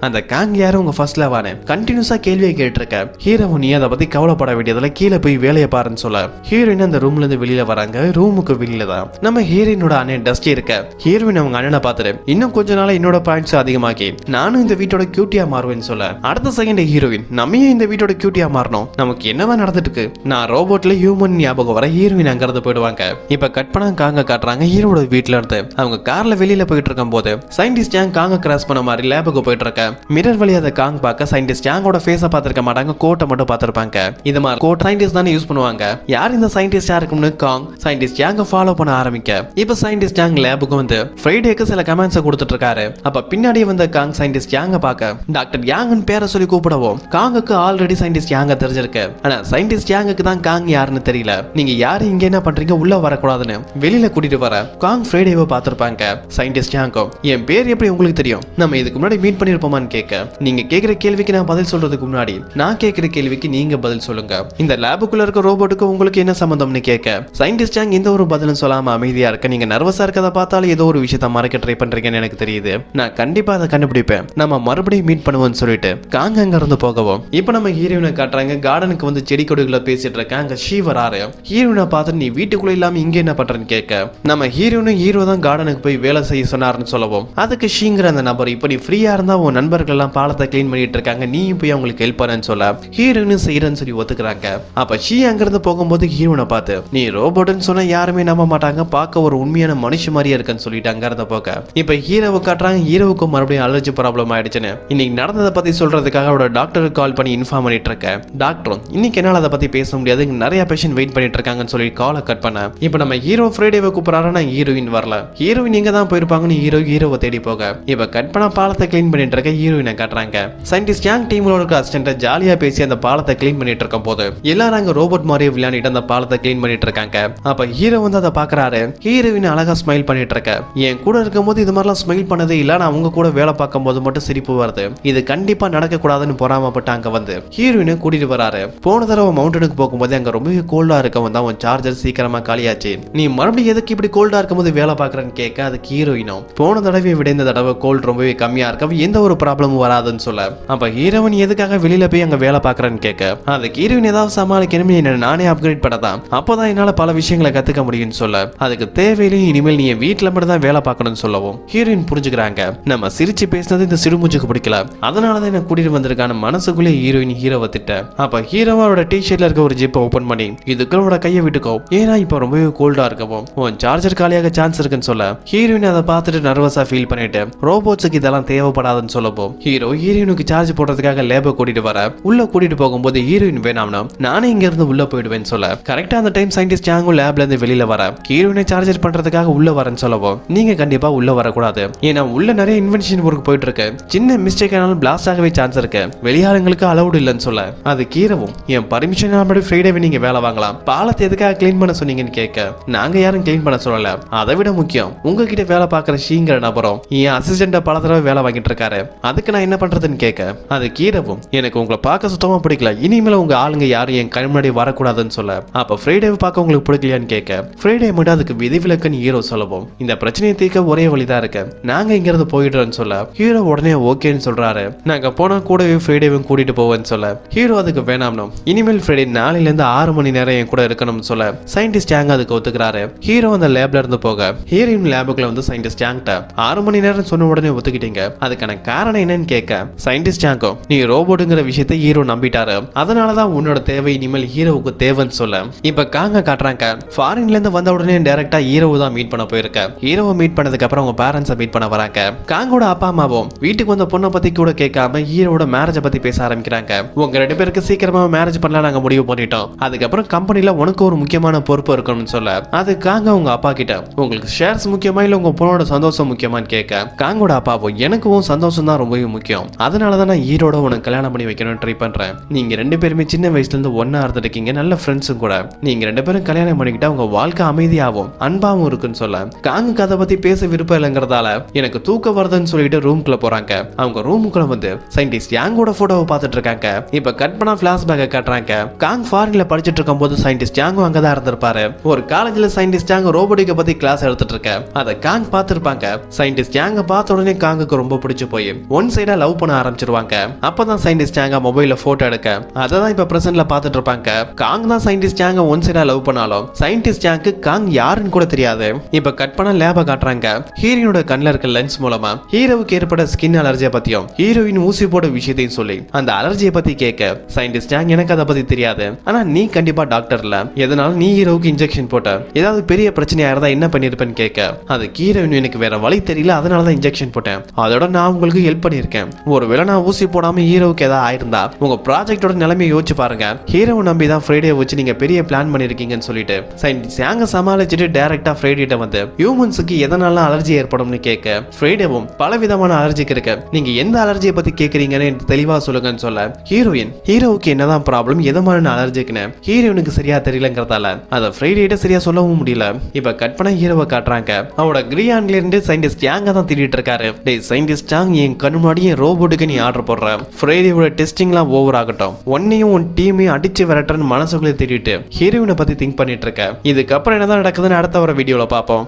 அந்த காங் யாரும் உங்க ஃபர்ஸ்ட் லவானு கண்டினியூஸா கேள்வியை கேட்டிருக்க ஹீரோவும் நீ அதை பத்தி கவலைப்பட வேண்டியதுல கீழே போய் வேலையை பாருன்னு சொல்ல ஹீரோயின் அந்த ரூம்ல இருந்து வெளியில வராங்க. ரூமுக்கு வெளியில தான் நம்ம ஹீரோயினோட அண்ணன் டஸ்டி இருக்க. ஹீரோயின் அவங்க அண்ணனை பார்த்துட்டு இன்னும் கொஞ்ச நாள் என்னோட பாயிண்ட்ஸ் அதிகமாக்கி நானும் இந்த வீட்டோட கியூட்டியா மாறுவேன்னு சொல்ல அடுத்த செகண்ட் ஹீரோயின் நம்ம இந்த வீட்டோட கியூட்டியா மாறணும், நமக்கு என்னவா நடந்துட்டு இருக்கு, நான் ரோபோட்ல ஹியூமன் ஞாபகம் வர ஹீரோயின் அங்கிருந்து போயிடுவாங்க. இப்ப கட் பண்ண காங்க காட்டுறாங்க. ஹீரோட வீட்டுல இருந்து அவங்க கார்ல வெளியில போயிட்டு இருக்கும் போது சயின்டிஸ்ட் யாங் காங்க கிராஸ் பண்ண மாதிரி லேபுக்கு போயிட்டு இருக்க மிரர் வழியா அதை காங் பார்க்க சயின்டிஸ்ட் யாங்கோட ஃபேஸை பார்த்திருக்க மாட்டாங்க, கோட்டை மட்டும் பார்த்திருப்பாங்க. இது மாதிரி கோட் சயின்டிஸ்ட் தானே யூஸ் பண்ணுவாங்க, யார் இந்த சயின்டிஸ்ட் யாருக்கும்னு காங் சயின்டிஸ்ட் யாங்க ஃபாலோ பண்ண ஆரம்பிக்க இப்ப சயின்டிஸ்ட் யாங் லேபுக்கு வந்து ஃப்ரைடேக்கு சில கமெண்ட்ஸ் கொடுத்துட்டு இருக்காரு. அப்ப பின்னாடியே வந்த காங் சயின்டிஸ்ட் யாங்க பார்க்க டாக்டர் யாங்கன் பேரை சொல்லி கூப்பிடவும் காங்குக்கு ஆல்ரெடி சயின்டிஸ்ட் யாங்க தெரிஞ்சிருக்கு, ஆனா சயின்டிஸ்ட் யாங்குக்கு தான் காங் யாருன்னு தெரியல, நீங்க யாரு இங்க என்ன பண்றீங்க உள்ள வரக்கூடாதுன்னு வெளியில கூட்டிட்டு வர காங் ஃப்ரைடேவை பார்த்திருப்பாங்க. சயின்டிஸ்ட் யாங்கும் என் பேர் எப்படி உங்களுக்கு தெரியும், நம்ம இதுக்கு முன்னாடி மீட் பண்ணிருப்போமான்னு கேட்க நீங்க கேட்கிற கேள்விக்கு நான் பதில் சொல்றதுக்கு முன்னாடி நான் கேட்கிற கேள்விக்கு நீங்க பதில் சொல்லுங்க, இந்த லேபுக்குள்ள இருக்க ரோபோட்டுக்கு உங்களுக்கு என்ன சம்பந்தம்னு கேட்க சயின்டிஸ்ட் யாங் எந்த ஒரு பதிலும் சொல்லாம அமைதியா இருக்க நீங்க நர்வஸா இருக்கதை பார்த்தாலும் ஏதோ ஒரு விஷயத்த மறைக்க ட்ரை பண்றீங்கன்னு எனக்கு தெரியுது, நான் கண்டிப்பா அதை கண்டுபிடிப்பேன், நம்ம மறுபடியும் மீட் பண்ணுவோம்னு சொல்லிட்டு காங்க அங்க இருந்து போகவும் இப்ப நம்ம ஹீரோயினை காட்டுறாங்க. கார்டனுக்கு வந்து செடி கொடிகளை பேசிட்டு இருக்காங்க. ஷீவர் ஆறு ஹீரோயினை பார்த்து நீ வீட்டுக்குள்ள இல்லாம இங்க என்ன பண்றேன்னு கேட்க நம்ம ஹீரோ தான் கார்டனுக்கு போய் வேலை செய்ய சொன்னாருன்னு சொல்லவும் அதுக்கு ஷீங்கிற அந்த நபர் இப்ப நீ ஃப்ரீயா இருந்தா உன் நண்பர்கள் எல்லாம் பாலத்தை கிளீன் பண்ணிட்டு இருக்காங்க, நீயும் போய் அவங்களுக்கு ஹெல்ப் பண்ணன்னு சொல்ல ஹீரோயின் செய்யறன்னு சொல்லி ஒத்துக்கிறாங்க. அப்ப ஷீ அங்கிருந்து போகும்போது ஹீரோனை பார்த்து நீ ரோபோட்னு சொன்னா யாருமே நம்ப மாட்டாங்க, பார்க்க ஒரு உண்மையான மனுஷ மாதிரியே இருக்குன்னு சொல்லிட்டு அங்கிருந்த போக இப்ப ஹீரோவை காட்டுறாங்க. ஹீரோவுக்கும் மறுபடியும் அலர்ஜி ப்ராப்ளம் ஆயிடுச்சுன்னு இன்னைக்கு நடந்ததை பத்தி சொல்றதுக்காக அவரோட டாக்டருக்கு கால் பண்ணி இன்ஃபார்ம் பண்ணிட்டு இருக்கேன். டாக்டரும் இன்னைக்கு என்னால அதை பத்தி பேச முடியாது, இங்க நிறைய பேஷண்ட் வெயிட் பண்ணிட்டு இருக்காங்கன்னு சொல்லி காலை கட் பண்ண இப்ப நம்ம ஹீரோ ஃப்ரைடேவை கூப்பிடுறாருன்னா ஹீரோயின் வரல. ஹீரோயின் எங்க தான் போயிருப்பாங்கன்னு ஹீரோவை தேடி போக இப்ப கட் பண்ண பாலத்தை கிளீன் பண்ணிட்டு இருக்க ஹீரோயினை காட்டுறாங்க. சயின்டிஸ்ட் யாங் டீம்ல இருக்க அசிஸ்டன்ட் ஜாலியா பேசி அந்த பாலத்தை கிளீன் பண்ணிட்டு இருக்கும் போது எல்லாரும் அங்க ரோபோட் மாதிரியே விளையாடிட்டு அந்த பாலத்தை கிளீன் பண்ணிட்டு இருக்காங்க. அப்ப ஹீரோ வந்து அதை பாக்குறாரு. ஹீரோயின் அழகா ஸ்மைல் பண்ணிட்டு இருக்க. என் கூட இருக்கும் போது இது மாதிரிலாம் ஸ்மைல் பண்ணதே இல்ல, நான் அவங்க கூட வேலை பார்க்கும் போது மட்டும் சிரிப்பு வருது, இது கண்டிப்பா நடக்க கூடாதுன்னு பொறாமப்பட்டு அங்க வந்து ஹீரோயினை கூட்டிட்டு வராரு. போன தடவை மவுண்டனுக்கு போகும்போது அங்க ரொம்பவே கோல்டா இருக்கவும் தான் உன் சார்ஜர் சீக்கிரமா காலியாச்சு, நீ மறுபடியும் எதுக்கு இப்படி கோல்டா இருக்கும்போது வேலை பார்க்கறன்னு கேட்க அதுக்கு ஹீரோயினும் போன தடவை விட இந்த தடவை கோல்டு ரொம்பவே கம்மியா இருக்கவும் எந்த ஒரு ப்ராப்ளமும் வராதுன்னு சொல்ல அப்ப ஹீரோயின் எதுக்காக வெளியில போய் அங்க வேலை பார்க்கறன்னு கேட்க அதுக்கு ஹீரோயின் ஏதாவது சமாளிக்கணும், என்ன நானே அப்கிரேட் பண்ணதான் அப்பதான் என்னால பல விஷயங்களை கத்துக்க முடியும்னு சொல்ல அதுக்கு தேவையில்லையும் இனிமேல் நீ வீட்டுல மட்டும் தான் வேலை பார்க்கணும்னு சொல்லவும் ஹீரோயின் புரிஞ்சுக்கிறாங்க. நம்ம சிரிச்சு பேசினது இந்த சிறுமூச்சுக்கு பிடிக்கல, அதனாலதான் என்ன கூட்டிட்டு வந்திருக்கான மனசுக்குள்ளே ஹீரோயின் ஹீரோவை திட்ட. அப்ப ஹீரோவோட டி-ஷர்ட்ல இருக்க ஒரு ஜிப்பை ஓபன் பண்ணி இதுக்குள்ளோட கையை விட்டுக்கோ, ஏன்னா இப்ப ரொம்பவே கோல்டா இருக்கவும் உன் சார்ஜர் காலியாக சான்ஸ் இருக்குன்னு சொல்ல ஹீரோயின் அதை பார்த்துட்டு நர்வஸா ஃபீல் பண்ணிட்டு ரோபோட்ஸுக்கு இதெல்லாம் தேவைப்படாதுன்னு சொல்லப்போ ஹீரோயினுக்கு சார்ஜ் போடுறதுக்காக லேபை கூட்டிட்டு வர உள்ள கூட்டிட்டு போகும்போது ஹீரோயின் வேணாம்னா நானே இங்க இருந்து உள்ள போயிடுவேன்னு சொல்ல கரெக்டா அந்த டைம் சயின்டிஸ்ட் யாங்கும் லேப்ல இருந்து வெளியில வர ஹீரோயினை சார்ஜர் பண்றதுக்காக உள்ள வரேன்னு சொல்லவும் நீங்க கண்டிப்பா உள்ள வரக்கூடாது, ஏன்னா உள்ள நிறைய இன்வென்ஷன் ஒர்க் போயிட்டு இருக்கு, சின்ன மிஸ்டேக் ஆனாலும் பிளாஸ்ட் ஆகவே சான்ஸ் இருக்கு, வெளியாளங்களுக்கு அலவுட் இல்லைன்னு சொல்ல அது கீரவும் என் பர்மிஷன் ஃப்ரைடேவே நீங்க வேலை வாங்கலாம், பாலத்தை எதுக்காக கிளீன் பண்ண சொன்னீங்கன்னு கேட்க நாங்க யாரும் கிளீன் பண்ண சொல்லல, அதை விட முக்கியம் உங்ககிட்ட வேலை பார்க்குற ஷீங்கிற நபரும் என் அசிஸ்டன்ட பல தடவை வேலை வாங்கிட்டு இருக்காரு, அதுக்கு நான் என்ன பண்றதுன்னு கேட்க அது கீரவும் எனக்கு உங்களை பார்க்க சுத்தமா பிடிக்கல, இனிமேல உங்க ஆளுங்க யாரும் என் கண் முன்னாடி வரக்கூடாதுன்னு சொல்ல அப்ப ஃப்ரைடேவை பார்க்க உங்களுக்கு பிடிக்கலையான்னு கேட்க ஃப்ரைடே மட்டும் அதுக்கு விதிவிலக்குன்னு ஹீரோ சொல்லவும் இந்த பிரச்சனையை தீர்க்க ஒரே வழிதான் இருக்கு, நாங்க இங்க இருந்து போயிடுறோம்னு சொல்ல ஹீரோ உடனே ஓகேன்னு சொல்றாரு. நாங்க போனா கூடவே ஃப்ரைடேவும் கூட்டிட்டு போவேன்னு சொல்ல ஹீரோ அதுக்கு வேணாம்னு இனிமேல் ஃப்ரைடே 4 to 6 மணி நேரம் என் கூட இருக்கணும்னு சொல்ல சயின்டிஸ்ட் யாங் அதுக்கு ஒத்துக்கிறாரு. ஹீரோ அந்த லேப்ல இருந்து போக ஹீரோயின் லேபுக்குள்ள வந்து சயின்டிஸ்ட் யாங்கிட்ட 6 மணி நேரம் சொன்ன உடனே ஒத்துக்கிட்டீங்க, அதுக்கான காரணம் என்னன்னு கேட்க சயின்டிஸ்ட் யாங்கும் நீ ரோபோட்டுங்கிற விஷயத்தை ஹீரோ நம்பிட்டாரு, அதனாலதான் உன்னோட தேவை இனிமேல் ஹீரோவுக்கு தேவைன்னு சொல்ல இப்ப காங்க காட்டுறாங்க. ஃபாரின்ல இருந்து வந்த உடனே டைரக்டா ஹீரோவை தான் மீட் பண்ண போயிருக்க. ஹீரோவை மீட் பண்ணதுக்கு அப்புறம் அவங்க பேரண்ட்ஸை மீட் பண்ண வராங்க. காங்கோட அப்பா அம்மாவும் வீட்டுக்கு வந்த பொண்ணை பத்தி கூட கேட்காம ஹீரோட மேரேஜை பத்தி பேச ஆரம்பிக்கிறாங்க. உங்க 2 பேருக்கு சீக்கிரமா மேரேஜ் பண்ணலாம் நாங்க முடிவு பண்ணிட்டோம், அதுக்கப்புறம் கம்பெனில உனக்கு ஒரு முக்கியமான பொறுப்பு இருக்கணும்னு சொல்ல அது காங்க உங்க அப்பா கிட்ட உங்களுக்கு ஷேர்ஸ் முக்கியமா இல்ல உங்க பொண்ணோட சந்தோஷம் முக்கியமான்னு கேட்க காங்கோட அப்பாவும் எனக்கும் சந்தோஷம் தான் ரொம்பவே முக்கியம், அதனாலதான் நான் ஹீரோட உனக்கு கல்யாணம் பண்ணி வைக்கணும்னு ட்ரை பண்றேன், நீங்க 2 பேருமே சின்ன வயசுல இருந்து ஒன்னா இருந்துருக்கீங்க, நல்ல ஃப்ரெண்ட்ஸும் கூட, நீங்க 2 பேரும் கல்யாணம் பண்ணிக்கிட்டா உங்க வாழ்க்கை அமைதியாகவும் அன்பாவும் இருக்குன்னு சொல்ல காங்க அதை பத்தி பேச விருப்பம் இல்லைங்கிறதால எனக்கு தூக்க வருதுன்னு சொல்லிட்டு ரூம்குள்ள போறாங்க. அவங்க ரூமுக்குள்ள வந்து சயின்டிஸ்ட் யாங்கோட போட்டோவை பார்த்துட்டு இருக்காங்க. இப்ப கட் பண்ணா பிளாஷ்பேக்கை காட்டுறாங்க. காங் ஃபாரின்ல படிச்சிட்டு இருக்கும் போது சயின்டிஸ்ட் யாங்கும் அங்கதான் இருந்திருப்பாரு. ஒரு காலேஜ்ல சயின்டிஸ்ட் யாங் ரோபோட்டிக்க பத்தி கிளாஸ் எடுத்துட்டு இருக்க அதை காங் பார்த்திருப்பாங்க. சயின்டிஸ்ட் யாங்க பார்த்த உடனே காங்குக்கு ரொம்ப பிடிச்சு போய் ஒன் சைடா லவ் பண்ண ஆரம்பிச்சிருவாங்க. அப்பதான் சயின்டிஸ்ட் யாங்க மொபைல்ல போட்டோ எடுக்க அததான் இப்ப பிரசன்ட்ல பார்த்துட்டு இருப்பாங்க. காங் தான் சயின்டிஸ்ட் யாங்க ஒன் சைடா லவ் பண்ணாலும் சயின்டிஸ்ட் யாங்க்கு காங் யாருன்னு கூட தெரியாது. இப்ப கட் பண்ண லேப காட்டுறாங்க. ஹீரோயினோட கண்ணில் இருக்க லென்ஸ் மூலமா ஹீரோவுக்கு ஏற்பட்ட ஸ்கின் அலர்ஜியை பத்தியும் ஹீரோயின் ஊசி போட விஷயத்தையும் சொல்லி அந்த அலர்ஜியை பத்தி கேட்க சயின்டிஸ்ட் யாங் எனக்கு அதை பத்தி தெரியாது, ஆனா நீ கண்டிப்பா டாக்டர் இல்ல, எதனால நீ ஹீரோவுக்கு இன்ஜெக்ஷன் போட்ட, ஏதாவது பெரிய பிரச்சனையா இருந்தா என்ன பண்ணிருப்பேன்னு கேட்க அது ஹீரோயின் எனக்கு வேற வழி தெரியல அதனாலதான் இன்ஜெக்ஷன் போட்டேன், அதோட நான் உங்களுக்கு ஹெல்ப் பண்ணிருக்கேன், ஒருவேளை நான் ஊசி போடாம ஹீரோவுக்கு ஏதாவது ஆயிருந்தா உங்க ப்ராஜெக்டோட நிலைமையை யோசிச்சு பாருங்க, ஹீரோவை நம்பி தான் ஃப்ரைடே வச்சு நீங்க பெரிய பிளான் பண்ணிருக்கீங்கன்னு சொல்லிட்டு சயின்டிஸ்ட் யாங்க சமாளிச்சுட்டு டைரக்டா ஃப்ரைடேட்ட வந்து ஹியூமன்ஸுக்கு எதனால அலர்ஜி ஏற்படும்னு கேட்க ஃப்ரைடேவும் பல விதமான அலர்ஜிக்கு இருக்கு, நீங்க எந்த அலர்ஜியை பத்தி கேக்குறீங்கன்னு தெளிவா சொல்லுங்கன்னு சொல்ல ஹீரோவுக்கு என்னதான் ப்ராப்ளம் எதமான அலர்ஜிக்குன்னு ஹீரோனுக்கு சரியா தெரியலங்கிறதால அதை ஃப்ரைடேட்ட சரியா சொல்லவும் முடியல. இப்ப கட் பண்ண ஹீரோவை காட்டுறாங்க. அவரோட கிரியான்ல இருந்து சயின்டிஸ்ட் யாங்க தான் திட்டிட்டு இருக்காரு. டேய் சயின்டிஸ்ட் யாங் என் கண்ணு முன்னாடி என் ரோபோட்டுக்கு நீ ஆர்டர் போடுற, ஃப்ரைடேவோட டெஸ்டிங்லாம் ஓவர் ஆகட்டும், ஒன்னையும் உன் டீமையும் அடிச்சு விரட்டுறன்னு மனசுக்குள்ளே திட்டிட்டு ஹீரோயினை பத்தி திங்க் பண்ணிட்டு இருக்க. இதுக்கப்புறம் என்னதான் நடக்குதுன்னு அடுத்த வர வீடியோல பார்ப்போம்.